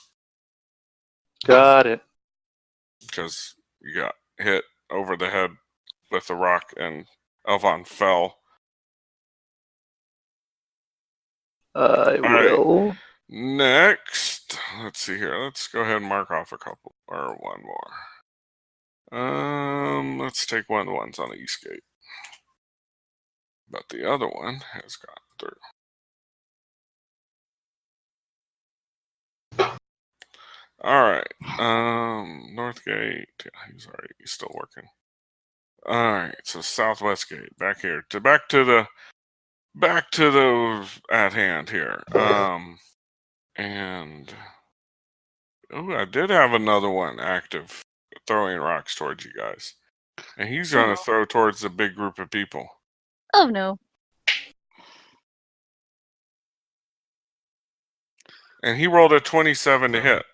Got it. because you got hit over the head with the rock, and Elvon fell. I right. will. Next, let's see here. Let's go ahead and mark off a couple or one more. Let's take one of the ones on the east gate. But the other one has gone through. All right. North gate. Yeah, he's still working. All right. So southwest gate back here back to the at hand here. And I did have another one active throwing rocks towards you guys. And he's going to throw towards the big group of people. Oh no. And he rolled a 27 to hit.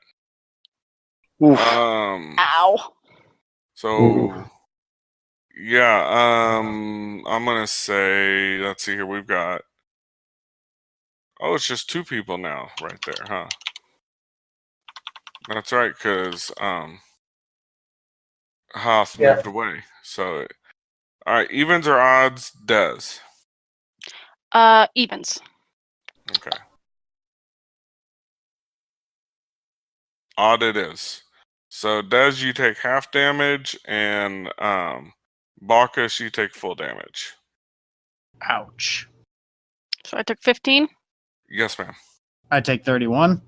Oof. Ow. So yeah, I'm gonna say, let's see here, we've got, it's just two people now right there, huh? That's right, because Hoth moved away. So all right, evens or odds, Des? Evens. Okay. Odd it is. So Des, you take half damage, and Bacchus, you take full damage. Ouch. So I took 15. Yes, ma'am. I take 31.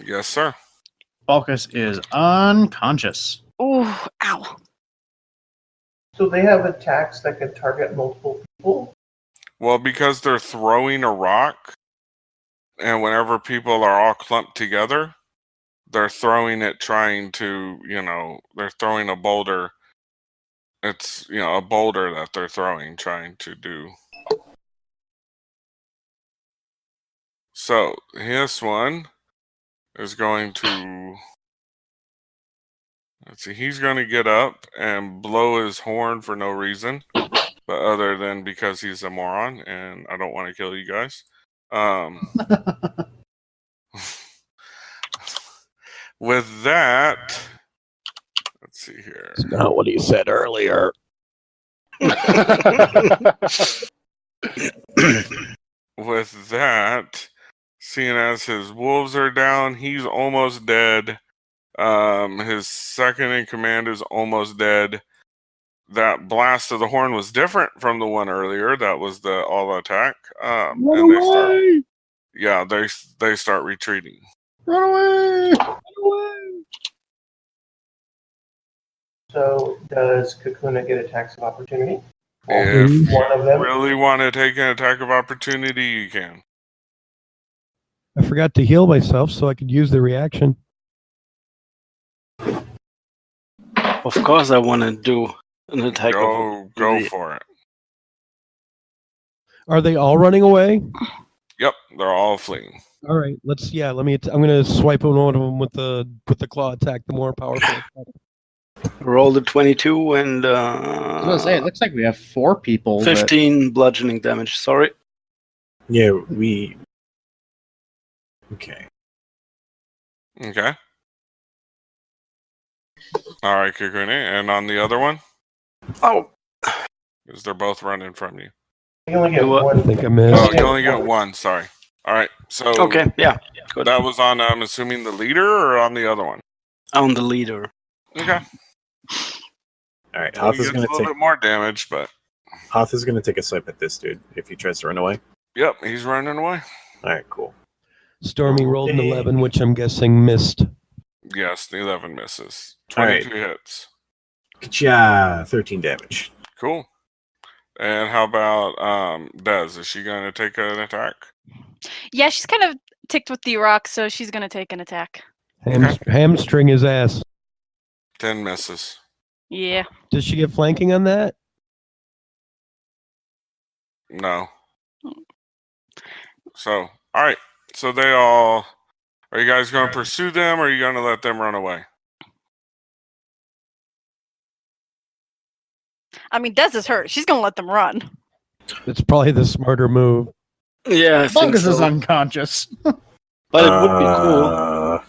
Yes, sir. Balkus is unconscious. Ooh, ow. So they have attacks that can target multiple people? Well, because they're throwing a rock, and whenever people are all clumped together, they're throwing it trying to, they're throwing a boulder. It's, a boulder that they're throwing, trying to do. So, this one is going to, let's see, he's going to get up and blow his horn for no reason, but other than because he's a moron, and I don't want to kill you guys. With that, let's see here. It's not what he said earlier. With that, seeing as his wolves are down, he's almost dead. His second in command is almost dead. That blast of the horn was different from the one earlier. That was the all attack. And they start retreating. Run away! Run away! So does Kakuna get attacks of opportunity? If One of them? you really want to take an attack of opportunity, you can. I forgot to heal myself so I could use the reaction. Of course, I want to do an attack. Go for it. Are they all running away? Yep, they're all fleeing. All right, let's. Yeah, let me. I'm gonna swipe on one of them with the claw attack. The more powerful. Roll the 22 and I was gonna say, it looks like we have 4 people. 15 bludgeoning damage. Sorry. Yeah, we. Okay. Okay. All right, Kukuni. And on the other one? Oh. Because they're both running from you. You only get What? one. I think I missed. Oh, you only get one. Sorry. All right. So Okay, yeah. Good. that was on, I'm assuming, the leader or on the other one? On the leader. Okay. All right. Well, Hoth he is gets going a to little take. bit more damage, but Hoth is going to take a swipe at this dude if he tries to run away. yep, he's running away. All right. Cool. Stormy rolled an 11, which I'm guessing missed. Yes, the 11 misses. All right. 22 hits. Ka-cha! 13 damage. Cool. And how about Dez? Is she going to take an attack? Yeah, she's kind of ticked with the rock, so she's gonna take an attack. Hamstring his ass. 10 misses. Yeah. Does she get flanking on that? No. So, all right. So they all. Are you guys going to pursue them, or are you going to let them run away? I mean, Des is hurt. She's gonna let them run. It's probably the smarter move. Yeah, I think Bungus is so. unconscious. But it would be cool.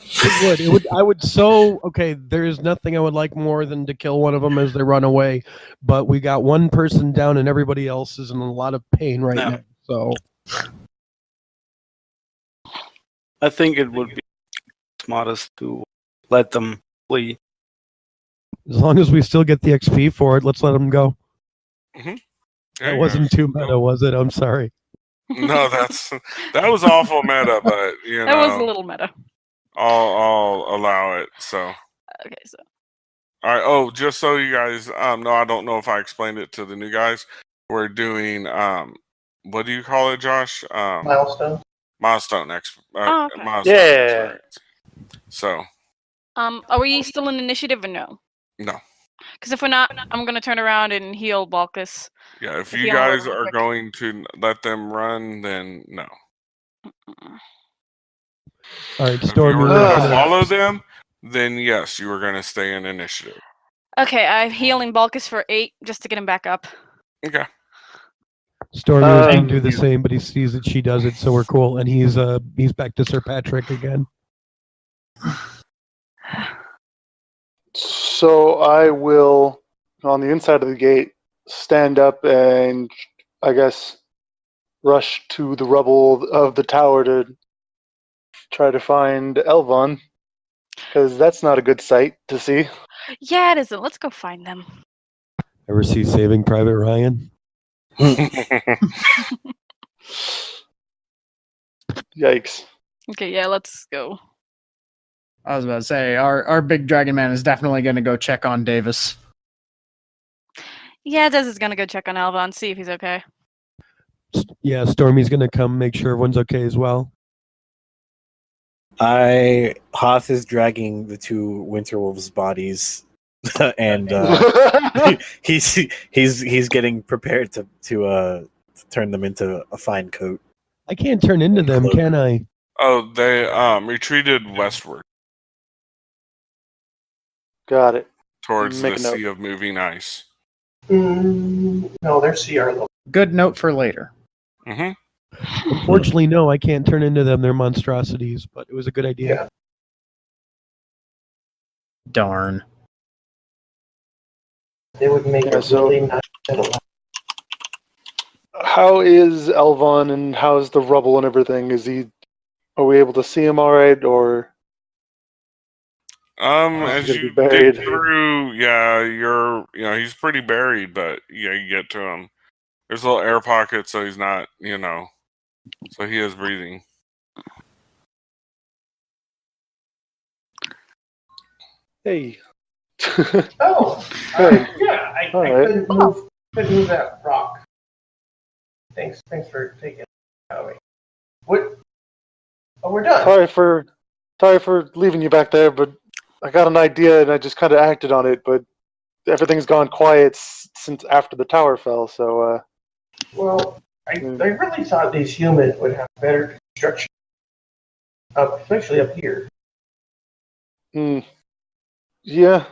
It would. I would so. Okay, there is nothing I would like more than to kill one of them as they run away. But we got one person down, and everybody else is in a lot of pain right Yeah. now. So I think it would be smartest to let them flee. as long as we still get the XP for it, let's let them go. Yeah, That you wasn't guys too go. meta, was it? I'm sorry. No, that was awful meta, but you know, That was a little meta. I'll allow it. So, Okay, so all right. Oh, just so you guys, no, I don't know if I explained it to the new guys. We're doing, what do you call it, Josh? Milestone. Milestone Oh, okay. milestone Yeah. experience. So, are we still in initiative or no? no. Because if we're not, I'm gonna turn around and heal Balkus. Yeah, if If you you wanna guys roll real are quick. going to let them run, then no. All right, If you Stormy. were we're going to gonna- follow them, then yes, you were going to stay in initiative. Okay, I'm healing Balkus for 8 just to get him back up. Okay. Stormy was going Um, to do the same, but he sees that she does it, so we're cool. And he's back to Sir Patrick again. So I will, on the inside of the gate, stand up and, I guess, rush to the rubble of the tower to try to find Elvon, because that's not a good sight to see. Yeah, it isn't. Let's go find them. Ever see Saving Private Ryan? Yikes. Okay, yeah, let's go. I was about to say, our big dragon man is definitely going to go check on Davis. Yeah, Des is gonna go check on Alvon, see if he's okay. Yeah, Stormy's going to come make sure everyone's okay as well. Hoth is dragging the two Winterwolves' bodies, and he's getting prepared to turn them into a fine coat. I can't turn into them, can I? Oh, they retreated westward Got it. towards Make the a note. sea of moving ice. No, they're CR level. Good note for later. Mm-hmm. Unfortunately, no, I can't turn into them. They're monstrosities, but it was a good idea. Yeah. Darn. They would make Yeah, it so- really nice. How is Elvon and how's the rubble and everything? Are we able to see him all right, or? As He's gonna you be buried. dig through, yeah, he's pretty buried, but yeah, you get to him. There's a little air pocket, so he's not, so he is breathing. Hey. Oh, Good. yeah. I Alright. couldn't move that rock. Thanks for taking it away. What? Oh, we're done. Sorry for leaving you back there, but I got an idea and I just kind of acted on it. But everything's gone quiet since after the tower fell. So Well, I really thought these humans would have better construction especially up here. Yeah.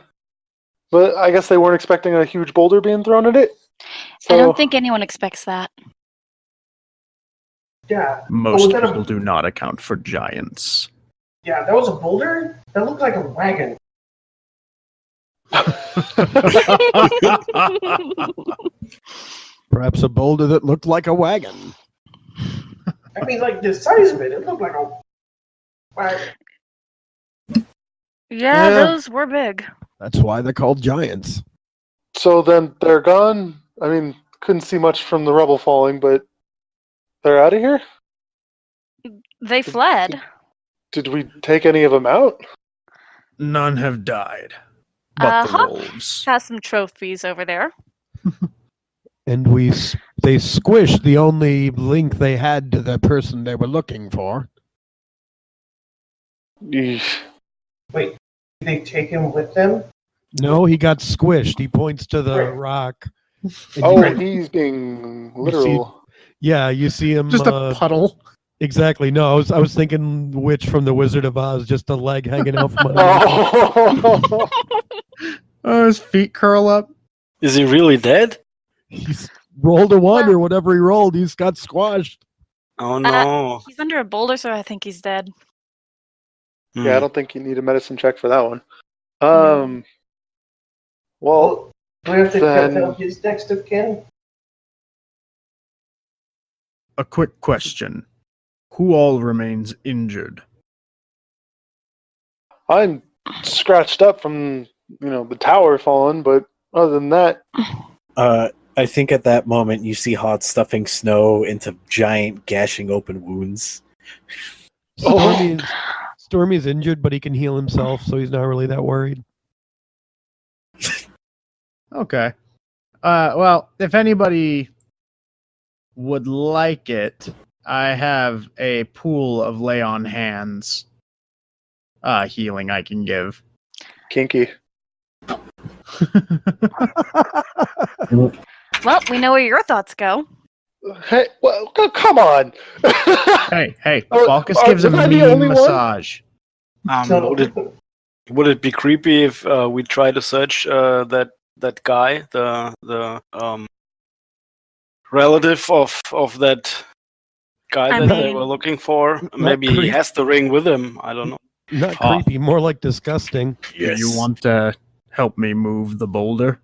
But I guess they weren't expecting a huge boulder being thrown at it. I don't think anyone expects that. Yeah. Most was that people do not account for giants. Yeah, that was a boulder? That looked like a wagon. Perhaps a boulder that looked like a wagon. I mean, like, the size of it looked like a wagon. Yeah, those were big. That's why they're called giants. So then they're gone. I mean, couldn't see much from the rubble falling, but they're out of here? They fled. Did we take any of them out? None have died, but the Hop wolves. has some trophies over there. And they squished the only link they had to the person they were looking for. Yeesh. Wait, did they take him with them? No, he got squished. He points to the rock. Oh, he's being literal. Yeah, you see him. Just a puddle. Exactly. No, I was thinking Witch from the Wizard of Oz, just a leg hanging out from under. Oh. Oh, his feet curl up. Is he really dead? He's rolled a 1 or whatever he rolled. He's got squashed. Oh no. He's under a boulder, so I think he's dead. Yeah, I don't think you need a medicine check for that one. Well, do we have to then- cut out his next of kin? A quick question. Who all remains injured? I'm scratched up from the tower falling, but other than that, I think at that moment you see Hot stuffing Snow into giant gashing open wounds. Stormy's injured, but he can heal himself, so he's not really that worried. Okay. Well, if anybody would like it, I have a pool of lay on hands healing I can give. kinky. Well, we know where your thoughts go. Hey, well, come on. Hey, Oh, Balkus gives a was I the mean only one? massage. Would it be creepy if we try to search that guy, the relative of that guy that they were looking for? Maybe he has the ring with him. I don't know. Not creepy, more like disgusting. Do you want to help me move the boulder?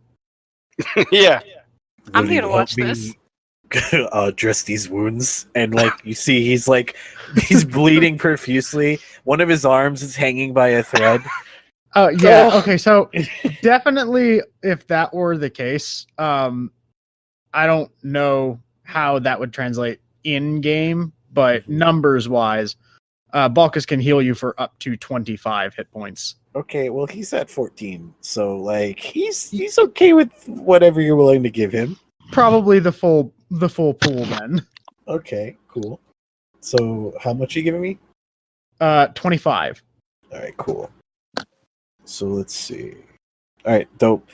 Yeah. I'm here to watch this. Dress these wounds, and you see he's bleeding profusely. One of his arms is hanging by a thread. Oh yeah. Okay, so definitely, if that were the case, I don't know how that would translate in game, but numbers wise, Balkus can heal you for up to 25 hit points. Okay, well he's at 14, so he's okay with whatever you're willing to give him. Probably the full pool then. Okay, cool. So how much are you giving me? 25. All right, cool. So let's see. All right, dope.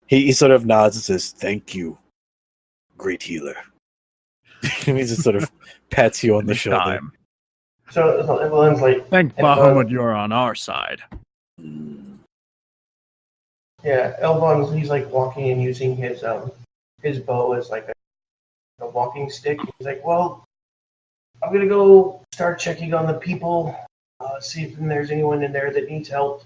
He sort of nods and says, "Thank you, great healer." He just sort of pats you on the shoulder. Time. So everyone's like, Thank Bahamut, you're on our side. yeah, Elvon's, he's like walking and using his bow as like a walking stick. He's like, well, I'm gonna go start checking on the people, see if there's anyone in there that needs help.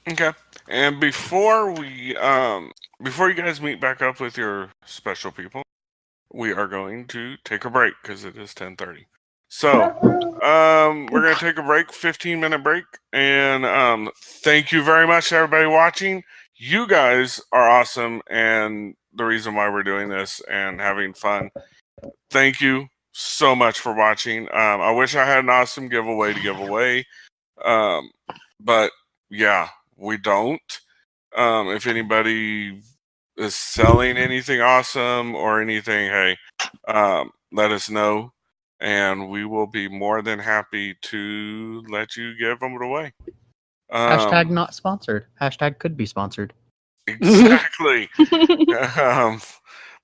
Okay. And before you guys meet back up with your special people, we are going to take a break because it is 10:30. So, we're going to take a break, 15-minute break, and thank you very much to everybody watching. You guys are awesome, and the reason why we're doing this and having fun. Thank you so much for watching. I wish I had an awesome giveaway to give away, but yeah, we don't. If anybody is selling anything awesome or anything, hey, let us know, and we will be more than happy to let you give them away. Hashtag not sponsored. Hashtag could be sponsored. Exactly.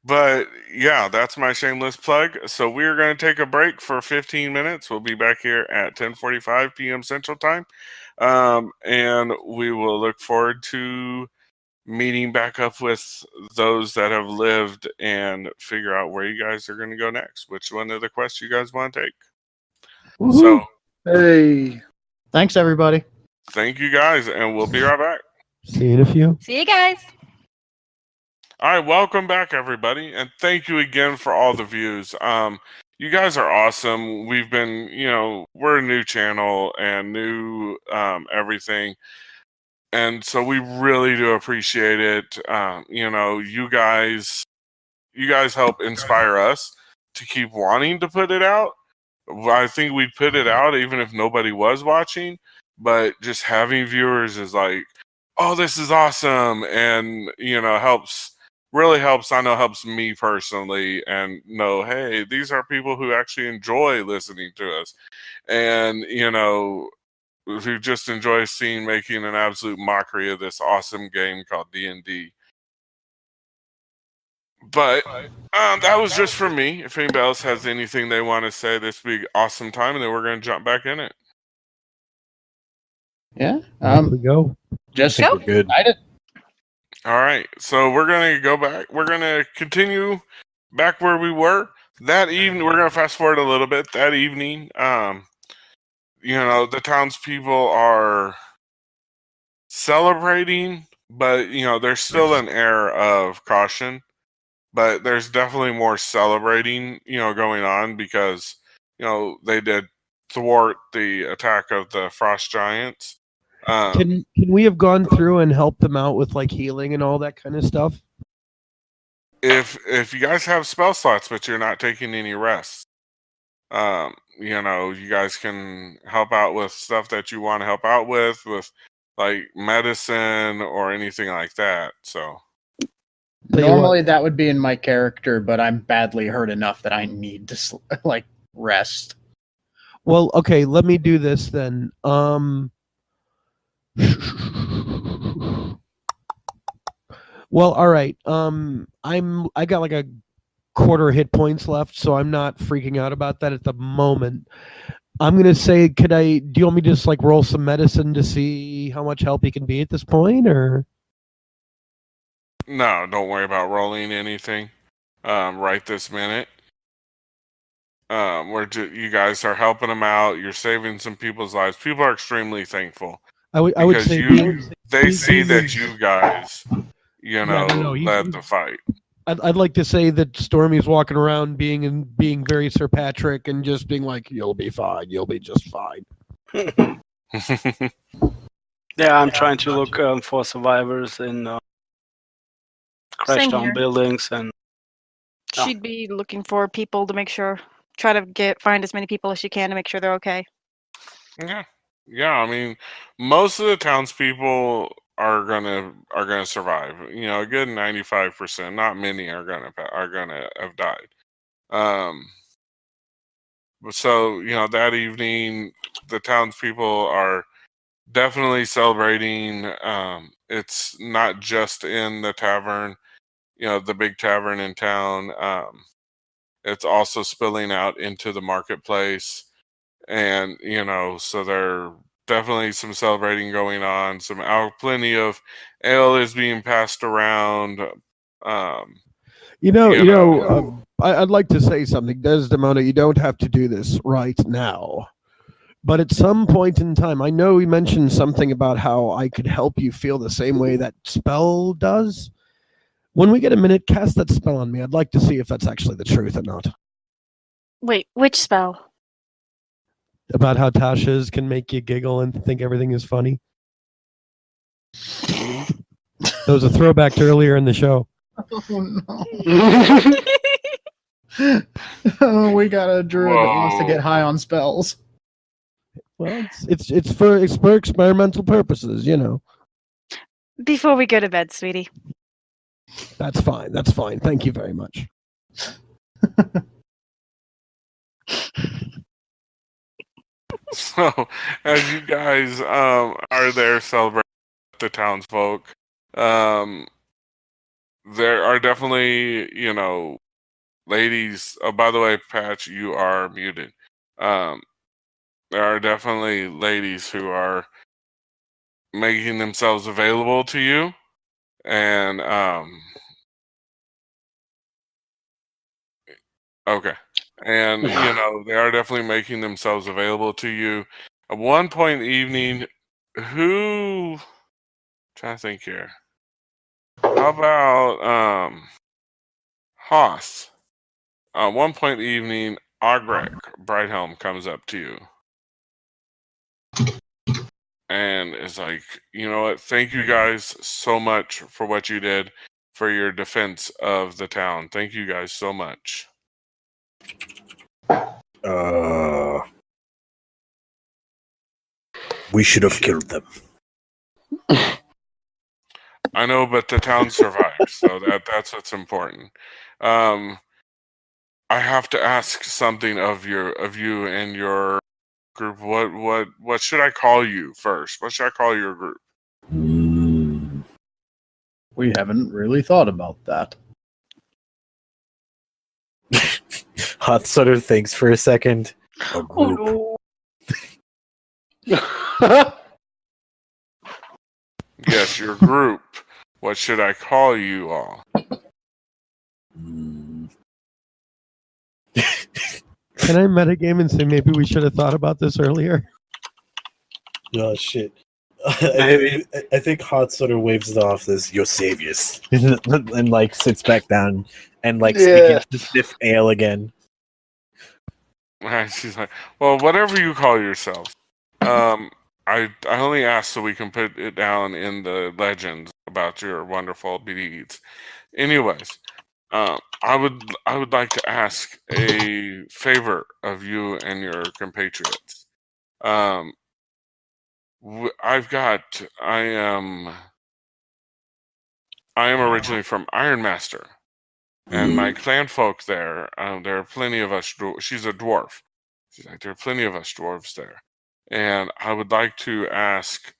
But yeah, that's my shameless plug. So we're going to take a break for 15 minutes. We'll be back here at 10:45 p.m. Central Time. And we will look forward to meeting back up with those that have lived and figure out where you guys are going to go next. Which one of the quests you guys want to take? Woohoo. So Hey. Thanks, everybody. thank you guys, and we'll be right back. See you in a few. See you guys. All right, welcome back, everybody, and thank you again for all the views. You guys are awesome. We've been, we're a new channel and new everything, and so we really do appreciate it. You guys help inspire us to keep wanting to put it out. I think we'd put it out even if nobody was watching, but just having viewers is like, oh, this is awesome, and really helps. I know helps me personally, and know, hey, these are people who actually enjoy listening to us, and who just enjoy making an absolute mockery of this awesome game called D&D. But that was just for me. If anybody else has anything they want to say, this would be awesome time, and then we're going to jump back in it. Yeah. Here we go. Just We're good. All right, so we're going to go back. We're going to continue back where we were that evening. We're going to fast forward a little bit. That evening, the townspeople are celebrating, but there's still an air of caution. But there's definitely more celebrating, going on because they did thwart the attack of the frost giants. Can we have gone through and helped them out with like healing and all that kind of stuff? If you guys have spell slots, but you're not taking any rest, you guys can help out with stuff that you want to help out with like medicine or anything like that. So normally that would be in my character, but I'm badly hurt enough that I need to rest. Well, okay, let me do this then. Well, all right. I got like a quarter hit points left, so I'm not freaking out about that at the moment. I'm gonna say, do you want me to just like roll some medicine to see how much help he can be at this point, or? No, don't worry about rolling anything right this minute. You guys are helping them out. You're saving some people's lives. People are extremely thankful. I would say they see that you guys, led the fight. I'd like to say that Stormy's walking around being very Sir Patrick and just being like, "You'll be fine. You'll be just fine." Yeah, I'm trying to look for survivors in crashed Same down here. buildings, and She'd be looking for people to make sure, try to find as many people as she can to make sure they're okay. Yeah. I mean, most of the townspeople are gonna survive. A good 95%. Not many are gonna have died. So that evening, the townspeople are definitely celebrating. It's not just in the tavern, the big tavern in town. It's also spilling out into the marketplace, and so there definitely some celebrating going on. Plenty of ale is being passed around. I'd like to say something, Desdemona. You don't have to do this right now, but at some point in time, I know you mentioned something about how I could help you feel the same way that spell does. When we get a minute, cast that spell on me. I'd like to see if that's actually the truth or not. Wait, which spell? About how Tasha's can make you giggle and think everything is funny. That was a throwback to earlier in the show. Oh no. We got a druid that wants to get high on spells. Well, it's for experimental purposes, Before we go to bed, sweetie. That's fine. That's fine. Thank you very much. So, as you guys are there celebrating with the townsfolk, there are definitely, ladies. Oh, by the way, Patch, you are muted. There are definitely ladies who are making themselves available to you, and okay, and they are definitely making themselves available to you. At one point in the evening, trying to think here. How about Hoth? At one point in the evening, Agrek Brighthelm comes up to you and is like, you know what? Thank you guys so much for what you did for your defense of the town. Thank you guys so much. We should have killed them. I know, but the town survived, so that's what's important. I have to ask something of you and your group. What should I call you first? What should I call your group? We haven't really thought about that. Hoth sort of thinks for a second. A group. Yes, your group. What should I call you all? Can I metagame and say maybe we should have thought about this earlier? Oh shit. I think Hot sort of waves it off as your saviors and like sits back down and like speaking to sniff ale again. She's like, well, whatever you call yourself. I only asked so we can put it down in the legends about your wonderful deeds. Anyways, I would like to ask a favor of you and your compatriots. I am originally from Ironmaster, and my clan folk there. There are plenty of us. She's a dwarf. She's like, there are plenty of us dwarves there, and I would like to ask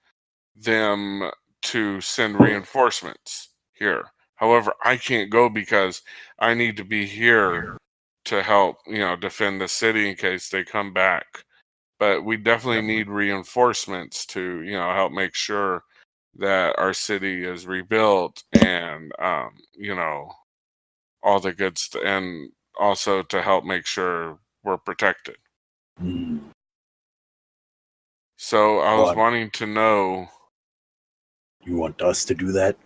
them to send reinforcements here. However, I can't go because I need to be here to help, defend the city in case they come back. But we definitely need reinforcements to, help make sure that our city is rebuilt and, all the good stuff, and also to help make sure we're protected. So I was wanting to know. You want us to do that?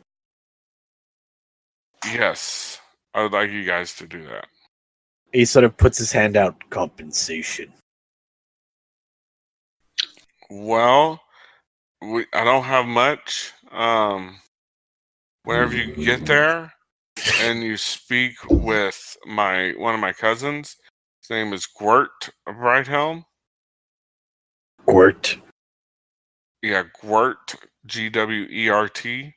Yes, I would like you guys to do that. He sort of puts his hand out. Compensation. Well, I don't have much. Whenever you get there and you speak with one of my cousins, his name is Gwert Brighthelm. Gwert? Yeah, Gwert, Gwert.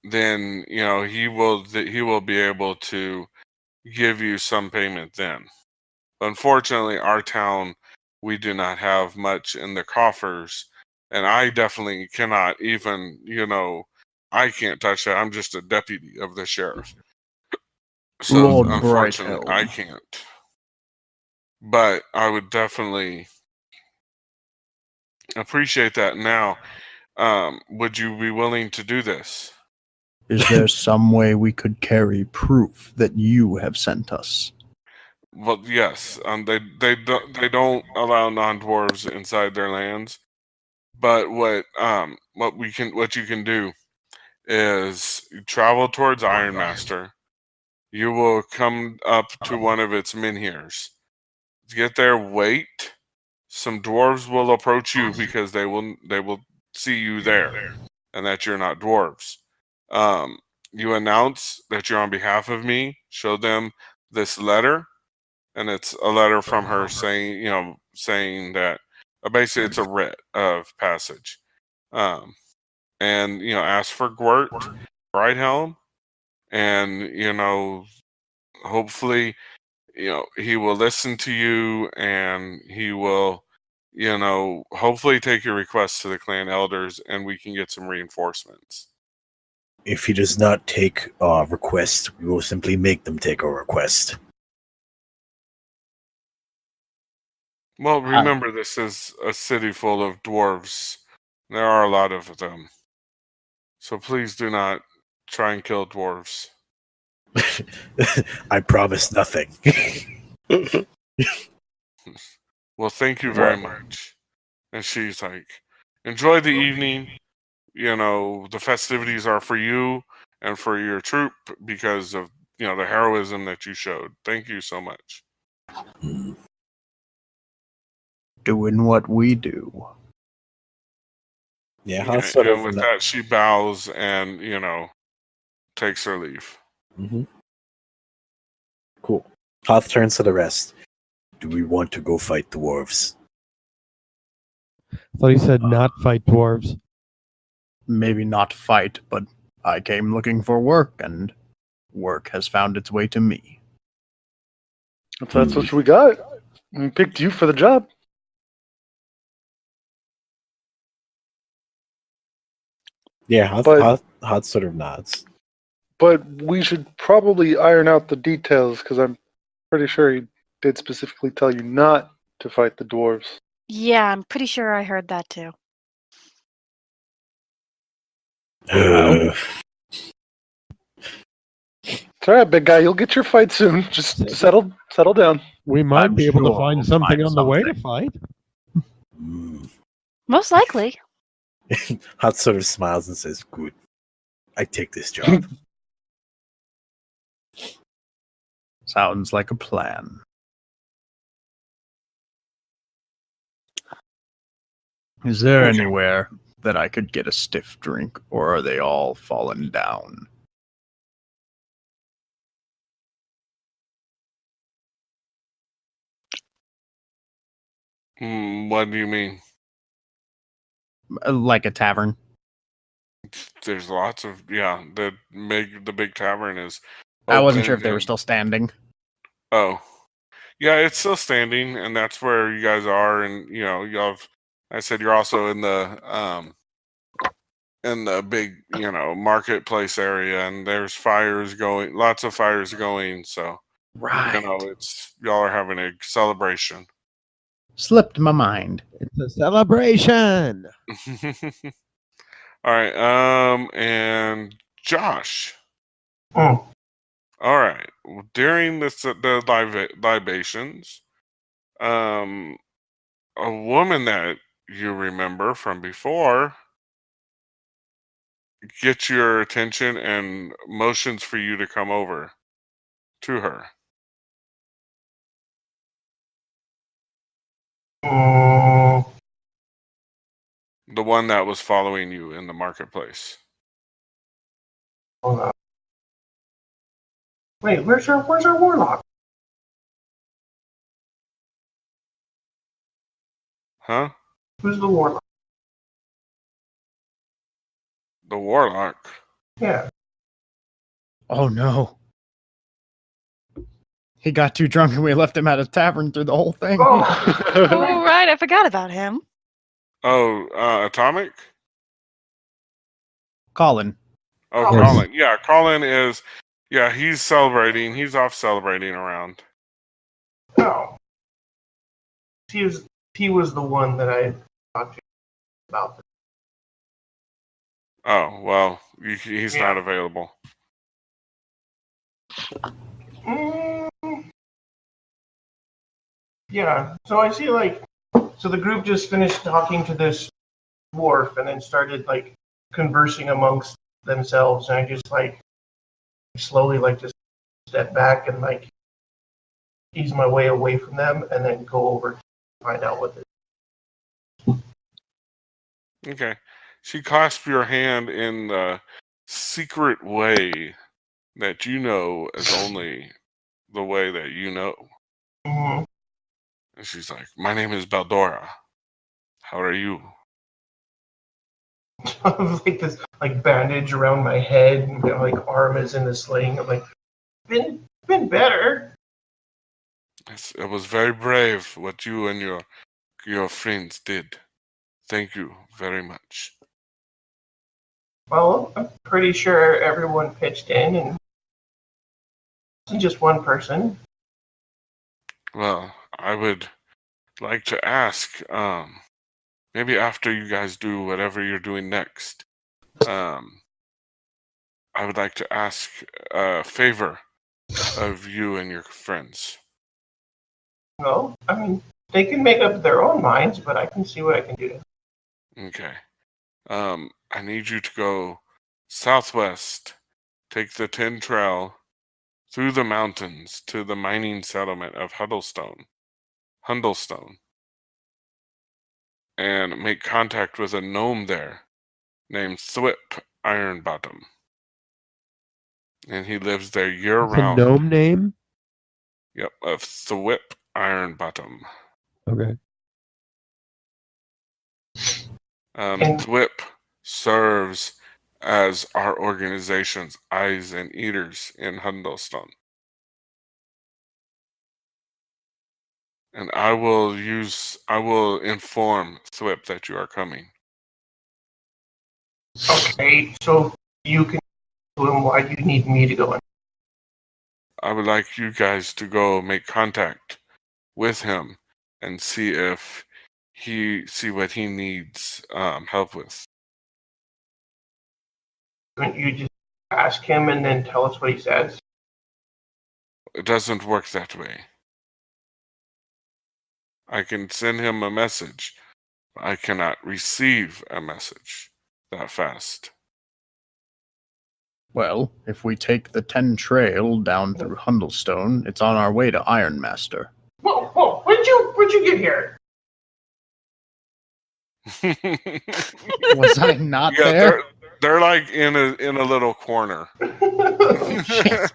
Then he will be able to give you some payment then. Unfortunately, our town, we do not have much in the coffers, and I definitely cannot even, I can't touch that. I'm just a deputy of the sheriff. So Lord unfortunately, Brighthelm. I can't. But I would definitely appreciate that. Now, would you be willing to do this? Is there some way we could carry proof that you have sent us? Well, yes. They don't allow non-dwarves inside their lands. But what you can do is travel towards Ironmaster. You will come up to one of its menhirs. Get there, wait. Some dwarves will approach you because they will see you there and that you're not dwarves. You announce that you're on behalf of me. Show them this letter, and it's a letter from her saying that basically it's a writ of passage. And ask for Gwert Brighthelm, and hopefully he will listen to you, and he will hopefully take your request to the clan elders, and we can get some reinforcements. If he does not take our request, we will simply make them take our request. Well, remember, this is a city full of dwarves. There are a lot of them. So please do not try and kill dwarves. I promise nothing. Well, thank you very much. And she's like, enjoy the evening. You know, the festivities are for you and for your troop because of, the heroism that you showed. Thank you so much. Doing what we do. Yeah, Yeah, I'll sort and of. with that, she bows and, takes her leave. Mm-hmm. Cool. Hoth turns to the rest. Do we want to go fight the dwarves? I thought he said not fight dwarves. Maybe not fight, but I came looking for work, and work has found its way to me. If that's what we got, we picked you for the job. Yeah, Hoth sort of nods. But we should probably iron out the details because I'm pretty sure he did specifically tell you not to fight the dwarves. Yeah, I'm pretty sure I heard that too. It's all right, big guy. You'll get your fight soon. Just settle down. We might I'm be able sure to find we'll something find on the way to something. fight. Most likely. Hoth sort of smiles and says, "Good. I take this job." Sounds like a plan. Is there Okay. anywhere that I could get a stiff drink, or are they all fallen down? What do you mean? Like a tavern? There's lots of the big tavern is I wasn't sure open if they were and- still standing. Oh, yeah, it's still standing, and that's where you guys are. And you have. I said you're also in the big marketplace area, and there's fires going. Lots of fires going. So Right. it's y'all are having a celebration. Slipped my mind. It's a celebration. All right. And Josh. Mm. All right. During the libations, a woman that you remember from before gets your attention and motions for you to come over to her. Mm, The one that was following you in the marketplace. hold on. Wait, where's our warlock? Huh? Who's the warlock? The warlock. Yeah. Oh no. He got too drunk and we left him at a tavern through the whole thing. Oh, Oh, right. I forgot about him. Oh, Atomic? Colin. Oh, Colin. Colin. Yeah, Colin is. Yeah, he's celebrating. He's off celebrating around. no. He was the one that I talked to you about. Oh, well, he's Yeah. not available. Mm, yeah. So I see, so the group just finished talking to this dwarf and then started conversing amongst themselves, and I just slowly just step back and ease my way away from them, and then go over to find out what this. Okay. She clasps your hand in the secret way that you know as only the way that you know. Mm-hmm. And she's like, "My name is Baldora. How are you?" This bandage around my head, and my arm is in the sling. I'm been better. It was very brave what you and your friends did. Thank you very much. Well, I'm pretty sure everyone pitched in, and it wasn't just one person. Well, I would like to ask, maybe after you guys do whatever you're doing next, I would like to ask a favor of you and your friends. No, I mean, they can make up their own minds, but I can see what I can do. Okay. I need you to go southwest, take the 10 trail through the mountains to the mining settlement of Huddlestone, and make contact with a gnome there named Thwip Ironbottom. And he lives there year It's a round. gnome name. Yep, of Thwip Ironbottom. Okay. And- Thwip serves as our organization's eyes and ears in Huddlestone. And I will inform Thwip that you are coming. Okay, so you can tell him why you need me to go in. I would like you guys to go make contact with him and see what he needs help with. Couldn't you just ask him and then tell us what he says? It doesn't work that way. I can send him a message. I cannot receive a message that fast. Well, if we take the 10 trail down through Huddlestone, it's on our way to Ironmaster. Whoa, where'd you get here? Was I not Yeah, there? they're like in a little corner. Shit.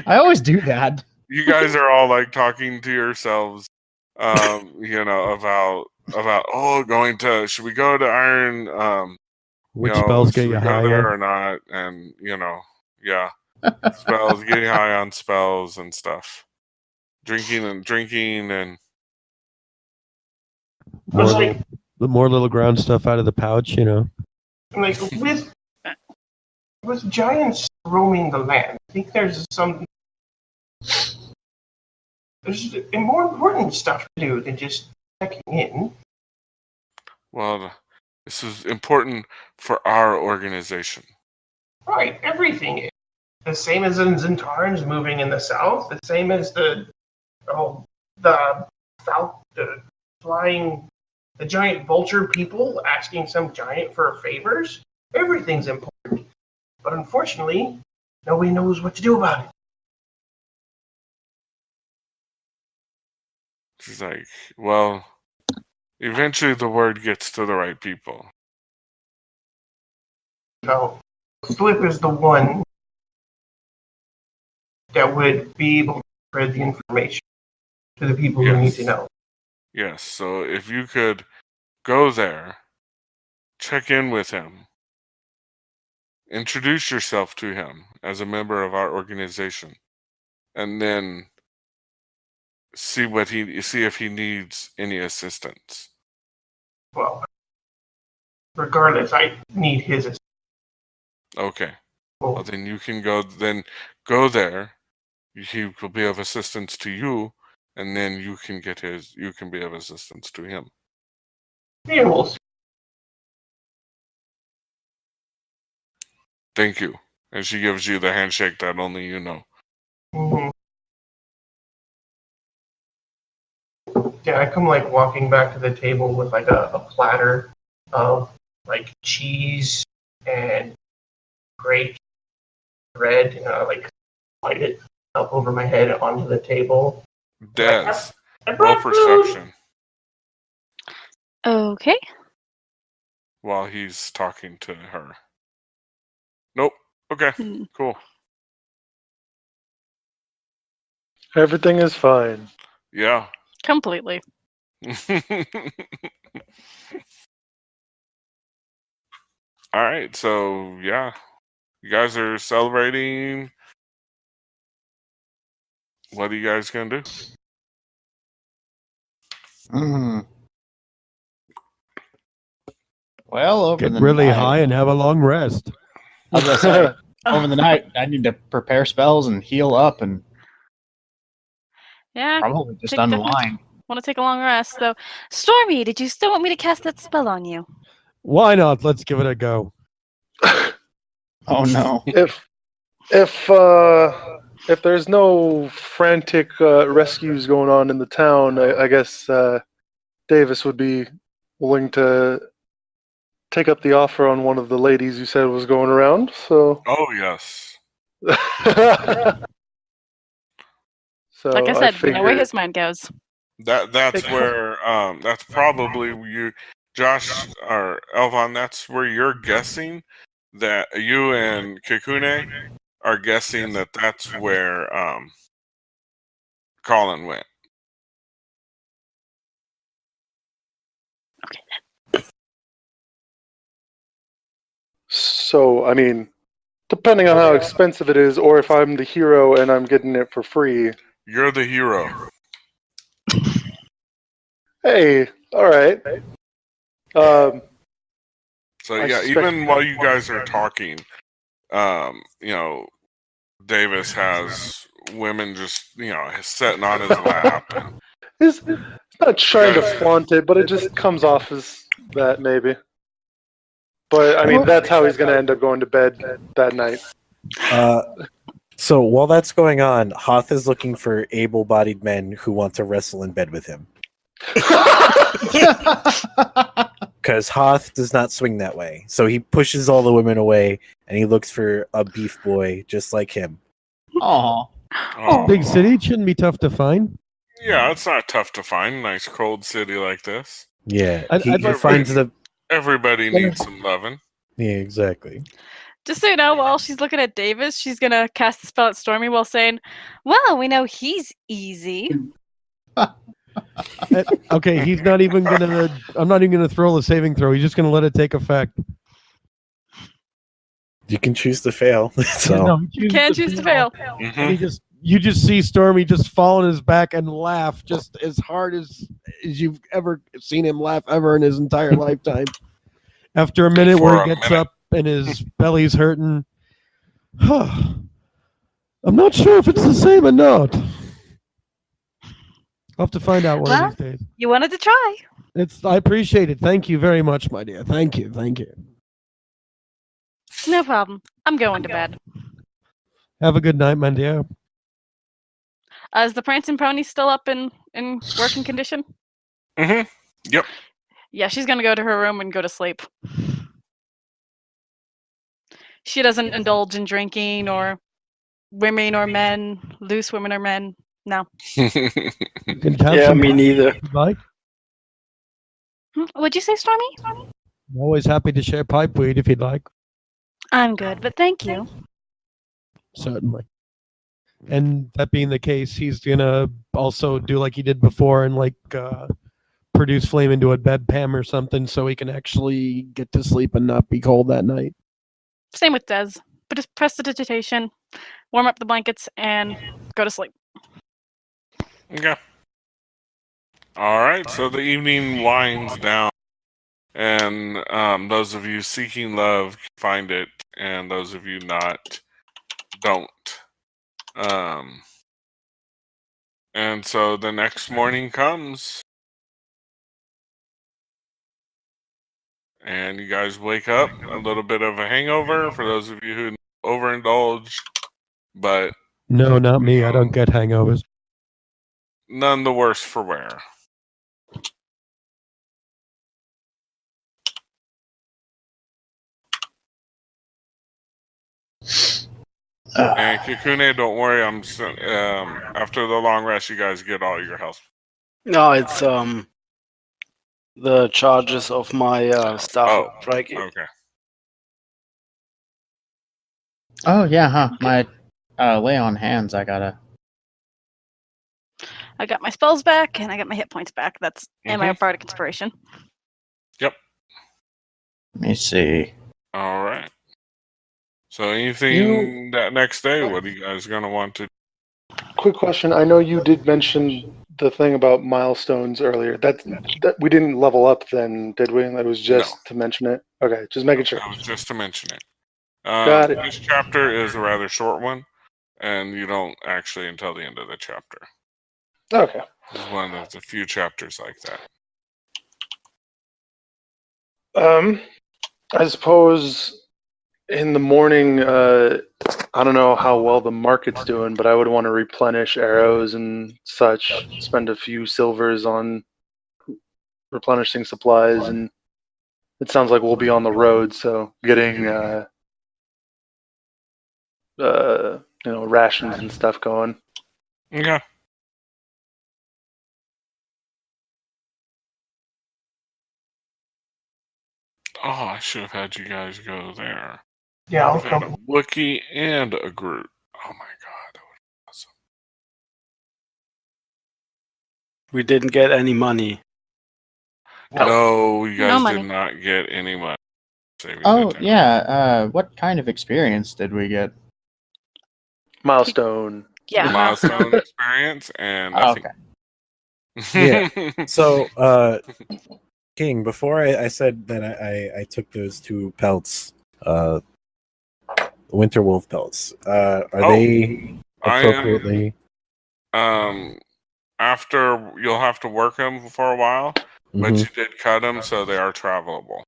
I always do that. You guys are all like talking to yourselves, about should we go to Iron? Which spells get should you we go there higher? or not? And yeah, spells, getting high on spells and stuff, drinking and More It's little, like- the more little ground stuff out of the pouch, Like with giants roaming the land, I think there's more important stuff to do than just checking in. well, this is important for our organization. Right, everything is the same as in Zentarans moving in the south. The same as the giant vulture people asking some giant for favors. Everything's important, but unfortunately, nobody knows what to do about it. She's like, well, eventually the word gets to the right people. So, Flip is the one that would be able to spread the information to the people who need to know. Yes, so if you could go there, check in with him, introduce yourself to him as a member of our organization, and then see if he needs any assistance. Well, regardless, I need his assistance. Okay. Well, then you can go there. He will be of assistance to you, and then you can be of assistance to him. Yeah, we'll see. Thank you. And she gives you the handshake that only you know. Mm-hmm. Yeah, I come like walking back to the table with like a platter of like cheese and grape bread, and I like light it up over my head onto the table. Des, I roll brought food. perception Okay. while he's talking to her. Nope. Okay. Hmm. Cool. Everything is fine. Yeah. Completely. All right. So yeah, you guys are celebrating. What are you guys gonna do? Well, over Get the really night, high and have a long rest. I was gonna say, over the night, I need to prepare spells and heal up and Yeah, probably just take definitely- unwind. want to take a long rest, though. Stormy, did you still want me to cast that spell on you? Why not? Let's give it a go. Oh no. If there's no frantic rescues going on in the town, I guess Davis would be willing to take up the offer on one of the ladies you said was going around. So, Oh yes. so Like I said, we know where figured- his mind goes. That's where that's probably you, Josh or Elvon. That's where you're guessing that you and Kikune are guessing that that's where Colin went. So, I mean, depending on how expensive it is, or if I'm the hero and I'm getting it for free. You're the hero. Hey, all right. So I yeah, suspect- even while you guys are talking, Davis has women just sitting on his lap. And, He's not trying to Yes. flaunt it, but it just comes off as that, maybe. But, I mean, that's how he's going to end up going to bed that night. So while that's going on, Hoth is looking for able-bodied men who want to wrestle in bed with him. Because Hoth does not swing that way. So he pushes all the women away, and he looks for a beef boy just like him. Aw. oh, Big city, it shouldn't be tough to find. Yeah, it's not tough to find a nice cold city like this. Yeah, I'd he like- finds the... Everybody needs some loving. Yeah, exactly. Just so you know, while she's looking at Davis, she's gonna cast the spell at Stormy while saying, "Well, we know he's easy." Okay, he's not even gonna. I'm not even gonna throw the saving throw. He's just gonna let it take effect. You can choose to fail. So No, You can choose to fail. And you just see Stormy just fall on his back and laugh just as hard as you've ever seen him laugh ever in his entire lifetime. After a minute For where a he gets minute. up and his belly's hurting. I'm not sure if it's the same or not. I'll have to find out one Well- of these days. You wanted to try. I appreciate it. Thank you very much, my dear. Thank you. No problem. I'm going to bed. Have a good night, my dear. Is the prancing pony still up in working condition? Mm-hmm. Yep. Yeah, she's gonna go to her room and go to sleep. She doesn't indulge in drinking or women or men, loose women or men. No. You can have Yeah, some me neither. if you'd like. What'd you say, Stormy? I'm always happy to share pipe weed if you'd like. I'm good, but thank you. Certainly. And that being the case, he's gonna also do like he did before and produce flame into a bedpan or something so he can actually get to sleep and not be cold that night. Same with Des. But just prestidigitation, warm up the blankets, and go to sleep. Okay. All right. So the evening winds down, and those of you seeking love find it, and those of you not don't. And so the next morning comes, and you guys wake up a little bit of a hangover for those of you who overindulged, but No, not me. I don't get hangovers. none the worse for wear. And Kikune, don't worry. After the long rest, you guys get all your health. No, it's the charges of my staff Oh, of striking. Okay. Oh yeah, huh? My lay on hands. I got my spells back, and I got my hit points back. That's and my bardic inspiration. Yep. Let me see. All right. So anything that next day, what are you guys gonna want to? Quick question. I know you did mention the thing about milestones earlier. That we didn't level up then, did we? It was just to mention it. Okay, just making sure. That was just to mention it. Got it. This chapter is a rather short one, and you don't actually until the end of the chapter. Okay. This is one of the few chapters like that. I suppose in the morning, I don't know how well the market's doing, but I would want to replenish arrows and such. Spend a few silvers on replenishing supplies, and it sounds like we'll be on the road, so getting rations and stuff going. Yeah. Oh, I should have had you guys go there. Yeah, I'll I've had a come. Wookiee and a Groot. Oh my god, that would be awesome. We didn't get any money. No, you No guys money. did not get any money. Saving Oh, the town. yeah. What kind of experience did we get? Milestone. Yeah. Milestone experience and Oh, nothing. Yeah. So, King, before I said that I took those 2 pelts, winter wolf pelts, are they I appropriately? After you'll have to work them for a while, but Mhm. you did cut them, so they are travelable.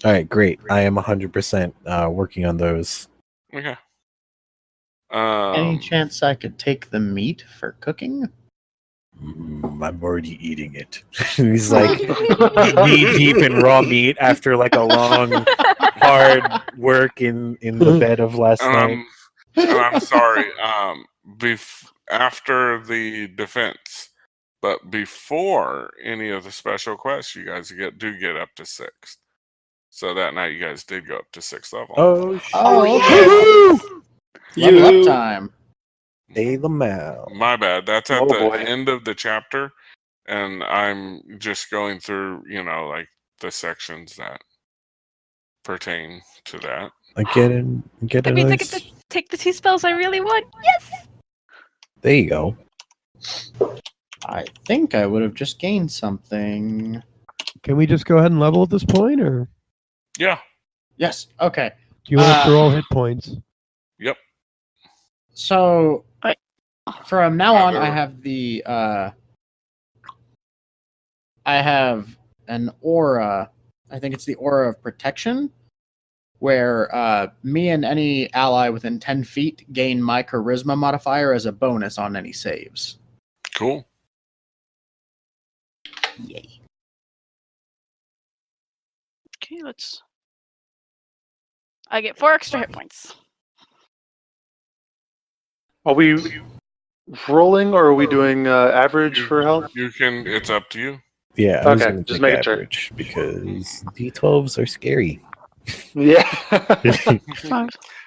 All right, great. I am 100% working on those. Okay. Any chance I could take the meat for cooking? I'm already eating it. He's like knee deep in raw meat after like a long, hard work in the bed of last night. I'm sorry. After the defense, but before any of the special quests, you guys do get up to 6th. So that night, you guys did go up to 6th level. Oh, shit. Oh, okay. Level up time. Hey, Lamau. My bad. That's at Oh, the boy. end of the chapter, and I'm just going through, like the sections that pertain to that. I get it. That means I get to take the 2 spells I really want. Yes! There you go. I think I would have just gained something. Can we just go ahead and level at this point, or Yeah. Yes. Okay. do you want us to roll hit points? Yep. So Right. from now on, I However- have the I have an aura. I think it's the aura of protection, where me and any ally within 10 feet gain my charisma modifier as a bonus on any saves. Cool. Yay. Okay, I get 4 extra hit points. Are we rolling or are we doing average for health? You can. It's up to you. Yeah, I was Okay, gonna just take making sure. average because D12s are scary. Yeah.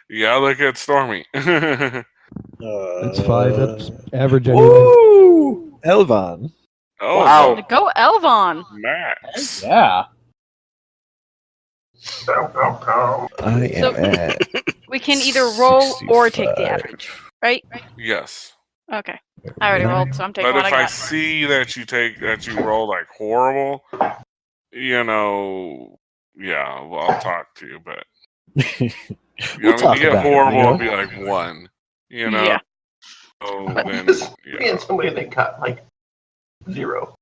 Yeah, look at Stormy. That's 5. That's average anyway. Woo! Elvan. Oh, Wow. Go Elvon! Max. Yeah. I am So- at. We can either roll or take the 65. average, right? Yes. Okay. I already rolled, so I'm taking But what if I I got. see that you roll like horrible, yeah, well, I'll talk to you. But We'll talk you get about it, horrible, you know? it'll be like 1. Yeah. So But then, this yeah. being somebody that got like 0.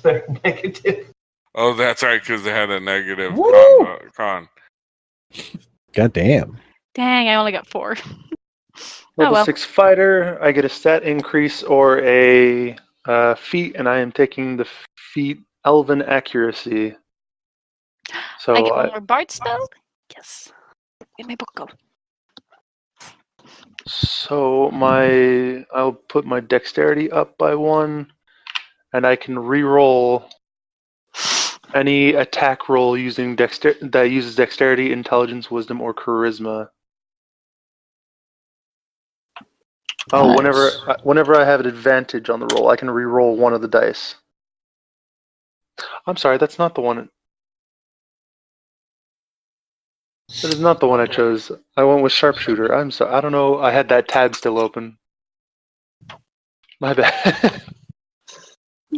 They're negative. Oh, that's right, because they had a negative Woo! con. God damn. Dang, I only got 4. Level well. 6 fighter. I get a stat increase or a feat, and I am taking the feat Elven Accuracy. So I get one more bard spell? Yes. Get my book go. So I'll put my dexterity up by 1, and I can re-roll any attack roll using that uses dexterity, intelligence, wisdom, or charisma. Oh, Nice. whenever I have an advantage on the roll, I can re-roll one of the dice. I'm sorry, that's not the one. That is not the one I chose. I went with sharpshooter. I'm sorry. I don't know. I had that tab still open. My bad.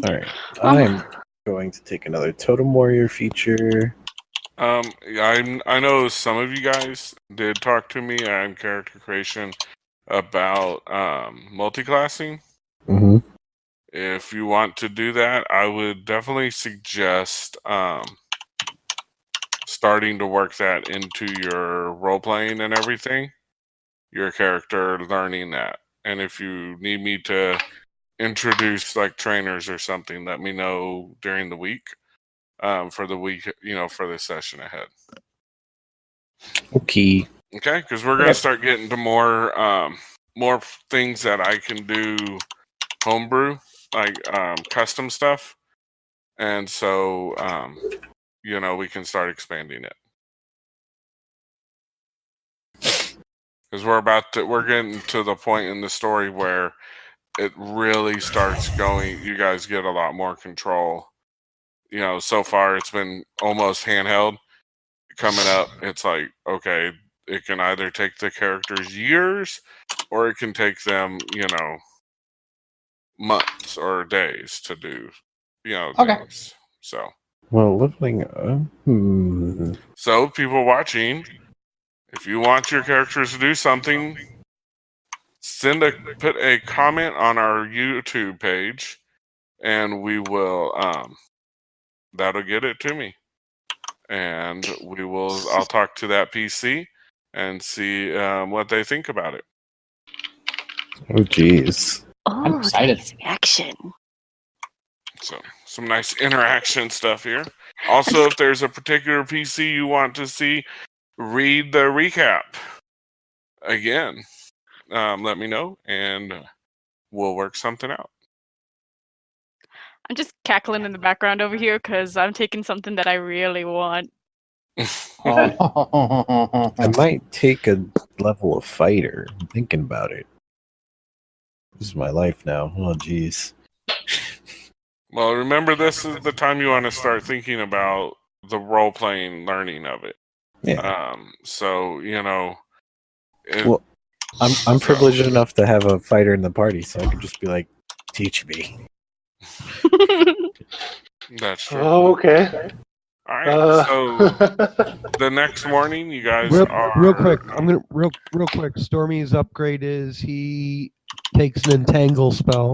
All right. I'm going to take another Totem Warrior feature. I know some of you guys did talk to me on character creation about multiclassing. Mm-hmm. If you want to do that, I would definitely suggest starting to work that into your role playing and everything. Your character learning that, and if you need me to introduce like trainers or something, let me know during the week. For the week, for the session ahead. Okay. Okay, because we're gonna start getting to more things that I can do homebrew, like custom stuff, and so we can start expanding it. Because we're getting to the point in the story where it really starts going. You guys get a lot more control. So far it's been almost handheld. Coming up, it's like, okay, it can either take the characters years or it can take them, months or days to do, Okay. things. So, Well, leveling up. so people watching, if you want your characters to do something, put a comment on our YouTube page, and we will that'll get it to me, and I'll talk to that PC and see what they think about it. Oh, geez. I'm excited. Action. So some nice interaction stuff here. Also, if there's a particular PC you want to see read the recap again, let me know and we'll work something out. I'm just cackling in the background over here because I'm taking something that I really want. I might take a level of fighter. I'm thinking about it. This is my life now. Oh, geez. Well, remember, this is the time you want to start thinking about the role-playing learning of it. Yeah. So, Well, I'm privileged enough to have a fighter in the party, so I could just be like, teach me. That's true. Oh, okay. All right. So the next morning, you guys real quick. I'm gonna real quick. Stormy's upgrade is he takes an entangle spell,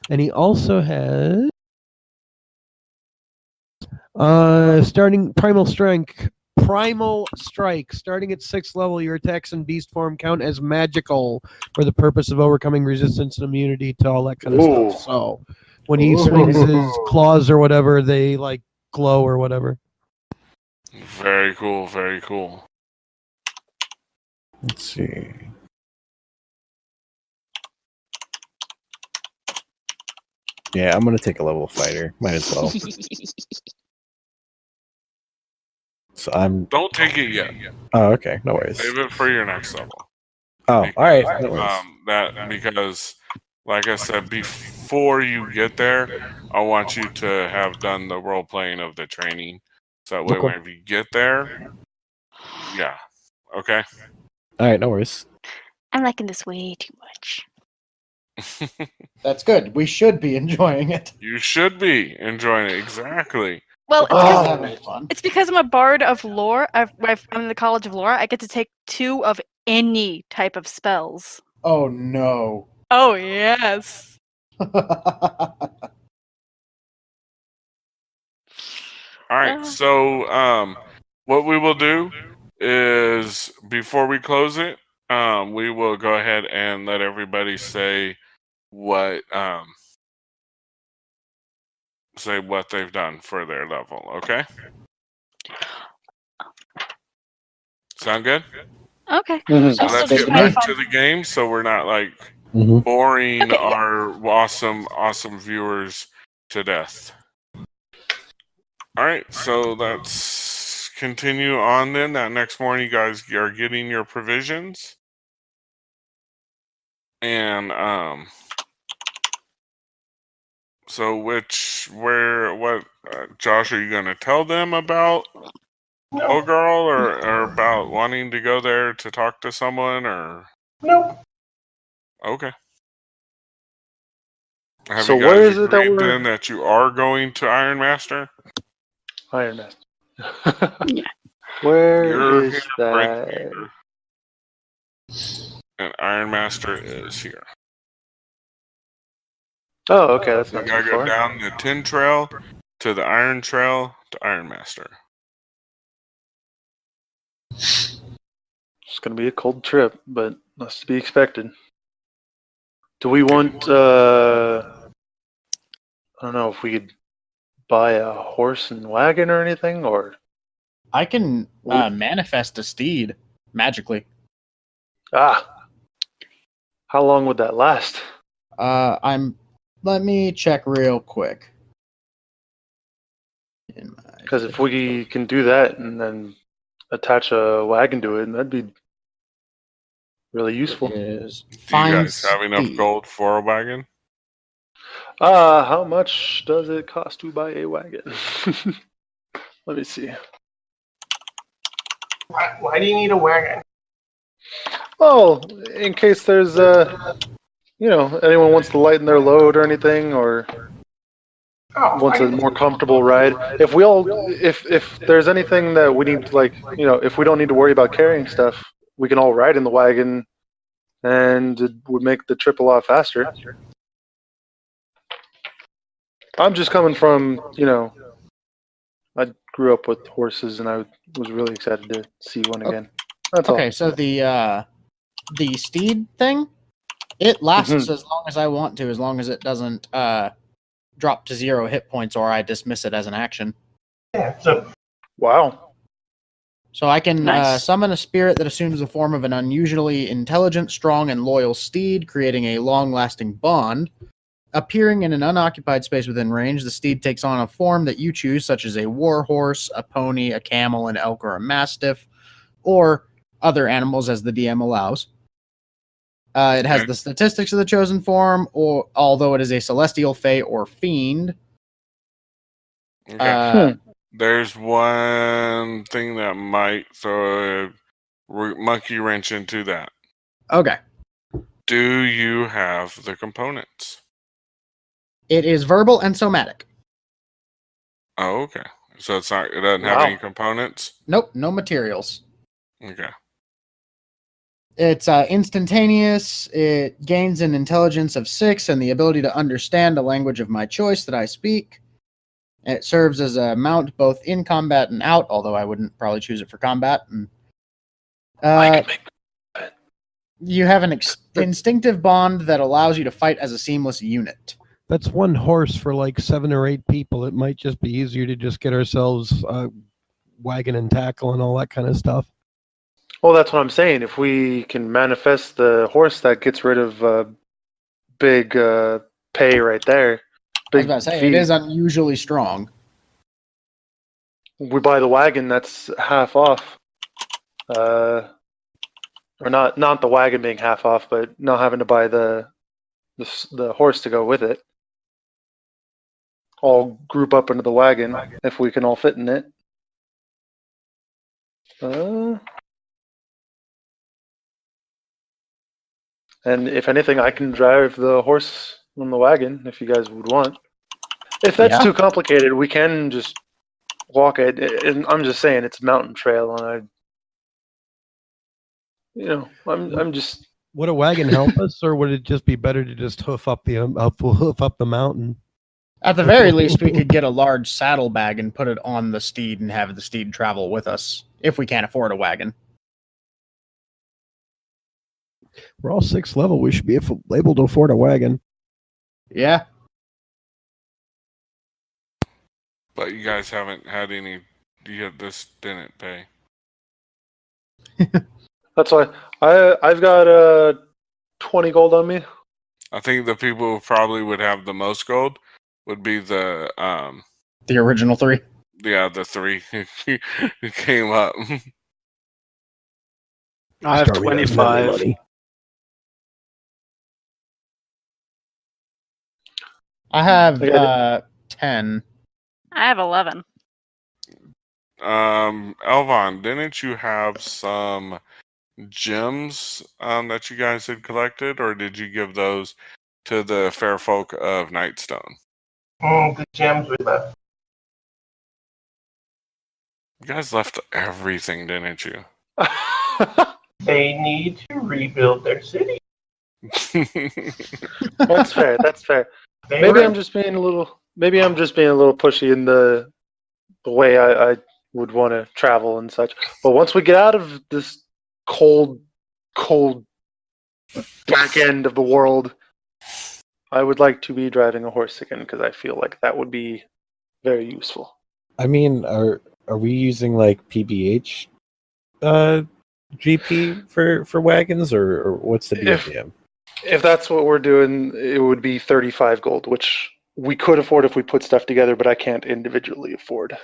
and he also has starting primal strike. Primal strike. Starting at 6th level, your attacks in beast form count as magical for the purpose of overcoming resistance and immunity to all that kind of Ooh. stuff. So when he swings his claws or whatever, they like glow or whatever. Very cool. Very cool. Let's see. Yeah, I'm gonna take a level fighter. Might as well. So Don't take it yet. Oh, okay. No worries. Save it for your next level. Oh, Because, all right. No worries. Because, like I said, before you get there, I want you to have done the role playing of the training. So that way, Okay. whenever you get there, yeah, okay. All right. No worries. I'm liking this way too much. That's good. We should be enjoying it. You should be enjoying it, exactly. Well, Having fun. it's because I'm a bard of lore. I'm in the College of Lore. I get to take 2 of any type of spells. Oh no. Oh, yes. All right. So, what we will do is before we close it, we will go ahead and let everybody say what they've done for their level. Okay. Sound good? Okay. So let's get back to the game, so we're not like boring our awesome viewers to death. All right, so let's continue on then. That next morning, you guys are getting your provisions, and so Josh, are you going to tell them about No. Girl or about wanting to go there to talk to someone or? Nope. Okay. Have So you where guys is it that agreed we're- then that you are going to Iron Master? Iron Master. Yeah. Where You're is here right that? here. And Iron Master is here. Oh, okay, that's You not too gotta go far. down the Tin Trail to the Iron Trail to Iron Master. It's gonna be a cold trip, but that's to be expected. Do we want? I don't know if we could buy a horse and wagon or anything, or I can manifest a steed magically. how long would that last? Let me check real quick. Because if we can do that and then attach a wagon to it, that'd be really useful. Is Do you find guys have enough steed. gold for a wagon? How much does it cost to buy a wagon? Let me see. Why do you need a wagon? Oh, in case there's anyone wants to lighten their load or anything, or wants a more comfortable ride. If there's anything that we need, if we don't need to worry about carrying stuff, we can all ride in the wagon, and it would make the trip a lot faster. I'm just coming from, I grew up with horses, and I was really excited to see one again. That's all. Okay, so the steed thing, it lasts Mhm. as long as I want to, as long as it doesn't drop to 0 hit points or I dismiss it as an action. Yeah, so Wow. So I can Nice. summon a spirit that assumes the form of an unusually intelligent, strong, and loyal steed, creating a long-lasting bond. Appearing in an unoccupied space within range, the steed takes on a form that you choose, such as a war horse, a pony, a camel, an elk, or a mastiff, or other animals as the DM allows. It has Okay. the statistics of the chosen form, or although it is a celestial, fey, or fiend. Okay. There's one thing that might throw a monkey wrench into that. Okay. Do you have the components? It is verbal and somatic. Oh, okay. So it doesn't have Wow. any components? Nope, no materials. Okay. It's instantaneous. It gains an intelligence of 6 and the ability to understand a language of my choice that I speak. It serves as a mount both in combat and out, although I wouldn't probably choose it for combat. And, you have an instinctive bond that allows you to fight as a seamless unit. That's one horse for like 7 or 8 people. It might just be easier to just get ourselves wagon and tackle and all that kind of stuff. Well, that's what I'm saying. If we can manifest the horse, that gets rid of big pay right there. I was Big about to say, fee. it is unusually strong. We buy the wagon, that's half off. Or not the wagon being half off, but not having to buy the horse to go with it. All group up into the wagon if we can all fit in it. And if anything, I can drive the horse on the wagon if you guys would want. If that's Yeah. too complicated, we can just walk it. And I'm just saying it's a mountain trail, and I'm just. Would a wagon help us, or would it just be better to just hoof up the mountain? At the very least, we could get a large saddlebag and put it on the steed and have the steed travel with us, if we can't afford a wagon. We're all 6th level. We should be able to afford a wagon. Yeah. But you guys haven't had any. This didn't pay. That's why I've got 20 gold on me. I think the people who probably would have the most gold would be the original 3. the 3 who came up. I have Start with that 25. money. I have Okay. 10. I have 11. Elvon, didn't you have some gems that you guys had collected, or did you give those to the fair folk of Nightstone. The gems we left. You guys left everything, didn't you? They need to rebuild their city. That's fair. That's fair. They Maybe were- I'm just being a little. Maybe I'm just being a little pushy in the way I would want to travel and such. But once we get out of this cold back end of the world, I would like to be driving a horse again because I feel like that would be very useful. I mean, are we using like PBH GP for wagons, or what's the deal? If that's what we're doing, it would be 35 gold, which we could afford if we put stuff together, but I can't individually afford.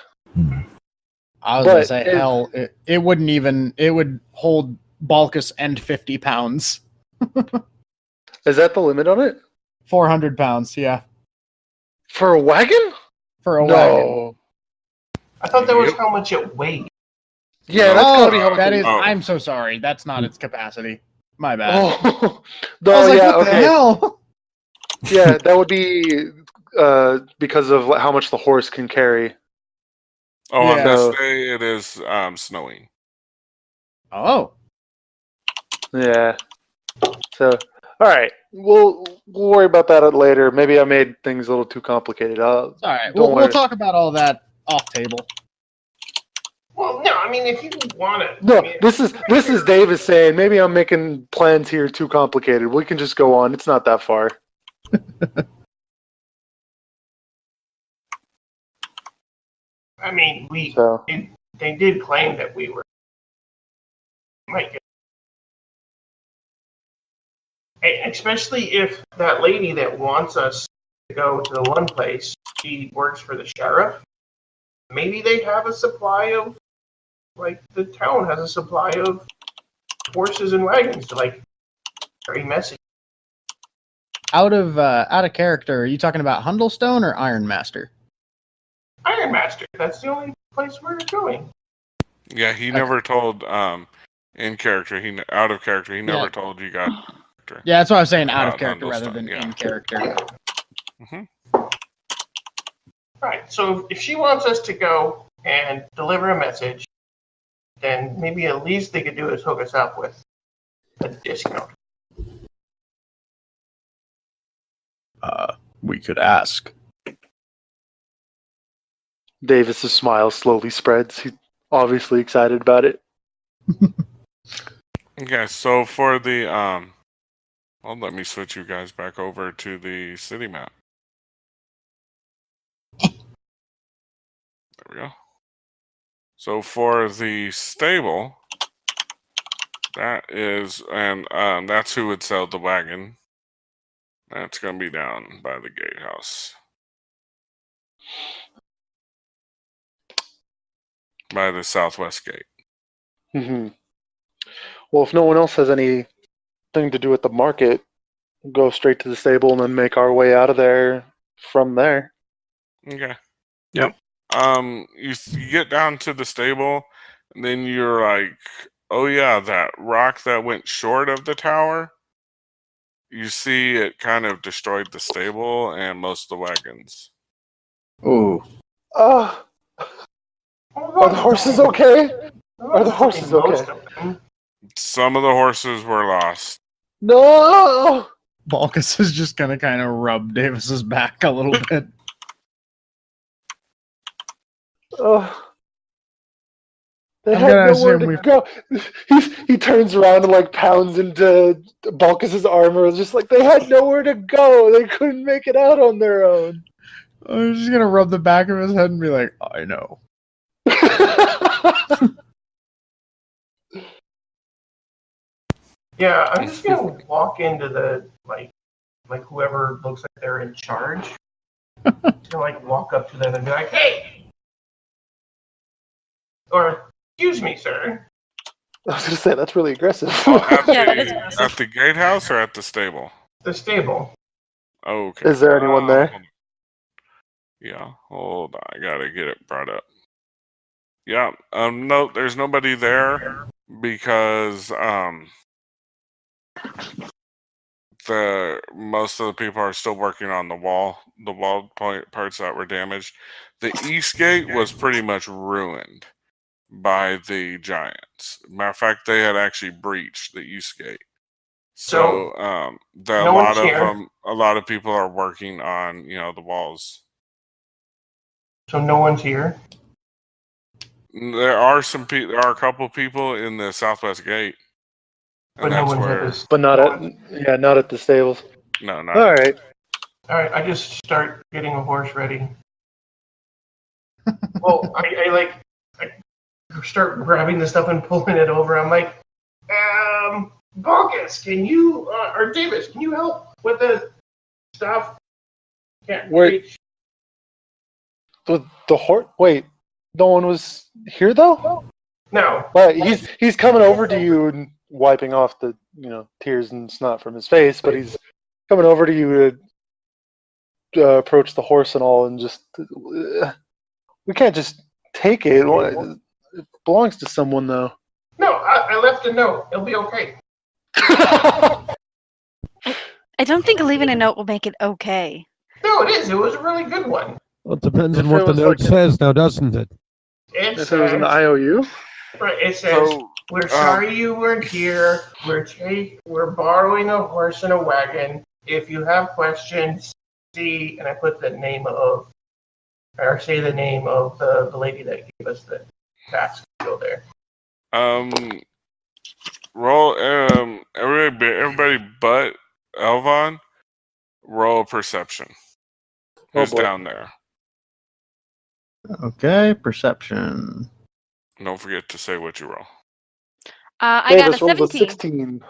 I was But gonna say, hell, it wouldn't even. It would hold Balkus and 50 pounds. Is that the limit on it? 400 pounds, yeah, For a wagon? for a wagon. No. I thought that was how much it weighed. Yeah, that's gotta be how much that it- is. Oh. I'm so sorry. That's not its capacity. My bad. Oh, I no, was like, yeah, what the okay. hell? Yeah, that would be because of how much the horse can carry. Oh, on Yeah. this day it is snowing. Oh, Yeah. So, all right, we'll worry about that later. Maybe I made things a little too complicated. all right. Don't We'll worry. talk about all that off table. Well, no, I mean, if you want it. No, I mean, this is Davis saying maybe I'm making plans here too complicated. We can just go on. It's not that far. I mean, So they did claim that we were. Might get, especially if that lady that wants us to go to the one place, she works for the sheriff. Maybe they have a supply of, like, the town has a supply of horses and wagons to, like, carry message. Out of character, are you talking about Hundlestone or Ironmaster? Ironmaster, that's the only place we're going. Yeah, he never told in character. Out of character. He never Yeah. told you guys. Yeah, that's what I was saying. Out of About character rather Hundlestone, than yeah. in character. Right, so if she wants us to go and deliver a message, then maybe at least they could do is hook us up with a discount. We could ask. Davis's smile slowly spreads. He's obviously excited about it. Okay, so for the well, let me switch you guys back over to the city map. There we go. So for the stable, that is, and that's who would sell the wagon. That's gonna be down by the gatehouse, by the southwest gate. Hmm. Well, if no one else has anything to do with the market, we'll go straight to the stable and then make our way out of there from there. Okay. Yep. You get down to the stable, and then you're like, oh yeah, that rock that went short of the tower. You see it kind of destroyed the stable and most of the wagons. Oh, Are the horses okay? Are the horses okay? Some of the horses were lost. No! Balkus is just gonna kind of rub Davis's back a little bit. Oh. They I'm had gonna nowhere assume to we've- go. He turns around and like pounds into Balkus's armor. It's just like they had nowhere to go. They couldn't make it out on their own. I'm just gonna rub the back of his head and be like, I know. Yeah, I'm just gonna walk into the like whoever looks like they're in charge. To like walk up to them and be like, "Hey," or "Excuse me, sir." I was gonna say that's really aggressive. At, Yeah, that is the, aggressive. at the gatehouse or at the stable? The stable. Okay. Is there anyone there? hold on. Yeah, hold on. I gotta get it brought up. Yeah. No, there's nobody there because most of the people are still working on the wall parts that were damaged. The east gate was pretty much ruined by the giants. Matter of fact, they had actually breached the east gate. So no one's here. A lot of people are working on the walls. So no one's here. There are a couple people in the southwest gate, But no one's at this. But not at the stables. No, not. All right. All right, I just start getting a horse ready. Well, I start grabbing the stuff and pulling it over. I'm like, Balkus, can you or Davis, can you help with the stuff? Can't reach. The horse. Wait, no one was here though. No. But he's coming over to you and wiping off the tears and snot from his face. But he's coming over to you to approach the horse and all, and just we can't just take it. It belongs to someone though. No, I left a note. It'll be okay. I don't think leaving a note will make it okay. No, it is. It was a really good one. Well, it depends on what the note says now, doesn't it? If it was an IOU? Right, it says, we're sorry you weren't here. We're borrowing a horse and a wagon. If you have questions, see, and I put the name of the lady that gave us the task to go there. Roll everybody but Elvon, roll perception. Who's down there? Okay, perception. Don't forget to say what you roll. I got a 17. 16.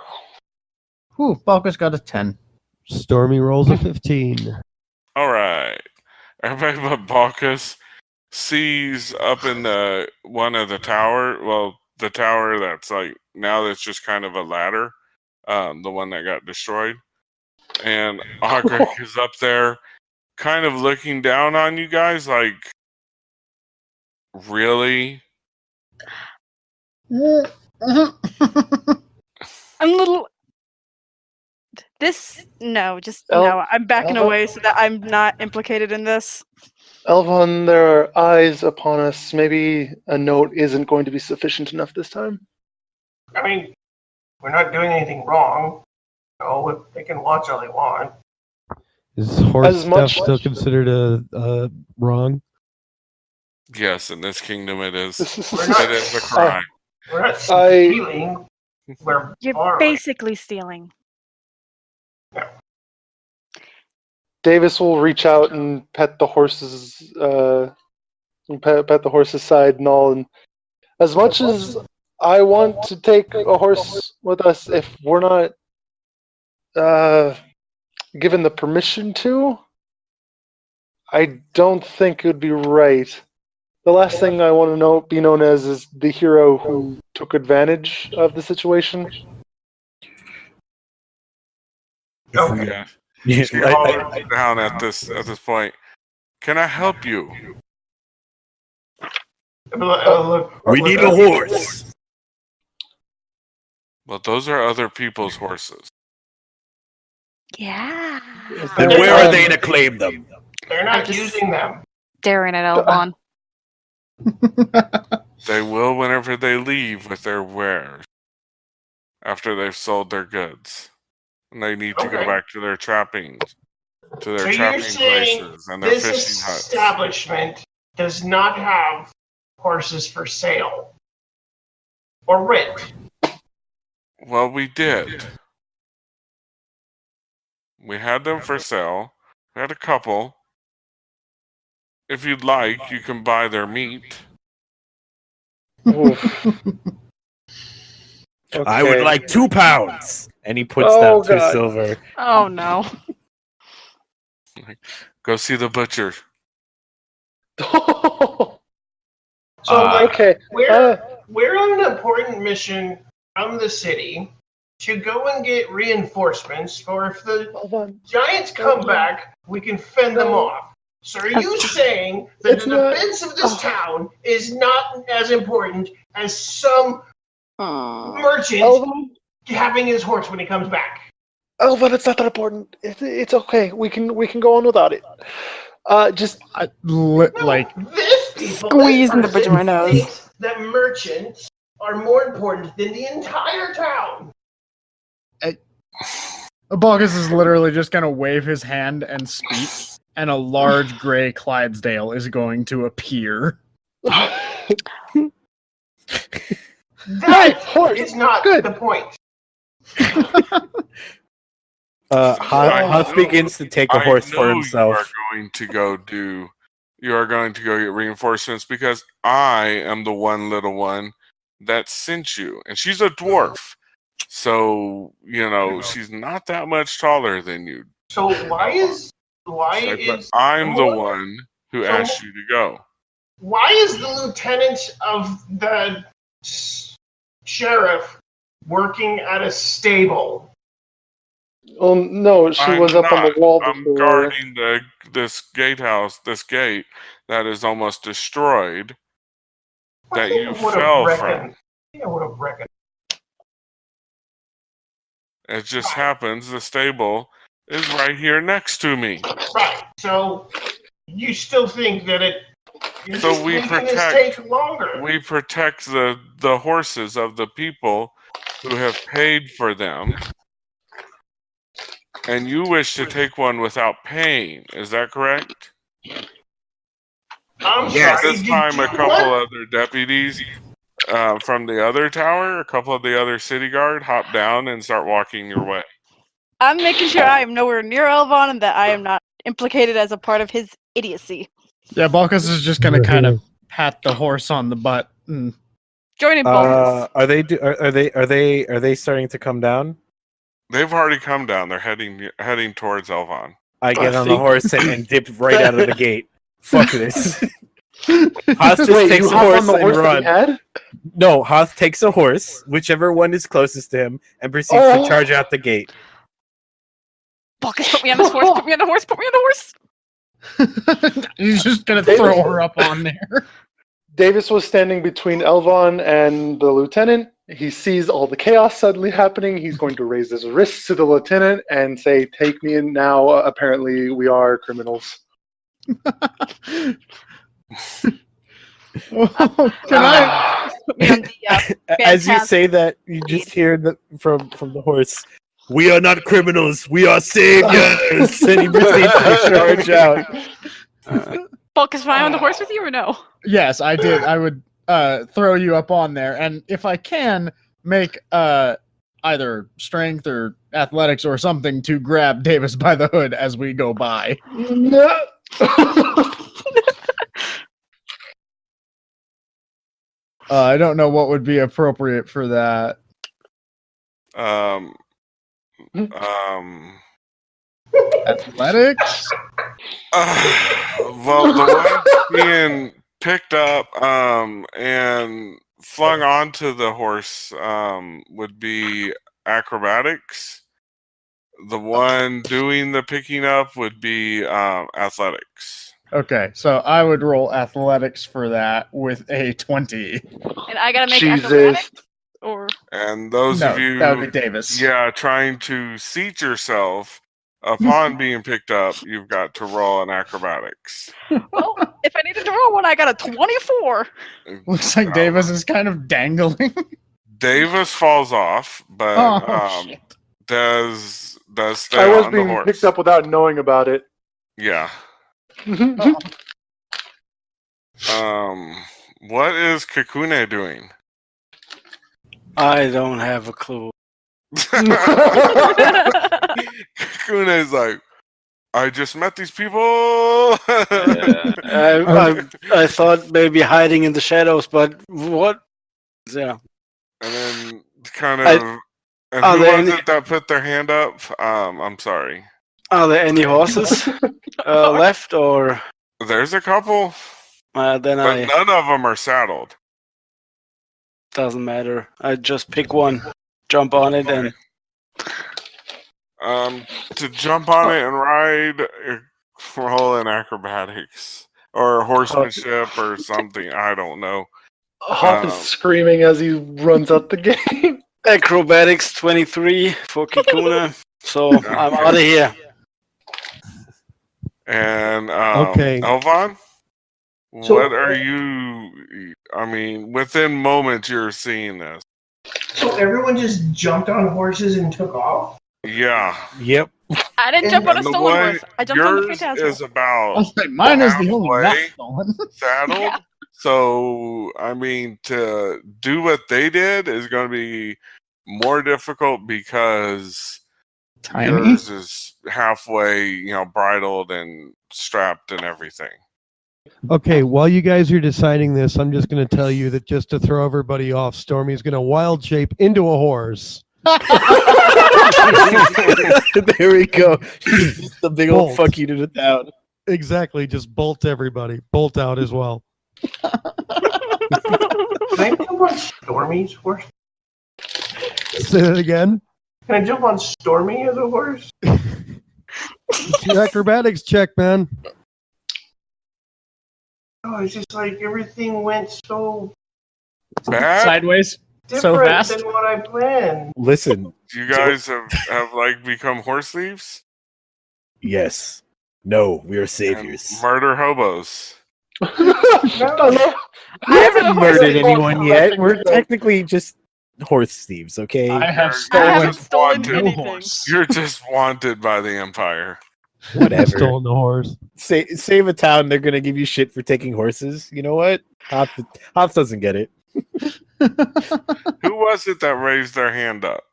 Whew, Balkus got a 10. Stormy rolls a 15. All right. Everybody but Balkus sees up in the one of the tower. Well, the tower that's that's just kind of a ladder. The one that got destroyed. And Ogric is up there kind of looking down on you guys like, really? I'm a little. I'm backing away so that I'm not implicated in this. Elvon, there are eyes upon us. Maybe a note isn't going to be sufficient enough this time. I mean, we're not doing anything wrong. No, they can watch all they want. Is horse stuff still considered wrong? Yes, in this kingdom it is. It is a crime. We're not stealing. You're borrowing. basically stealing. No. Davis will reach out and pet the horse's side and all. And as much as I want to take a horse with us, if we're not given the permission to, I don't think it would be right. The last thing I want to be known as is the hero who took advantage of the situation. Okay. Yeah. Down at this point. Can I help you? We need a horse. Well, those are other people's horses. Yeah. And where are they to claim them? They're not using them. Staring at Elvon. They will whenever they leave with their wares. After they've sold their goods. And they need to go back to their trapping places and their fishing This huts. establishment does not have horses for sale or rent. Well, we did. We had them for sale. We had a couple. If you'd like, you can buy their meat. I would like 2 pounds. And he puts down 2 silver. Oh no. Go see the butcher. Okay. We're on an important mission from the city to go and get reinforcements for if the giants come back, we can fend them off. So are you saying that the defense of this town is not as important as some merchant having his horse when he comes back? Oh, but it's not that important. It's okay. We can go on without it. Just Like, This people Squeezing the this bridge of my person nose. thinks that merchants are more important than the entire town. Balkus is literally just going to wave his hand and speak, and a large gray Clydesdale is going to appear. That horse. is not Good. the point. Haas begins to take a horse for You are himself. going to go do. You are going to go get reinforcements because I am the one little one that sent you, and she's a dwarf. So she's not that much taller than you. So why is I'm the one who asked you to go. Why is the lieutenant of the sheriff working at a stable? Oh no, she I'm was up on the not. wall I'm before. guarding this gatehouse, this gate that is almost destroyed. That you fell from. I would have reckoned. It just happens the stable is right here next to me. Right. So you still think that it? You're So just we making this protect. take longer. We protect the horses of the people who have paid for them. And you wish to take one without paying. Is that correct? I'm Yes. sorry. This time, a couple other deputies from the other tower, a couple of the other city guard, hop down and start walking your way. I'm making sure I am nowhere near Elvon and that I am not implicated as a part of his idiocy. Yeah, Balkus is just going to kind of pat the horse on the butt. And... Join in, Balkus. Are they starting to come down? They've already come down. They're heading towards Elvon. I get on the horse and dip right out of the gate. Fuck this. Haas just takes a horse and run. No, Haas takes a horse, whichever one is closest to him, and proceeds to charge out the gate. Balkus, put me on this horse, put me on the horse, put me on the horse! He's just going to throw her up on there. Davis was standing between Elvon and the lieutenant. He sees all the chaos suddenly happening. He's going to raise his wrists to the lieutenant and say, "Take me in now. Apparently, we are criminals." As you say that, you just hear from the horse, "We are not criminals. We are saviors." And he proceeds to charge out. Balkus, am I on the horse with you or no? Yes, I did. I would throw you up on there, and if I can, make either strength or athletics or something to grab Davis by the hood as we go by. No. I don't know what would be appropriate for that. Athletics? Well, the one being picked up and flung onto the horse would be acrobatics. The one doing the picking up would be athletics. Okay, so I would roll athletics for that with a 20. And I gotta make Jesus. acrobatics? Or And those No, of you, that would be Davis. yeah, trying to seat yourself upon being picked up, you've got to roll an acrobatics. well, if I needed to roll one, I got a 24. Looks like Davis is kind of dangling. Davis falls off, but shit. does stay I was on the being horse. picked up without knowing about it. Yeah. Oh. What is Kakune doing? I don't have a clue. Kakune's like, I just met these people. I thought maybe hiding in the shadows, but what? Yeah. And then kind of. And who was it that put their hand up? I'm sorry. Are there any horses left, or? There's a couple. Then but none of them are saddled. Doesn't matter. I just pick one, jump on it, and. To jump on it and ride, roll in acrobatics or horsemanship or something. I don't know. Hop is screaming as he runs out the gate. Acrobatics 23 for Kikuna. So I'm out of here. And Okay. Elvon, So- what are you? I mean, within moments you're seeing this. So everyone just jumped on horses and took off? Yeah. Yep. I didn't And- jump on a And the stolen way horse. I jumped on the yours Phantasmal. is about Mine is the only not halfway stolen. saddled. Yeah. So, I mean, to do what they did is going to be more difficult because Tiny. yours is halfway, bridled and strapped and everything. Okay, while you guys are deciding this, I'm just going to tell you that just to throw everybody off, Stormy's going to wild shape into a horse. There we go. Just the big old Bolt. fuck you to the town. Exactly, just bolt everybody. Bolt out as well. Can I jump on Stormy's horse? Say that again. Can I jump on Stormy as a horse? It's your acrobatics check, man. Oh, it's just like everything went so Bad? Sideways. So different fast. than what I planned. Listen, You guys have like become horse thieves? yes. No, we are And saviors. murder hobos. No. We haven't murdered horse anyone thief. yet. We're technically just horse thieves, okay? I have I I stolen haven't stolen wanted- no anything. horse. You're just wanted by the Empire. Whatever. Stolen the horse. Save a town, they're gonna give you shit for taking horses. You know what? Hoth doesn't get it. Who was it that raised their hand up?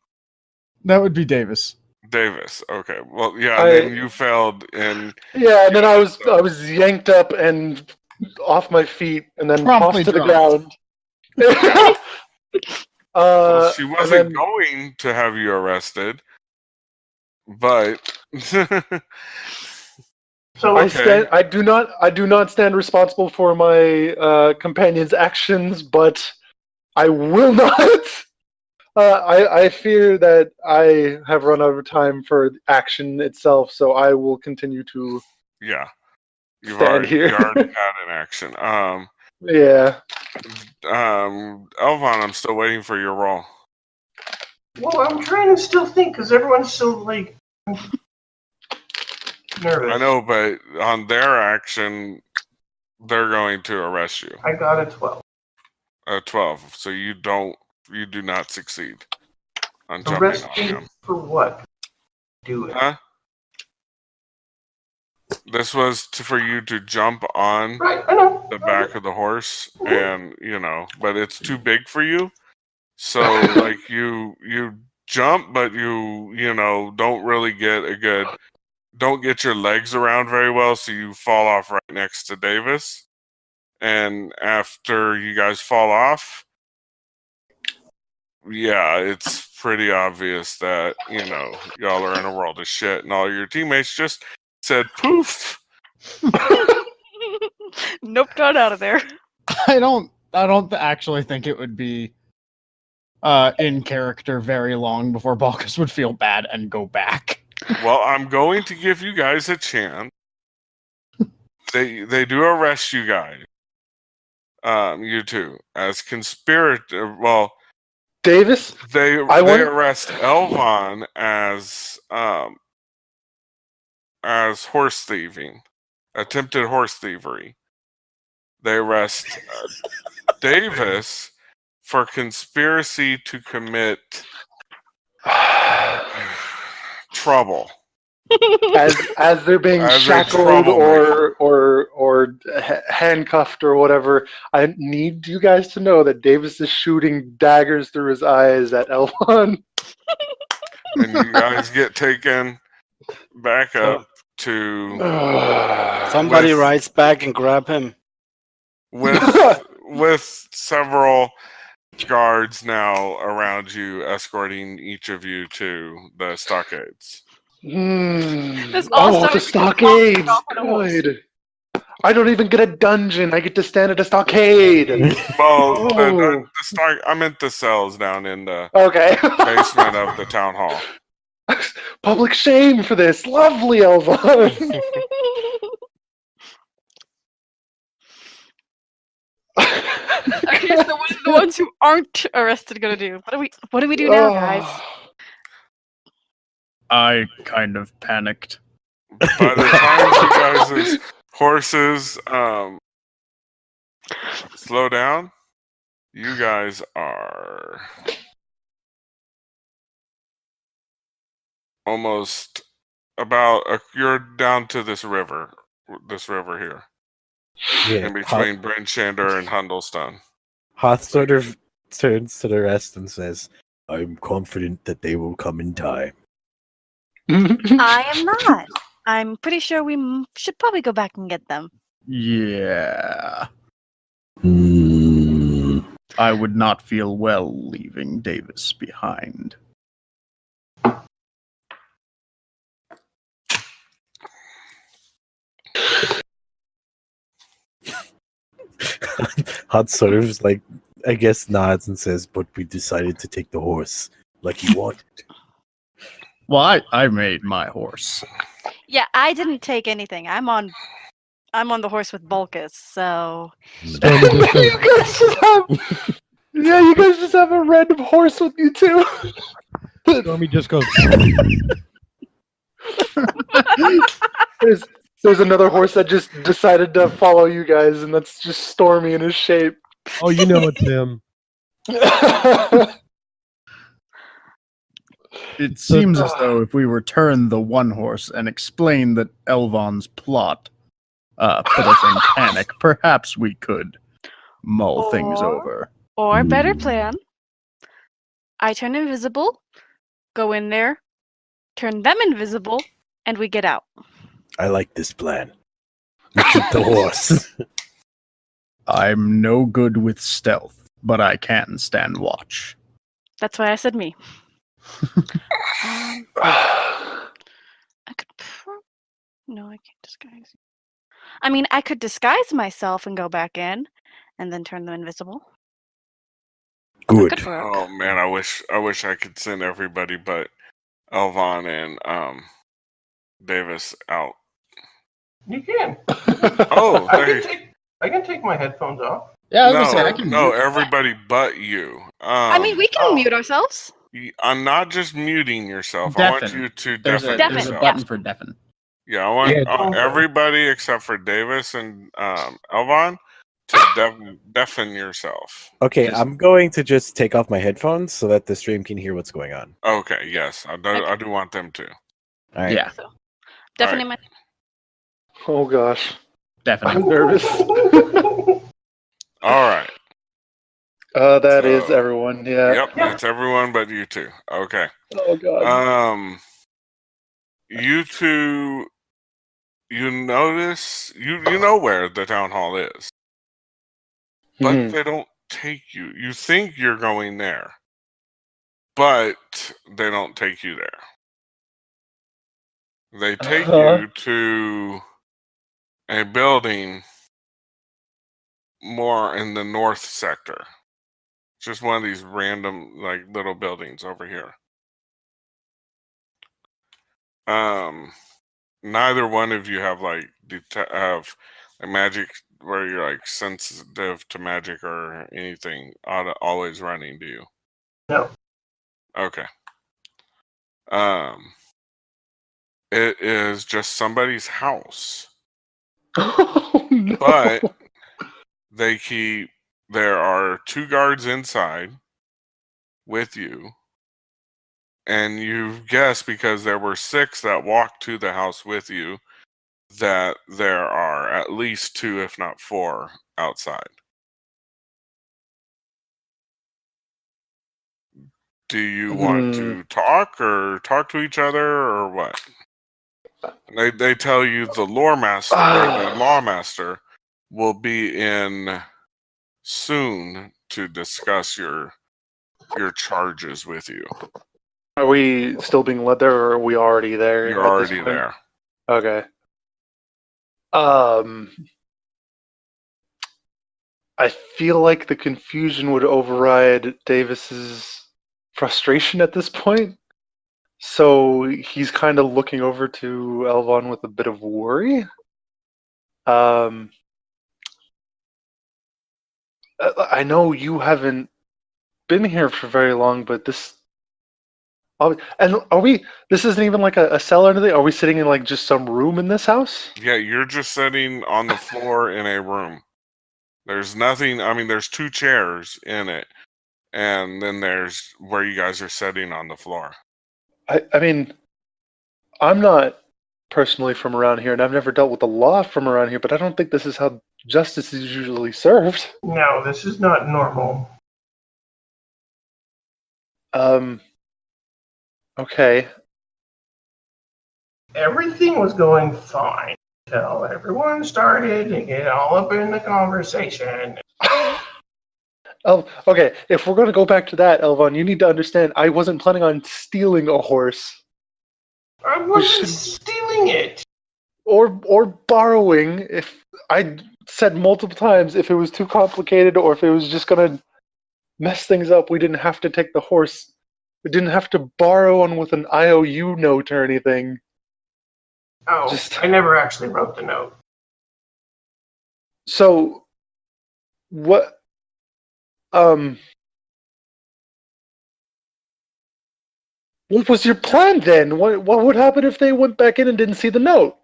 That would be Davis. Davis. Okay. Well, yeah, I- then you failed in. Yeah, and then I was yanked up and off my feet, and then Promptly tossed to the dropped. ground. Well, she and wasn't then- going to have you arrested, but So Okay. I do not stand responsible for my companion's actions, but I will not. I fear that I have run out of time for action itself, so I will continue to. yeah, you've Stand already, here. you already had an action. Yeah. Elvon, I'm still waiting for your roll. well, I'm trying to still think because everyone's still like nervous. I know, but on their action, they're going to arrest you. I got a 12. 12. So you do not succeed on jumping Arrest on me him. for what? Do it. Huh? This was for you to jump on Right, I know. the back of the horse, and but it's too big for you. So like you jump, but you don't really don't get your legs around very well, so you fall off right next to Davis. And after you guys fall off, yeah, it's pretty obvious that y'all are in a world of shit, and all your teammates just said poof. Nope, not out of there. I don't actually think it would be in character very long before Balkus would feel bad and go back. Well, I'm going to give you guys a chance. They do arrest you guys. You two as conspirator. Well, Davis? they want- arrest Elvon as horse thieving, attempted horse thievery. They arrest Davis for conspiracy to commit trouble. As they're being As a shackled troublemaker. or handcuffed or whatever, I need you guys to know that Davis is shooting daggers through his eyes at Elvon. And you guys get taken back up to Somebody With- rides back and grab him. with several guards now around you, escorting each of you to the stockades. This all Oh, the started stockades! off on a horse. Good. I don't even get a dungeon. I get to stand at a stockade. Well, Oh. I meant the cells down in the Okay. basement of the town hall. Public shame for this. Lovely, Elvon. Okay, so what are the ones who aren't arrested gonna do? What do we do now, guys? I kind of panicked. By the time you guys' horses slow down, you guys are almost you're down to this river here, Yeah. in between Bryn Shander and Hundlestone. Hoth sort of turns to the rest and says, I'm confident that they will come in time. I am not. I'm pretty sure we should probably go back and get them. Yeah. Hmm. I would not feel well leaving Davis behind. Hoth sort of like, I guess, nods and says, but we decided to take the horse like you wanted. Well, I made my horse. Yeah, I didn't take anything. I'm on the horse with Bulkus, so Stormy just goes, You guys just have, yeah, you guys just have a random horse with you too. Stormy just goes. There's another horse that just decided to follow you guys, and that's just Stormy in his shape. Oh, you know it's him. It seems as though if we return the one horse and explain that Elvon's plot put us in panic, perhaps we could mull things Or- over. or better plan. I turn invisible, go in there, turn them invisible, and we get out. I like this plan. We keep the horse. I'm no good with stealth, but I can stand watch. That's why I said me. I could. No, I can't disguise. I mean, I could disguise myself and go back in, and then turn them invisible. That Good. could work. Oh man, I wish I could send everybody but Elvon and Davis out. You can. Oh, I can take my headphones off. Yeah, I was gonna say I can. no, everybody but you. I mean, we can mute ourselves. I'm not just muting yourself. I Deafen. want you to There's a, deafen there's a yourself. button for deafen. Yeah, I want Yeah. everybody except for Davis and Elvon to deafen yourself. Okay, Just- I'm going to just take off my headphones so that the stream can hear what's going on. Okay, yes, I do want them to. All right. Yeah, Definitely my. Oh gosh, I'm definitely. nervous. All right. That is So- everyone. Yeah. Yep, that's everyone but you two. Okay. Oh god. You two, you notice you know where the town hall is, but Mhm. they don't take you. You think you're going there, but they don't take you there. They take you to a building more in the north sector. Just one of these random like little buildings over here. Neither one of you have like have a magic where you're like sensitive to magic or anything always running, do you? No. Okay. It is just somebody's house, Oh no. but there are 2 guards inside with you, and you guess because there were 6 that walked to the house with you that there are at least 2, if not 4, outside. Do you want to talk to each other or what? They tell you the lore master or the lawmaster will be in soon to discuss your charges with you. Are we still being led there, or are we already there? You're at this already point? there. Okay. I feel like the confusion would override Davis's frustration at this point. So he's kind of looking over to Elvon with a bit of worry. I know you haven't been here for very long, but this And are we? This isn't even like a cell or anything. Are we sitting in like just some room in this house? Yeah, you're just sitting on the floor in a room. There's nothing. I mean, there's 2 chairs in it, and then there's where you guys are sitting on the floor. I mean, I'm not personally from around here, and I've never dealt with the law from around here, but I don't think this is how justice is usually served. No, this is not normal. Okay. Everything was going fine until everyone started to get all up in the conversation. Oh, okay. If we're going to go back to that, Elvon, you need to understand I wasn't planning on stealing a horse. I wasn't stealing it. Or borrowing. If I said multiple times if it was too complicated or if it was just going to mess things up, we didn't have to take the horse. We didn't have to borrow one with an IOU note or anything. Oh, I never actually wrote the note. So, what? What was your plan then? What would happen if they went back in and didn't see the note?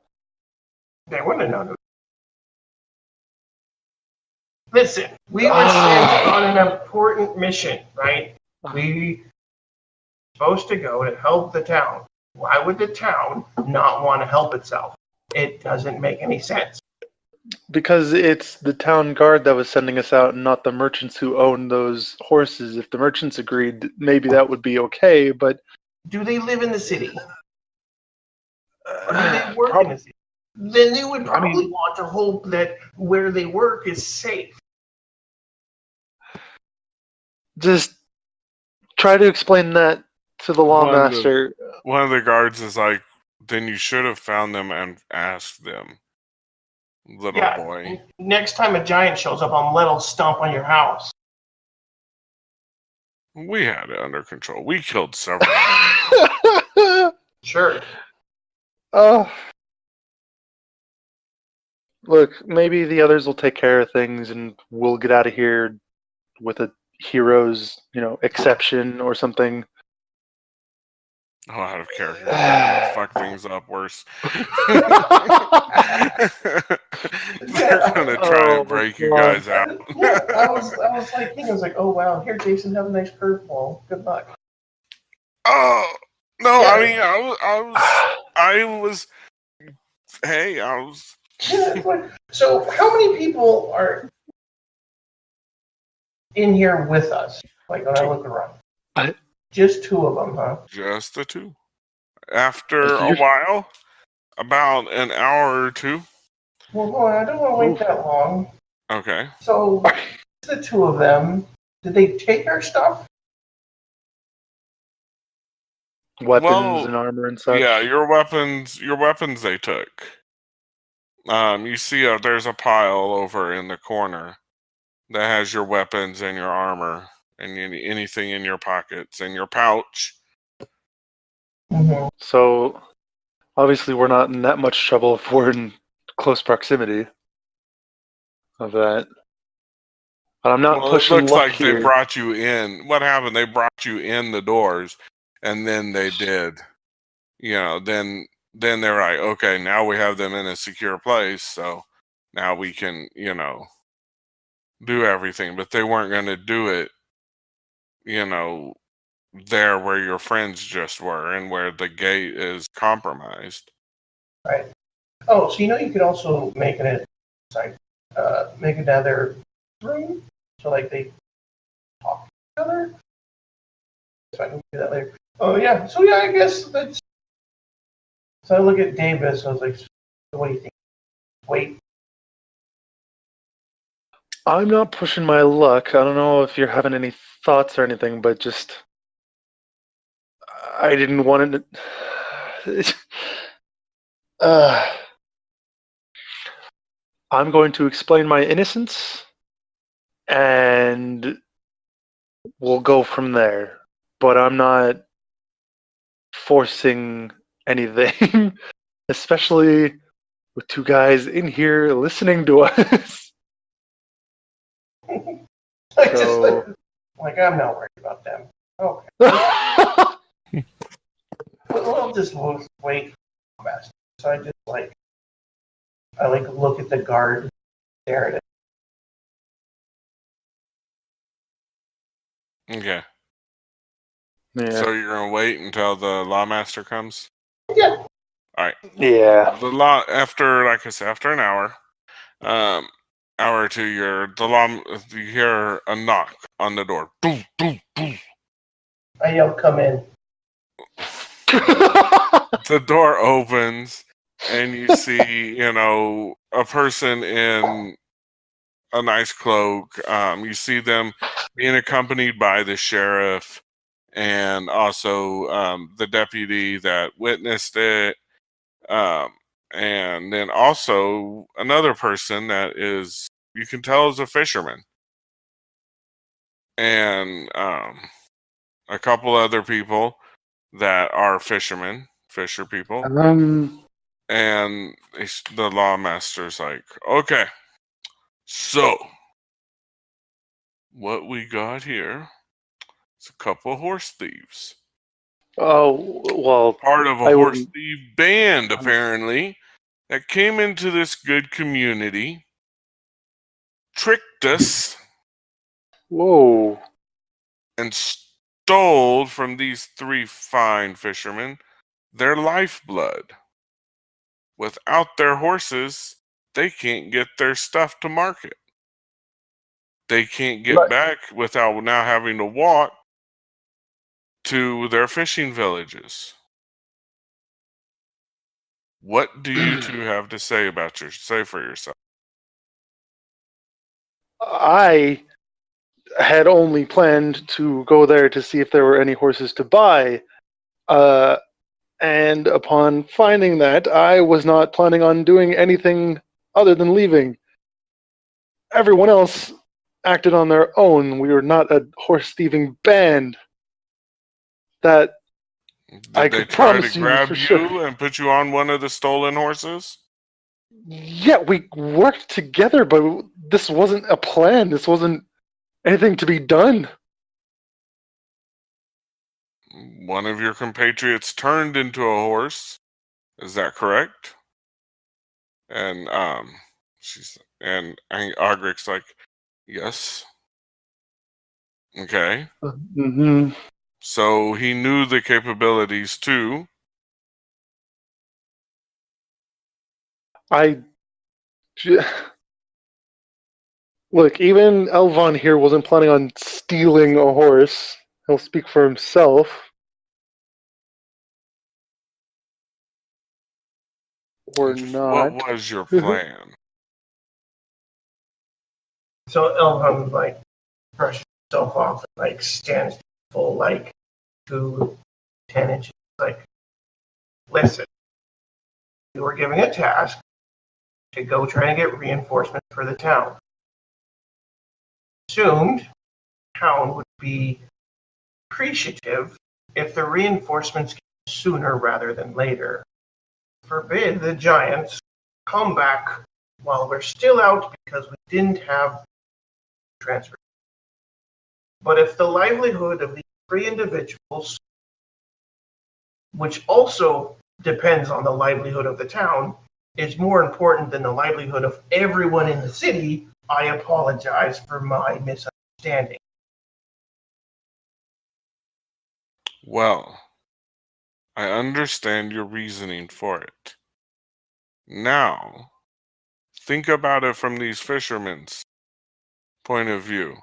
They wouldn't have known. Listen, we were sent on an important mission, right? We were supposed to go to help the town. Why would the town not want to help itself? It doesn't make any sense. Because it's the town guard that was sending us out and not the merchants who own those horses. If the merchants agreed, maybe that would be okay, but... Do they live in the city? Or do they work in the city? Then they would probably want to hope that where they work is safe. Just try to explain that to the lawmaster. One of the guards is like, then you should have found them and asked them, little boy. Next time a giant shows up, I'll let him stomp on your house. We had it under control. We killed several. Sure. Look, maybe the others will take care of things and we'll get out of here with a hero's, exception or something. Oh, out of character. Fuck things up worse. They're gonna try and break you guys out. Yeah, I was like, oh wow, here, Jason, have a nice curveball. Good luck. Oh no, Yeah. I mean, I was. So, how many people are in here with us? Like when I look around. Just 2 of them, huh? Just the 2. After a while, about an hour or 2. Well, hold on, I don't want to wait that long. Okay. So, the 2 of them, did they take our stuff? Weapons and armor and such. Yeah, your weapons they took. You see there's a pile over in the corner that has your weapons and your armor and anything in your pockets and your pouch. Mm-hmm. So, obviously we're not in that much trouble if we're in close proximity of that. But I'm not pushing it looks luck like here. They brought you in. What happened? They brought you in the doors, and then they did. Then they're like, okay, now we have them in a secure place, so now we can, do everything. But they weren't going to do it, there where your friends just were and where the gate is compromised. Right. Oh, so you could also make make another room, so like they talk to each other. So I can do that later. Oh yeah. So yeah, I guess that's. So I look at Davis. I was like, "What do you think? Wait." I'm not pushing my luck. I don't know if you're having any thoughts or anything, but just I didn't want it. I'm going to explain my innocence, and we'll go from there. But I'm not forcing anything, especially with 2 guys in here listening to us. I'm not worried about them. Okay. we'll just wait for best. So I just look at the guard, stare at it. Okay. Yeah. So you're gonna wait until the lawmaster comes? Yeah. All right. Yeah. The law after, like I said, after an hour, hour or two, you hear a knock on the door. Boom, boom, boom. I yell, "Come in." The door opens, and you see, a person in a nice cloak. You see them being accompanied by the sheriff and also the deputy that witnessed it. And then also another person that you can tell is a fisherman. And a couple other people that are fisher people. And the lawmaster's like, okay, so what we got here is a couple of horse thieves. Oh, well, Part of a I horse wouldn't- thief band, apparently, that came into this good community, tricked us, whoa. and stole from these three fine fishermen their lifeblood. Without their horses, they can't get their stuff to market. They can't get Right. back without now having to walk to their fishing villages. What do you two have to say for yourself? I had only planned to go there to see if there were any horses to buy. And upon finding that, I was not planning on doing anything other than leaving. Everyone else acted on their own. We were not a horse thieving band. That Did I they could try to promise you grab for you sure. and put you on one of the stolen horses? Yeah, we worked together, but this wasn't a plan. This wasn't anything to be done. One of your compatriots turned into a horse. Is that correct? And Agric's like, yes. Okay. Mm-hmm. So he knew the capabilities too. Look, even Elvon here wasn't planning on stealing a horse. He'll speak for himself. Or not. What was your plan? So Elvon brushes himself off and stands full to 10 inches. Listen, we were given a task to go try and get reinforcements for the town. Assumed the town would be appreciative if the reinforcements came sooner rather than later. Forbid the giants come back while we're still out because we didn't have transfer. But if the livelihood of these three individuals, which also depends on the livelihood of the town, is more important than the livelihood of everyone in the city, I apologize for my misunderstanding. Well, I understand your reasoning for it. Now, think about it from these fishermen's point of view.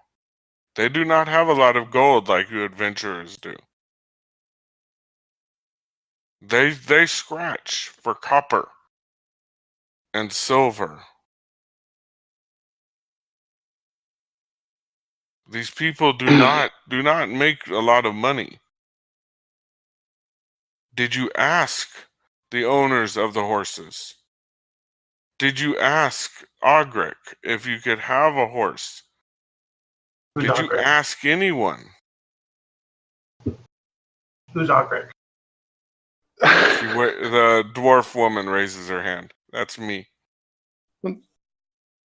They do not have a lot of gold like you adventurers do. They scratch for copper and silver. These people do not make a lot of money. Did you ask the owners of the horses? Did you ask Ogric if you could have a horse? Who's Did you Ogric? ask anyone? Who's Ogric? The dwarf woman raises her hand. That's me.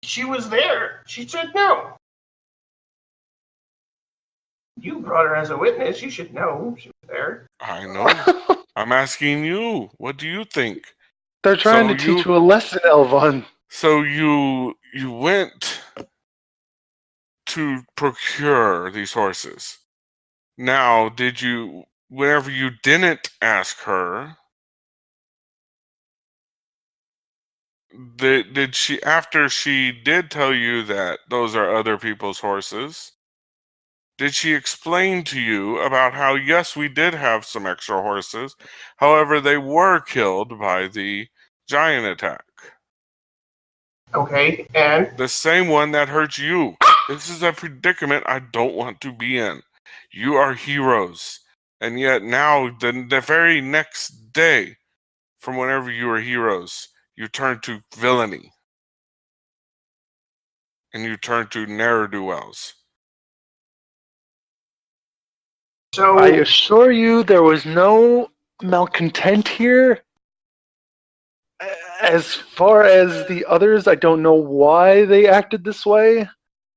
She was there. She said no. You brought her as a witness. You should know she was there. I know. I'm asking you. What do you think? They're trying So to teach you a lesson, Elvon. So you went to procure these horses. Now, whenever you didn't ask her, did she, after she did tell you that those are other people's horses, did she explain to you about how, yes, we did have some extra horses, however, they were killed by the giant attack? Okay, and The same one that hurt you. This is a predicament I don't want to be in. You are heroes. And yet now, the very next day, from whenever you were heroes, you turn to villainy. And you turn to ne'er-do-wells. so I assure you there was no malcontent here. As far as the others, I don't know why they acted this way.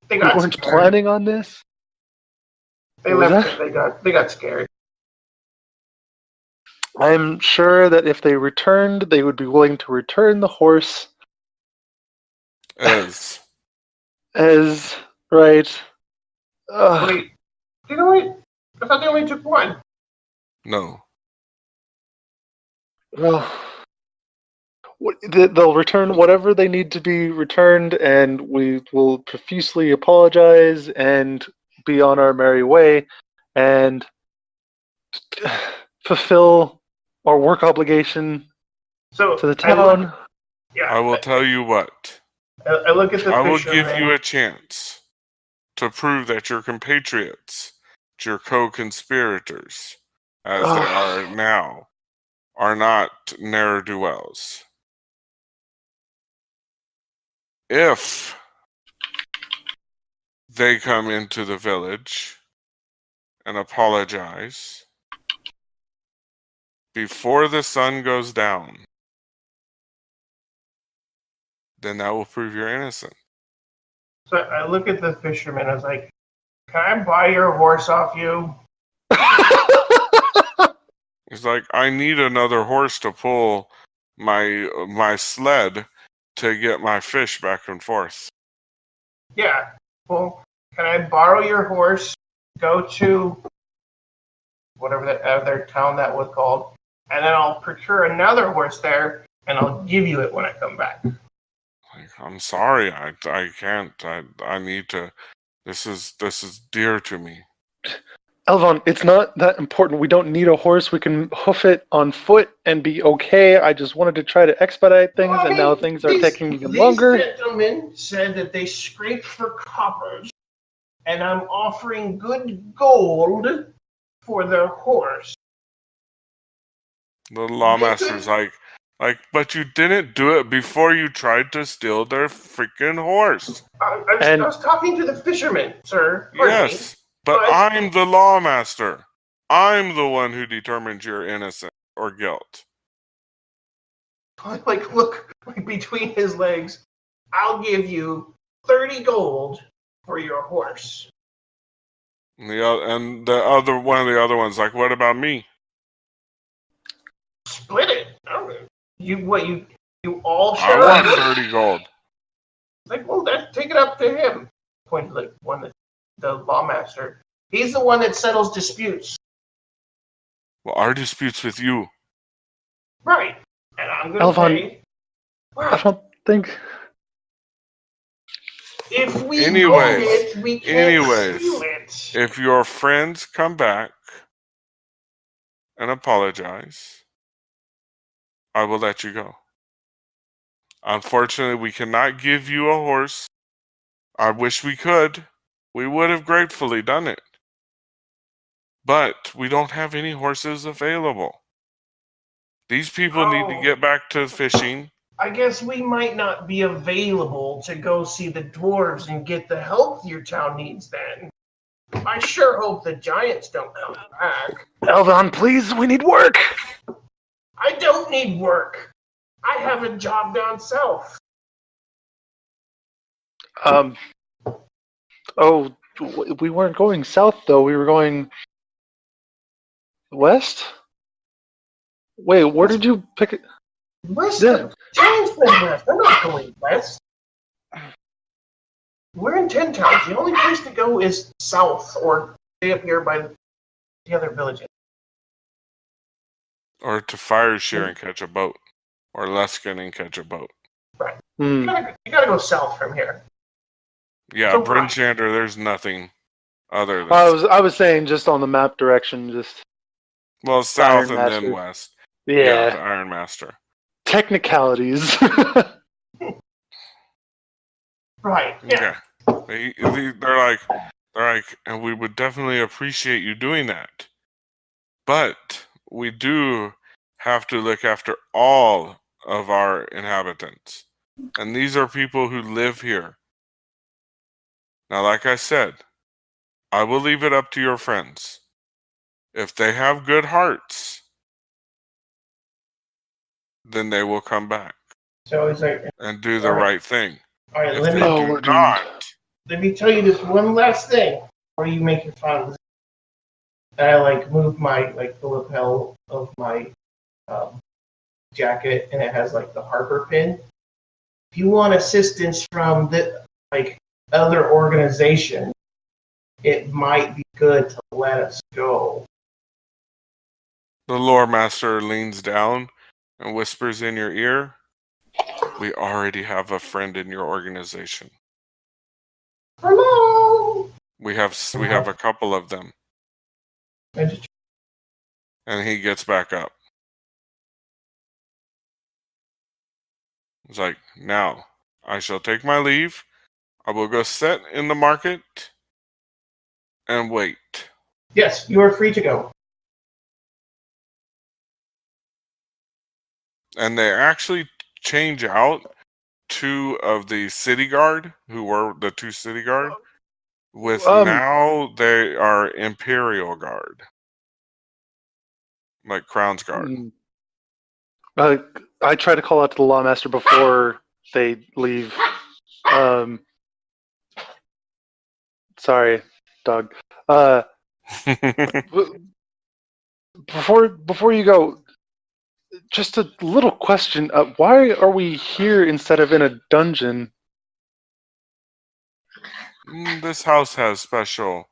they We got weren't scared. planning on this. They What was left. that? They got scared. I'm sure that if they returned, they would be willing to return the horse As right. Wait, I thought they only took one. no. Well, they'll return whatever they need to be returned, and we will profusely apologize and be on our merry way and fulfill our work obligation So to the town. I will tell you what. I look at the I will fisherman. give you a chance to prove that your compatriots, that your co-conspirators, as they are now, are not ne'er-do-wells. If they come into the village and apologize before the sun goes down, then that will prove you're innocent. So I look at the fisherman. I was like, "Can I buy your horse off you?" It's like, I need another horse to pull my sled to get my fish back and forth. Yeah. Well, can I borrow your horse? Go to whatever that other town that was called, and then I'll procure another horse there, and I'll give you it when I come back. Like, I'm sorry, I can't. I need to. This is dear to me. Elvon, it's not that important. We don't need a horse. We can hoof it on foot and be okay. I just wanted to try to expedite things, Well, I and now mean, things are taking even these longer. gentlemen said that they scraped for coppers, and I'm offering good gold for their horse. The lawmaster's like, but you didn't do it before you tried to steal their freaking horse. I was talking to the fisherman, sir. Pardon Yes, me, but I'm the lawmaster. I'm the one who determines your innocence or guilt. like look between his legs. I'll give you 30 gold for your horse. And the other one of the other ones like, what about me? Split it. You all share. I want 30 gold. Like, well, take it up to him. Pointed like the lawmaster. He's the one that settles disputes. Well, our dispute's with you. Right. And I'm gonna Elvon, pay. I don't think. If we Anyways, own it, we can't steal it. if your friends come back and apologize, I will let you go. Unfortunately, we cannot give you a horse. I wish we could. We would have gratefully done it. But we don't have any horses available. These people need to get back to fishing. I guess we might not be available to go see the dwarves and get the help your town needs then. I sure hope the giants don't come back. Elvon, please, we need work. I don't need work. I have a job down south. Oh, we weren't going south though. We were going west. Wait, where did you pick it? West. Yeah. Giants went west. They're not going west. We're in 10 towns. The only place to go is south or stay up here by the other villages. Or to Fire Shear and catch a boat. Or Luskin and catch a boat. You gotta go south from here. Yeah, So Bryn right. Shander, there's nothing other than I was saying just on the map direction, just well, south Iron and then Master. west. yeah. The Iron Master. Technicalities. Right. Yeah. Okay. They're like, and we would definitely appreciate you doing that. But we do have to look after all of our inhabitants. And these are people who live here. Now, like I said, I will leave it up to your friends. If they have good hearts, then they will come back So it's like, and do the All right. right thing. all right, If let they me we're do not, let me tell you this one last thing before you make your final decision. I move my the lapel of my jacket, and it has the Harper pin. If you want assistance from the other organization, it might be good to let us go. the lore master leans down and whispers in your ear, "We already have a friend in your organization. Hello. We have a couple of them." I just And he gets back up. He's like, "Now, I shall take my leave. I will go sit in the market and wait." Yes, you are free to go. And they actually change out 2 of the city guard, who were the 2 city guard, with now they are Imperial Guard. Like Crown's Guard. I try to call out to the Lawmaster before they leave. Sorry, dog. Before you go, just a little question. Why are we here instead of in a dungeon? This house has special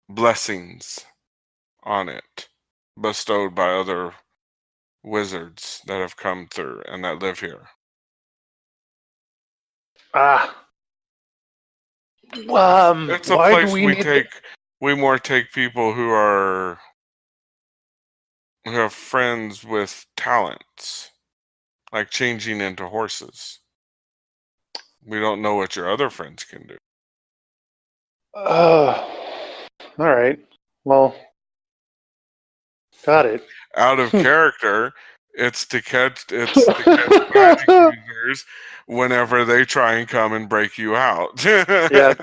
blessings on it, bestowed by other wizards that have come through and that live here. It's a why place do we need we more take people who have friends with talents, like changing into horses. We don't know what your other friends can do. All right. Well, got it. Out of character, it's to catch magic users whenever they try and come and break you out. Yeah,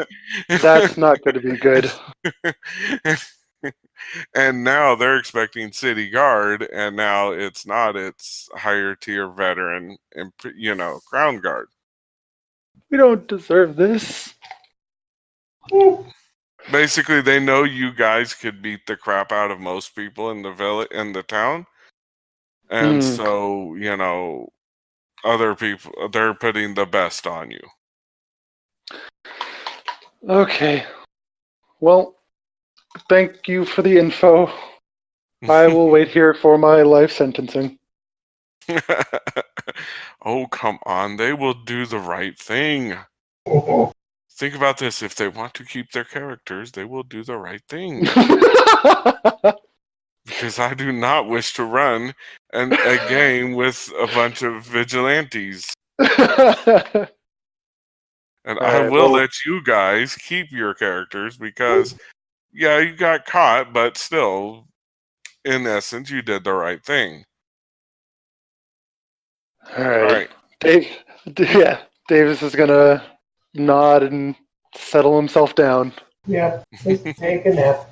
that's not going to be good. And now they're expecting city guard, and now it's not. It's higher tier veteran and crown guard. We don't deserve this. Basically, they know you guys could beat the crap out of most people in the town, and so other people, they're putting the best on you. Okay. Well, thank you for the info. I will wait here for my life sentencing. Oh, come on. They will do the right thing. Think about this. If they want to keep their characters, they will do the right thing. Because I do not wish to run a game with a bunch of vigilantes. And I will let you guys keep your characters because, yeah, you got caught, but still, in essence, you did the right thing. All right. Davis is going to nod and settle himself down. Yeah, just take a nap.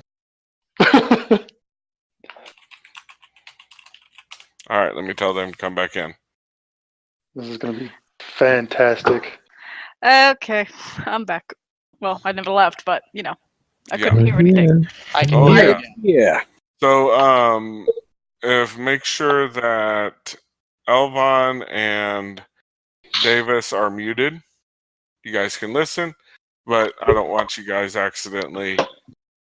All right, let me tell them to come back in. This is going to be fantastic. Okay, I'm back. Well, I never left, but I Yeah. couldn't hear anything. I can Oh, hear yeah. you. Yeah. So, make sure that Elvon and Davis are muted. You guys can listen, but I don't want you guys accidentally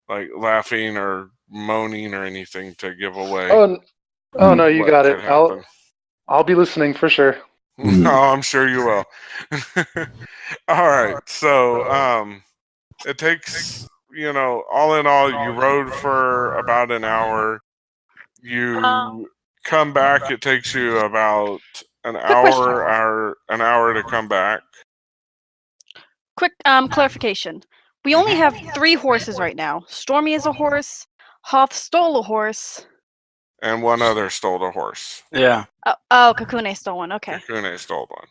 like laughing or moaning or anything to give away. Oh no, you what got could it. happen. I'll be listening for sure. Oh, I'm sure you will. All right. So, it takes, all in all, you rode for about an hour. You come back. It takes you about an hour to come back. Quick clarification. We only have 3 horses right now. Stormy is a horse. Hoth stole a horse. And one other stole a horse. Yeah. Oh, Kakune stole one. Okay. Kakune stole one.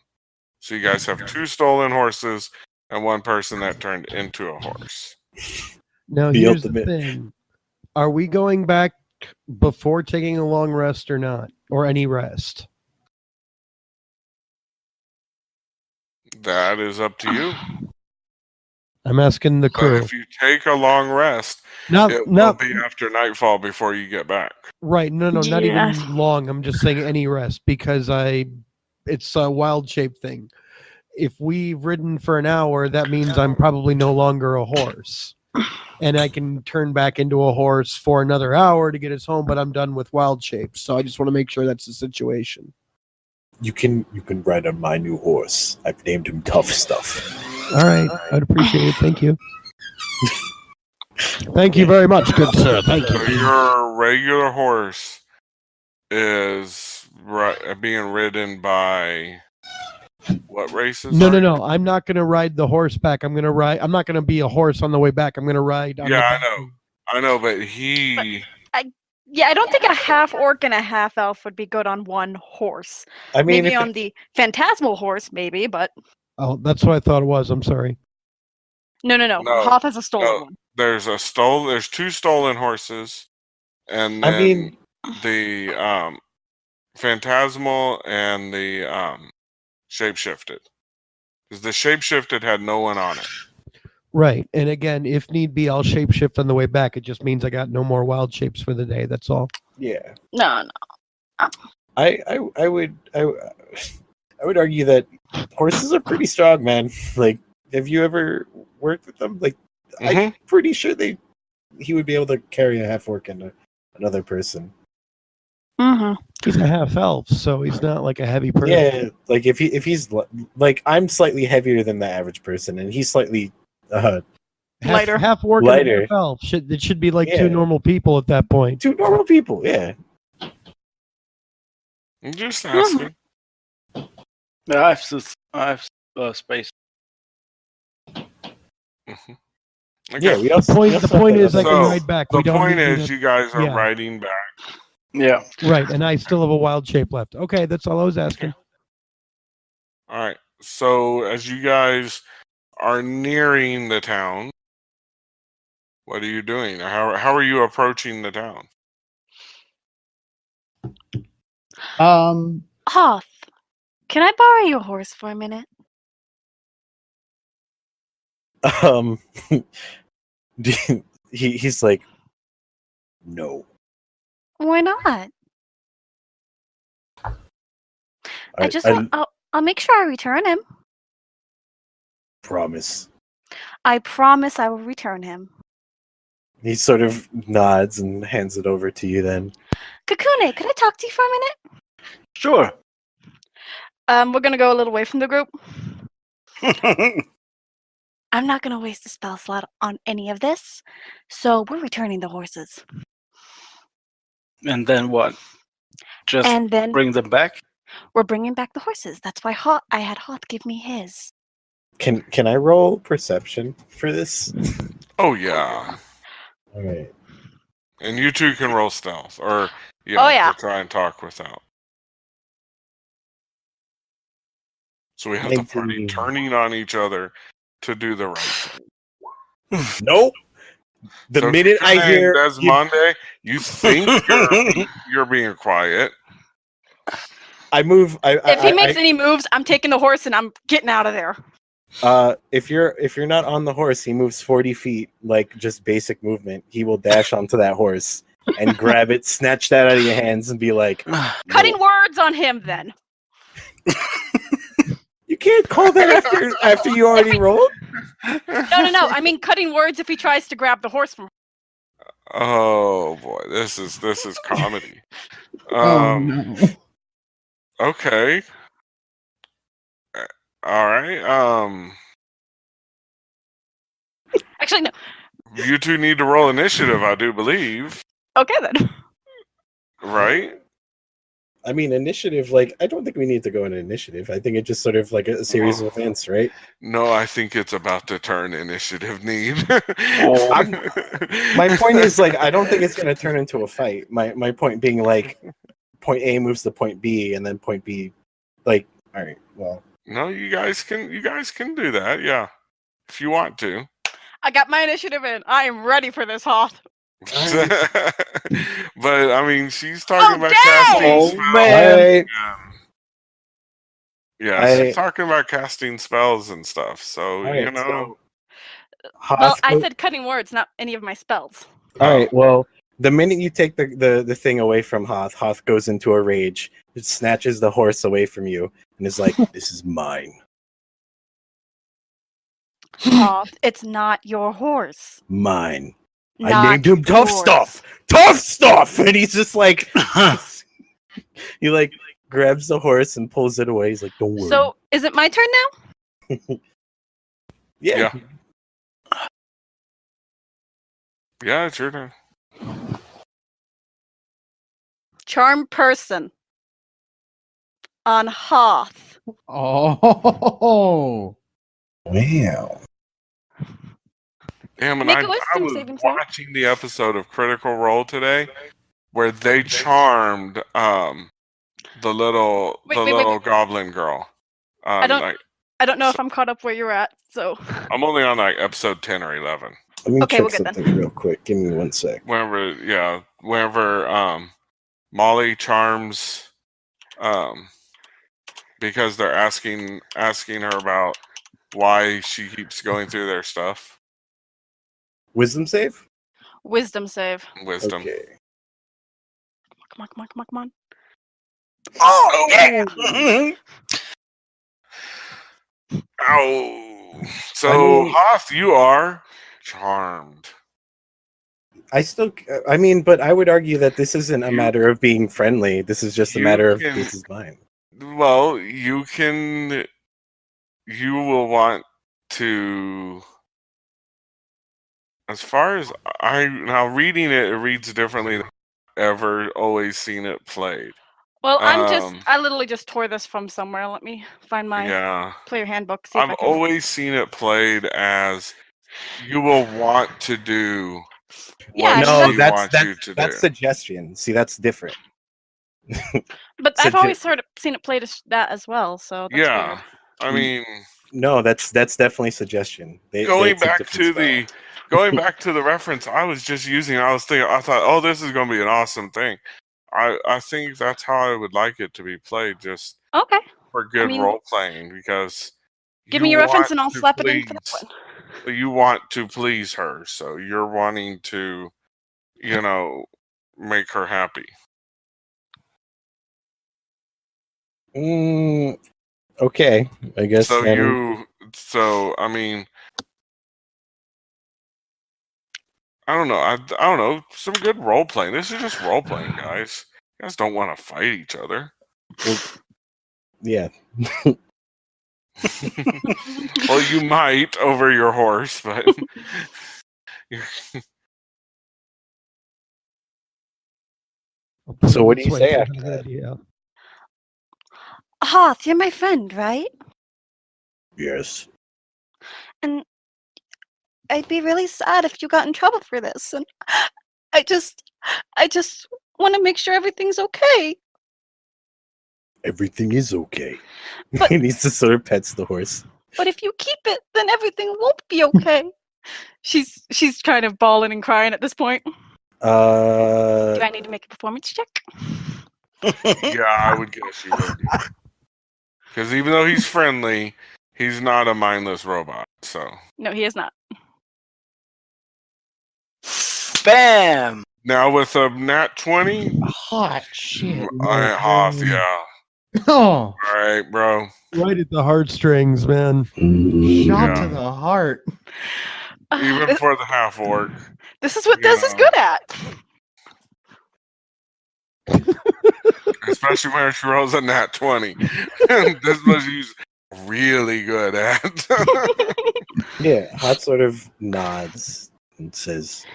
So you guys have 2 stolen horses and 1 person that turned into a horse. Now, The here's ultimate. the thing. Are we going back before taking a long rest or not? Or any rest? That is up to you. I'm asking the But crew. if you take a long rest, Not it will not be after nightfall before you get back. right. No, not Yes. even long. I'm just saying any rest because it's a wild shape thing. If we've ridden for an hour, that means I'm probably no longer a horse. And I can turn back into a horse for another hour to get us home, but I'm done with wild shapes. So I just want to make sure that's the situation. You can ride on my new horse. I've named him Tough Stuff. All right. I'd appreciate it. Thank you. Thank you very much, good sir. Thank So you. your regular horse is being ridden by what races? No. I'm not going to ride the horse back. I'm not going to be a horse on the way back. I'm going to ride on the Yeah, back. I know, but he. Yeah, I don't think a half orc and a half elf would be good on one horse. I mean, Maybe on the phantasmal horse, maybe, but Oh, that's what I thought it was. I'm sorry. no. No, Hoth has a stolen no. one. There's 2 stolen horses, and then I mean, the phantasmal and the shapeshifted. Because the shapeshifted had no one on it. Right. And again, if need be, I'll shapeshift on the way back. It just means I got no more wild shapes for the day. That's all. yeah. No. I would argue that horses are pretty strong, man. Like, have you ever worked with them? Like, I'm pretty sure he would be able to carry a half orc and another person. Mm-hmm. He's a half elf, so he's not like a heavy person. Yeah, like if he's like, I'm slightly heavier than the average person, and he's slightly Lighter. Half orc and Lighter. half elf. It should be like Yeah. 2 normal people at that point. 2 normal people. Yeah. I'm just asking. Yeah, I have space. Okay. Yeah, we The also point is I can So, ride back. The We don't point need is, to- you guys are yeah. riding back. Yeah. right, and I still have a wild shape left. Okay, that's all I was asking. All right. So as you guys are nearing the town, what are you doing? How are you approaching the town? Hoth, can I borrow your horse for a minute? He's like, no. Why not? I'll make sure I return him. Promise. I promise I will return him. He sort of nods and hands it over to you then. Kakune, could I talk to you for a minute? Sure. We're gonna go a little away from the group. I'm not gonna waste a spell slot on any of this, so we're returning the horses. And then what? Just And then bring them back? we're bringing back the horses. That's why I had Hoth give me his. Can I roll perception for this? Oh yeah, All right. and you 2 can roll stealth, or Oh, yeah. to try and talk without. So we have the party 19. turning on each other to do the right thing. Nope. The So minute I Kakune hear and Desmonde, you think you're being quiet. I move. If he makes any moves, I'm taking the horse and I'm getting out of there. If you're not on the horse, he moves 40 feet, like just basic movement. He will dash onto that horse and grab it, snatch that out of your hands, and be like, Cutting words on him then. "You can't call that after you already rolled." No. I mean cutting words if he tries to grab the horse from. Oh boy, this is comedy. Oh no. Okay. All right. Actually, no. You two need to roll initiative, I do believe. Okay then. Right? I mean, initiative. Like, I don't think we need to go into initiative. I think it's just sort of like a series of events, right? No, I think it's about to turn initiative need. My point is, like, I don't think it's going to turn into a fight. My point being, like, point A moves to point B, and then point B, like, all right, well. No, you guys can do that, yeah. If you want to. I got my initiative in. I am ready for this, Hoth. But I mean, she's talking about dang! casting spells. Man. Yeah, she's talking about casting spells and stuff. So Right, you know. Well, I said cutting words, not any of my spells. All right. Well, the minute you take the thing away from Hoth goes into a rage. It snatches the horse away from you and is like, "This is mine. Hoth, it's not your horse. Mine. I Not named him Tough yours. Stuff. Tough Stuff." And he's just like, he like grabs the horse and pulls it away. He's like, "Don't worry." So, is it my turn now? Yeah. Yeah, it's your turn. Charm person on Hoth. Oh. Wow. Damn, and Make a I wisdom was saving throw. watching the episode of Critical Role today where they charmed the little Wait. goblin girl. I don't know if I'm caught up where you're at, so. I'm only on like episode 10 or 11. Let me Okay, check we're good then. something real quick. Give me 1 sec. Whenever Molly charms because they're asking her about why she keeps going through their stuff. Wisdom save? Wisdom save. Wisdom. Okay. Come on. Oh yeah! Ow! So Hoth, you are charmed. But I would argue that this isn't a matter of being friendly. This is just a matter of this is mine. Well, you will want to, as far as now reading it reads differently than I've ever always seen it played. Well, I literally just tore this from somewhere. Let me find my player handbook. See if I've always seen it played as you will want to do what she wants you to do. That's suggestion. See, that's different. But I've always seen it played as that as well. So that's weird. I mean, no, that's definitely suggestion. Going back to the reference I was just using, I thought, oh, this is going to be an awesome thing. I think that's how I would like it to be played, just for good role playing, because give me your reference and I'll slap it in for that one. You want to please her, so you're wanting to, make her happy. Okay, I guess. So I mean, I don't know. I don't know. Some good role playing. This is just role playing, guys. You guys don't want to fight each other. Well, yeah. Well, you might over your horse, but. So what do you say after that? Yeah. Hoth, you're my friend, right? Yes. And I'd be really sad if you got in trouble for this. And I just want to make sure everything's okay. Everything is okay. He needs to sort of pets the horse. But if you keep it, then everything won't be okay. She's kind of bawling and crying at this point. Do I need to make a performance check? Yeah, I would guess you would. Because even though he's friendly, he's not a mindless robot. So no, he is not. Bam! Now with a nat 20, Hot shit. Hoth, yeah. Oh, All right, bro. Right at the heartstrings, man. shot Yeah. to the heart. Even This, for the half orc. this is what you Des is know. good at. Especially when she rolls a nat 20. This is what she's really good at. Yeah, Hot sort of nods and says,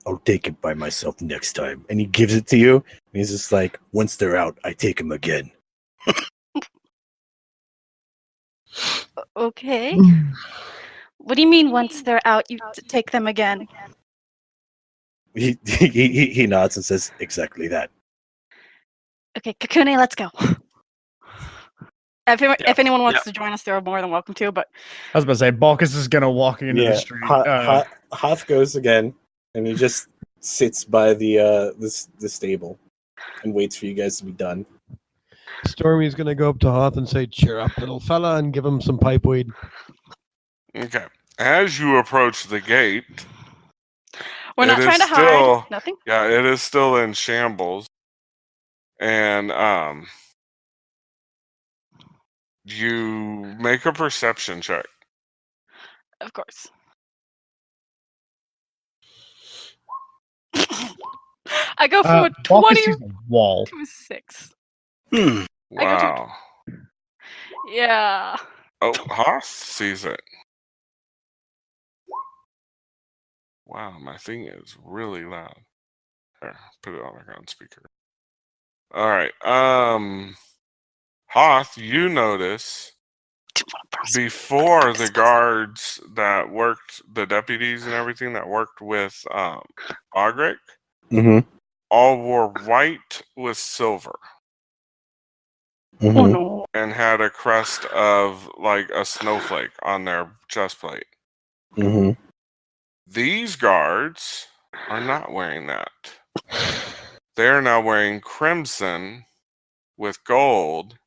I'll take it by myself next time. And he gives it to you. And he's just like, once they're out, I take them again. Okay. What do you mean once they're out, you take them again? He nods and says exactly that. Okay, Kakune, let's go. If anyone wants to join us, they're more than welcome to, but I was about to say, Balkus is gonna walk into the street. Hoth goes again, and he just sits by the stable and waits for you guys to be done. Stormy's gonna go up to Hoth and say, "Cheer up, little fella," and give him some pipeweed. Okay. As you approach the gate, we're not it trying is to hide. still- Nothing. yeah, it is still in shambles. And you make a perception check. Of course. I go from a Balkus 20 sees a wall. to a 6. I go to- Wow. Yeah. Oh, Hoth sees it. Wow, my thing is really loud. There, put it on speaker. All right. Hoth, you notice before the guards that worked, the deputies and everything that worked with Ogric, Mm-hmm. all wore white with silver Mm-hmm. Oh no. and had a crest of like a snowflake on their chest plate. Mm-hmm. These guards are not wearing that. They're now wearing crimson with gold,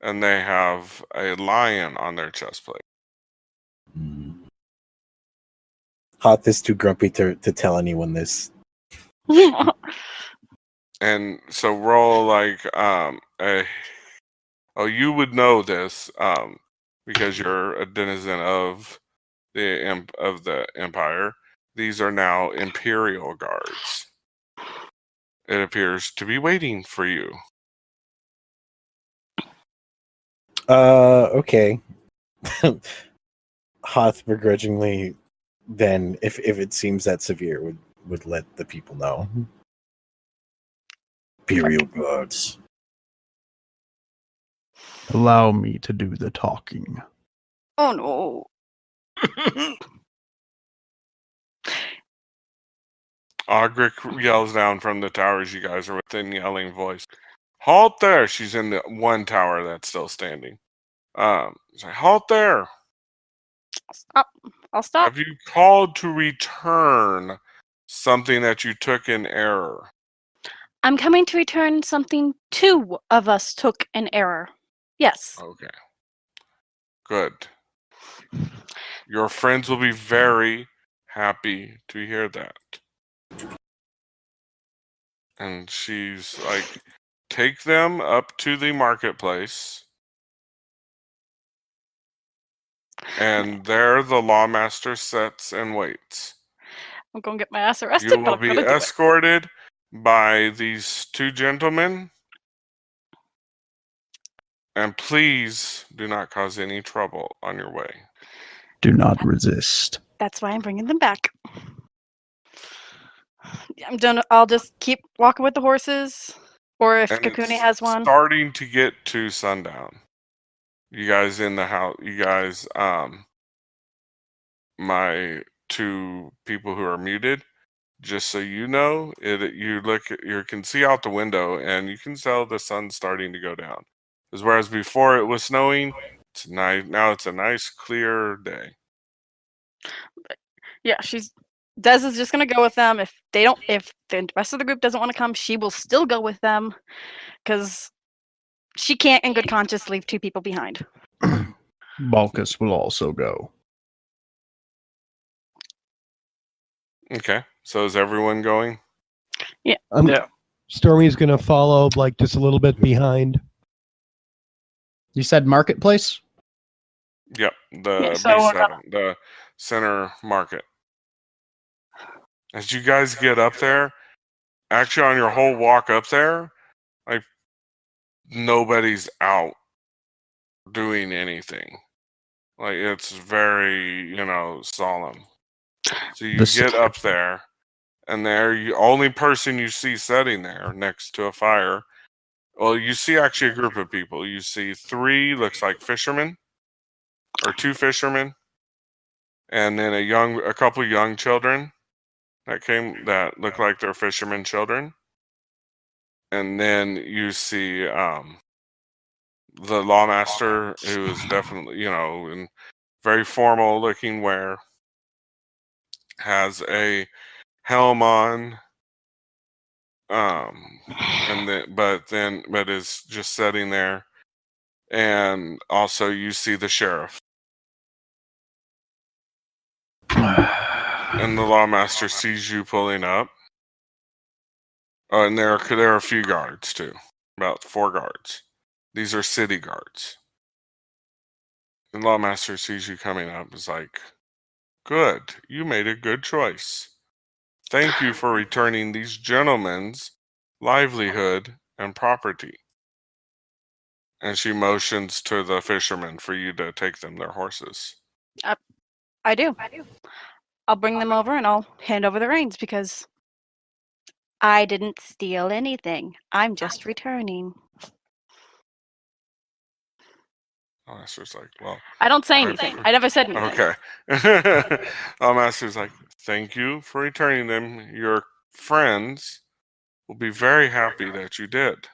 and they have a lion on their chest plate. Hoth is too grumpy to tell anyone this. And so roll like you would know this because you're a denizen of the empire. These are now imperial guards. It appears to be waiting for you. Okay. Hoth begrudgingly then, if it seems that severe, would let the people know. Imperial guards. Allow me to do the talking. Oh no. Ogric yells down from the towers. You guys are within yelling voice. Halt there! She's in the one tower that's still standing. Say, halt there! Stop. I'll stop. Have you called to return something that you took in error? I'm coming to return something 2 of us took in error. Yes. Okay. Good. Your friends will be very happy to hear that. And she's like, take them up to the marketplace. And there the lawmaster sits and waits. I'm going to get my ass arrested, You but will I'm be going to do it. escorted by these 2 gentlemen. And please do not cause any trouble on your way. Do not resist. That's why I'm bringing them back. I'm done. I'll just keep walking with the horses. Or if And Kakune it's has one. starting to get to sundown. You guys in the house, my 2 people who are muted, just so you know, you can see out the window and you can tell the sun's starting to go down. Because whereas before it was snowing, it's nice. Now it's a nice clear day. Yeah, Des is just gonna go with them. If the rest of the group doesn't want to come, she will still go with them. Because she can't in good conscience leave 2 people behind. Balkus will also go. Okay. So is everyone going? Yeah. Stormy's gonna follow, like just a little bit behind. You said marketplace? Yep. The Yeah, so, B7, the center market. As you guys get up there, actually on your whole walk up there, like nobody's out doing anything. Like it's very, solemn. So you get up there, and there, you only person you see sitting there next to a fire. Well, you see actually a group of people. You see 3 looks like fishermen, or 2 fishermen, and then a couple young children that look like they're fishermen children, and then you see the lawmaster, who is definitely in very formal looking wear, has a helm on, and but is just sitting there, and also you see the sheriff, and the lawmaster sees you pulling up. And there are a few guards too, about 4 guards. These are city guards. The lawmaster sees you coming up, is like, "Good, you made a good choice. Thank you for returning these gentlemen's livelihood and property." And she motions to the fishermen for you to take them their horses. I do. I'll bring them over and I'll hand over the reins because I didn't steal anything. I'm just returning. Master's like, "Well, I don't say anything. I never said anything. okay." Master's like, "Thank you for returning them. Your friends will be very happy that you did.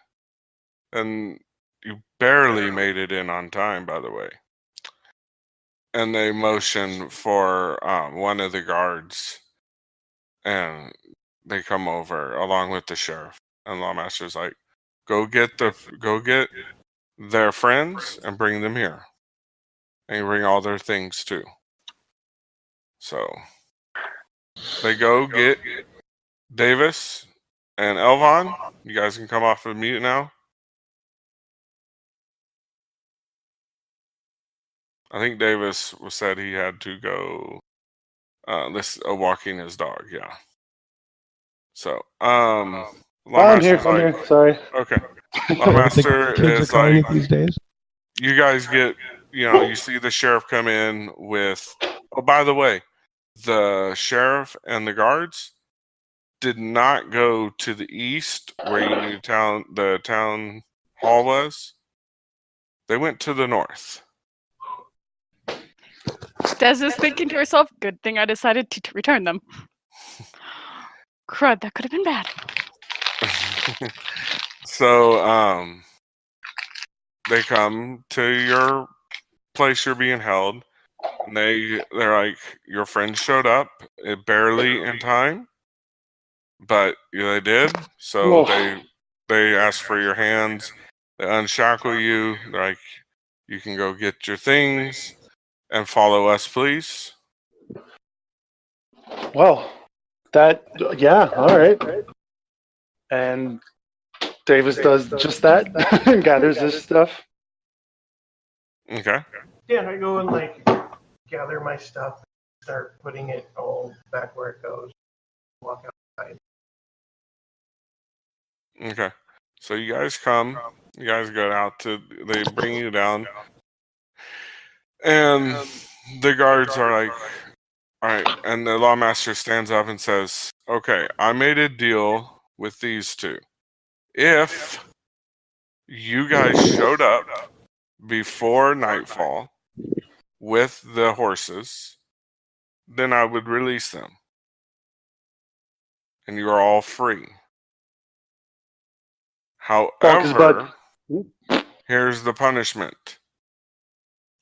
And you barely made it in on time, by the way." And they motion for one of the guards, and they come over along with the sheriff. And lawmaster's like, go get their friends and bring them here, and you bring all their things too." So they go get Davis and Elvon. You guys can come off of mute now. I think Davis said he had to go walking his dog. Yeah. So I'm Lawmaster's here. I'm like, here. Sorry. okay. The Lawmaster kids are is calling like, it these days. you guys get, you see the sheriff come in with, oh, by the way, the sheriff and the guards did not go to the east where you knew the town hall was. They went to the north. Des is thinking to herself, good thing I decided to return them. Crud, that could have been bad. So they come to your place you're being held, and they're like, your friends showed up barely in time, but they did. So they ask for your hands, they unshackle you, they're like, you can go get your things and follow us, please. Well, yeah, all right. And Davis does just that and gathers his stuff. Okay. Yeah, and I go and gather my stuff, start putting it all back where it goes. Walk outside. Okay. So you guys go out they bring you down, and the guards are like, all right, and the lawmaster stands up and says, okay, I made a deal with these 2. If you guys showed up before nightfall with the horses, then I would release them, and you are all free. However, here's the punishment.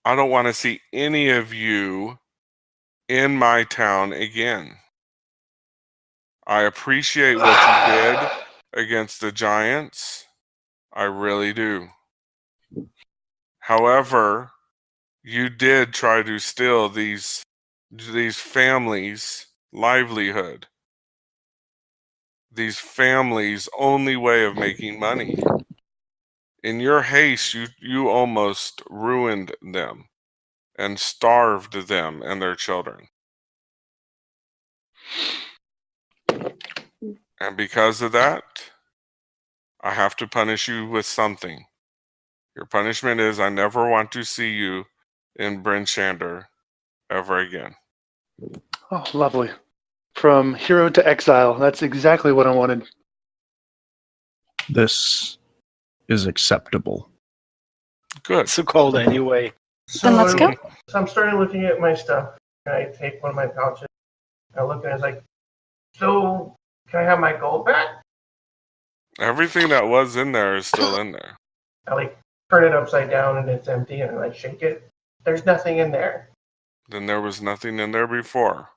I don't want to see any of you in my town again. I appreciate what you did against the giants. I really do. However, you did try to steal these families livelihood, these families' only way of making money. In your haste, you almost ruined them and starved them and their children. And because of that, I have to punish you with something. Your punishment is I never want to see you in Bryn Shander ever again. Oh, lovely. From hero to exile. That's exactly what I wanted. This is acceptable. Good. It's so cold anyway. Then let's go. So I'm starting looking at my stuff. I take one of my pouches. I look at it, it's like, so can I have my gold back? Everything that was in there is still in there. I like turn it upside down and it's empty, and I like shake it. There's nothing in there. Then there was nothing in there before.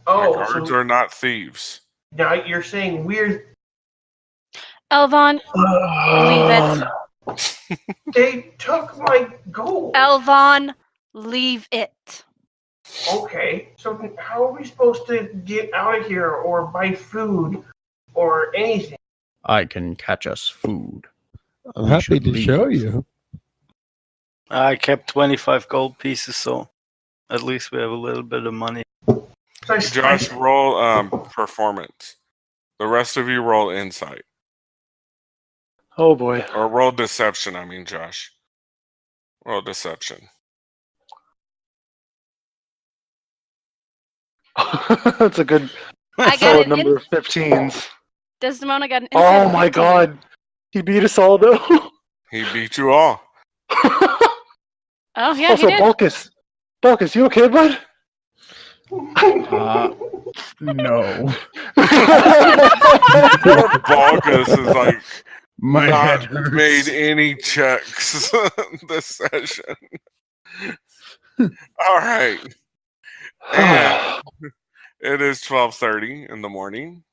Oh, My guards so are not thieves. now you're saying we're Elvon, leave it. they took my gold. Elvon, leave it. Okay, so how are we supposed to get out of here or buy food or anything? I can catch us food. I'm We happy should to show leave. you. I kept 25 gold pieces, so at least we have a little bit of money. So Josh, roll performance. The rest of you roll insight. Oh boy. Or roll deception, I mean, Josh. Roll deception. That's a good I got solid an number of 15s. Desdemona got an insight Oh of my 15. god. He beat us all though. He beat you all. Oh, yeah, also, he did. Balkus, you okay, bud? No. Poor Balgus is like My head not hurts. made any checks this session. All right. And it is 12:30 in the morning.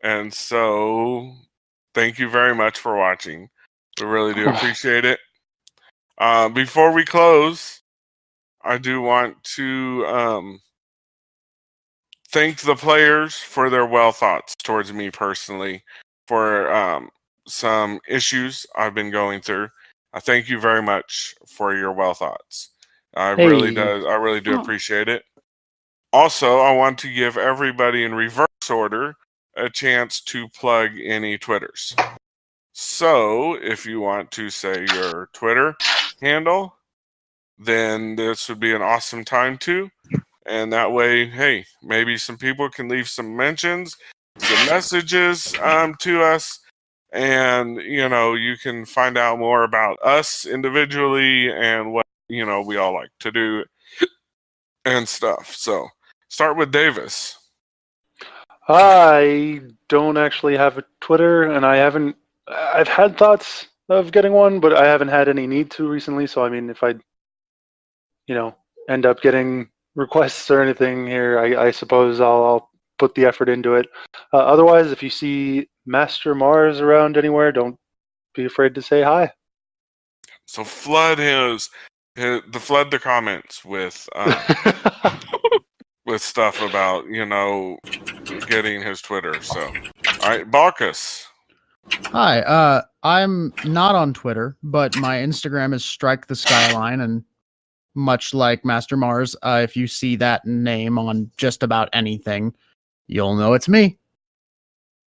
And so thank you very much for watching. We really do appreciate it. Before we close, I do want to thank the players for their well thoughts towards me personally for some issues I've been going through. I thank you very much for your well thoughts. I really do appreciate it. Also, I want to give everybody in reverse order a chance to plug any Twitters. So, if you want to say your Twitter handle, then this would be an awesome time to. And that way, hey, maybe some people can leave some mentions, some messages to us. And, you can find out more about us individually and what, we all like to do and stuff. So, start with Davis. I don't actually have a Twitter, and I've had thoughts of getting one, but I haven't had any need to recently. So, I mean, if I, end up getting requests or anything here, I suppose I'll put the effort into it. Otherwise, if you see Master Mars around anywhere, don't be afraid to say hi. So flood the comments with with stuff about getting his Twitter. So, all right, Balkus. Hi, I'm not on Twitter, but my Instagram is Strike the Skyline, and much like Master Mars, if you see that name on just about anything, you'll know it's me.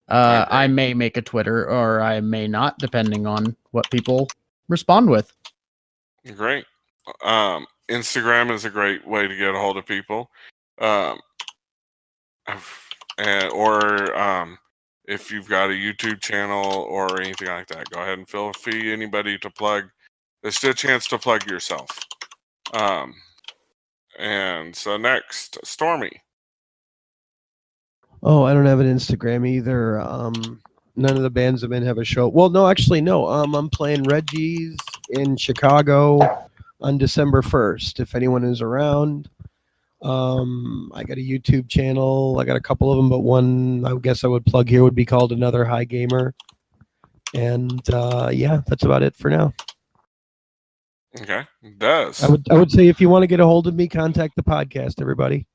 I may make a Twitter, or I may not, depending on what people respond with. Great. Instagram is a great way to get a hold of people. If you've got a YouTube channel or anything like that, go ahead and feel free anybody to plug. There's still a chance to plug yourself. And so next, Stormy. Oh, I don't have an Instagram either. None of the bands I'm in have a show. Well, no, actually, no. I'm playing Reggie's in Chicago on December 1st. If anyone is around, I got a YouTube channel. I got a couple of them, but one I guess I would plug here would be called Another High Gamer. And yeah, that's about it for now. Okay, does. I would say if you want to get a hold of me, contact the podcast, everybody.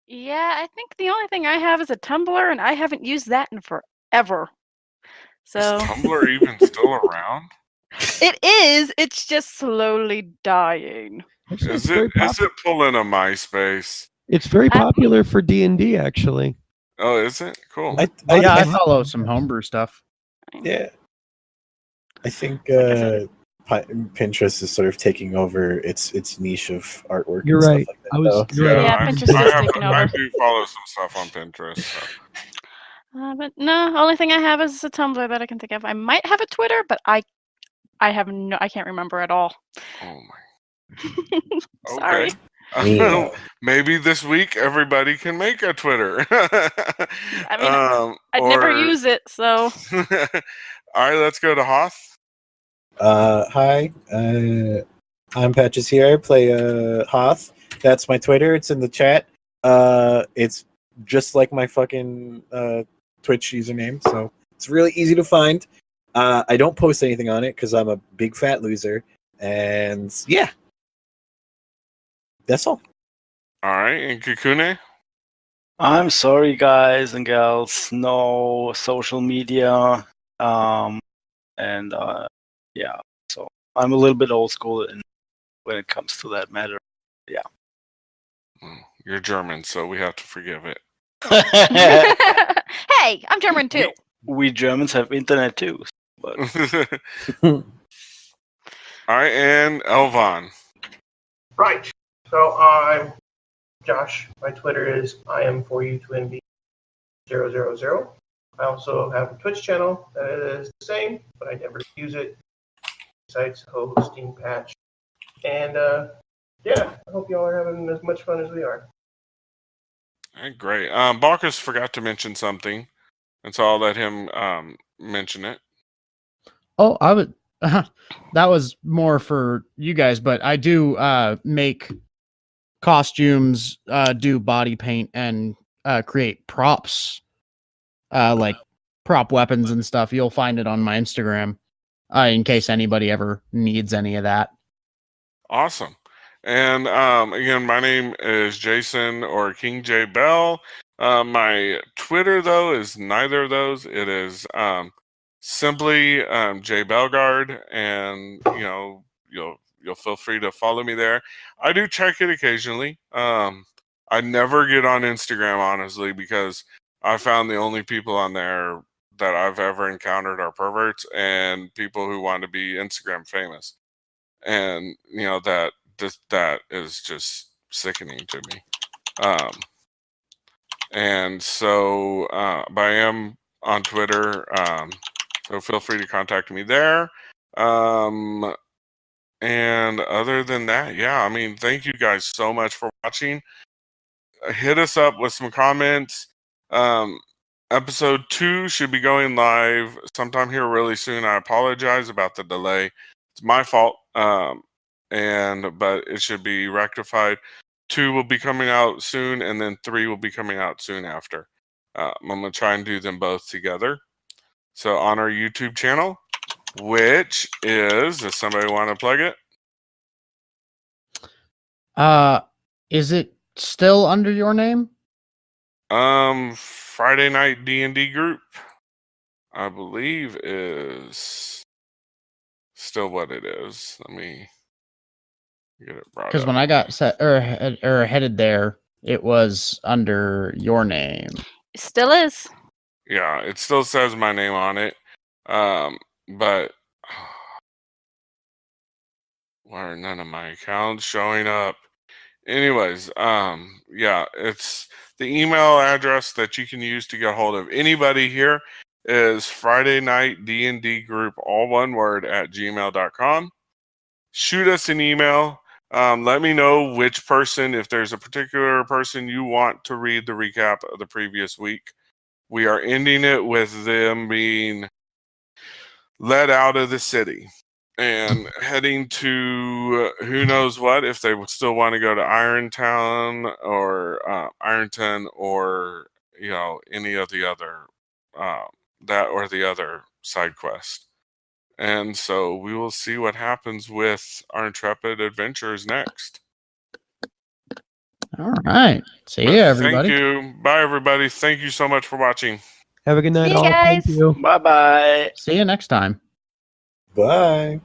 Yeah, I think the only thing I have is a Tumblr, and I haven't used that in forever. So Is Tumblr even still around? it is. It's just slowly dying. Actually, Is it pulling a MySpace? It's very popular for D&D, actually. Oh, is it? Cool. I follow some homebrew stuff. Yeah. I think Like I said, Pinterest is sort of taking over its niche of artwork You're and right. stuff like that. You're right. Yeah, Pinterest is taking I over. do follow some stuff on Pinterest. So. But no, only thing I have is a Tumblr that I can think of. I might have a Twitter, but I can't remember at all. Oh my. Sorry. Okay. Maybe this week everybody can make a Twitter. I mean, I'd never use it, so. All right, let's go to Hoth. Hi, I'm Patches here. I play Hoth. That's my Twitter. It's in the chat. It's just like my fucking Twitch username, so it's really easy to find. I don't post anything on it because I'm a big fat loser, and yeah, that's all. All right, and Kikune. I'm sorry, guys and gals. No social media. And yeah, so I'm a little bit old school when it comes to that matter. Yeah. You're German, so we have to forgive it. Hey, I'm German too. We Germans have internet too. But all right, and Elvon. Right. So I'm Josh. My Twitter is IM4U2NB000. I also have a Twitch channel that is the same, but I never use it besides hosting patch. And yeah, I hope y'all are having as much fun as we are. All right, great. Barkus forgot to mention something, and so I'll let him mention it. Oh, I would. That was more for you guys, but I do make costumes, do body paint, and create props, like prop weapons and stuff. You'll find it on my Instagram, in case anybody ever needs any of that. Awesome. And again, my name is Jason or King J Bell. My Twitter though is neither of those. It is simply J Belgard, and you'll feel free to follow me there. I do check it occasionally. I never get on Instagram honestly because I found the only people on there that I've ever encountered are perverts and people who want to be Instagram famous. And that is just sickening to me. And so but I am on Twitter, so feel free to contact me there. And other than that, yeah, I mean, thank you guys so much for watching. Hit us up with some comments. Episode 2 should be going live sometime here really soon. I apologize about the delay. It's my fault. But it should be rectified. 2 will be coming out soon, and then 3 will be coming out soon after. I'm gonna try and do them both together. So on our YouTube channel, which is, does somebody want to plug it? Is it still under your name? Friday Night D&D Group, I believe, is still what it is. Let me get it brought up. Because when I got set or headed there, it was under your name. It still is. Yeah, it still says my name on it. But why are none of my accounts showing up? Anyways, yeah, it's the email address that you can use to get a hold of anybody here is Friday Night D&D Group, all one word, at gmail.com. Shoot us an email. Let me know which person, if there's a particular person you want to read the recap of the previous week. We are ending it with them being led out of the city and heading to who knows what, if they would still want to go to Irontown or Ironton, or any of the other that or the other side quest. And so we will see what happens with our Intrepid adventures next. All right. See you, everybody. Thank you. Bye, everybody. Thank you so much for watching. Have a good night, See you all. Thank guys. you. Bye bye. See you next time. Bye.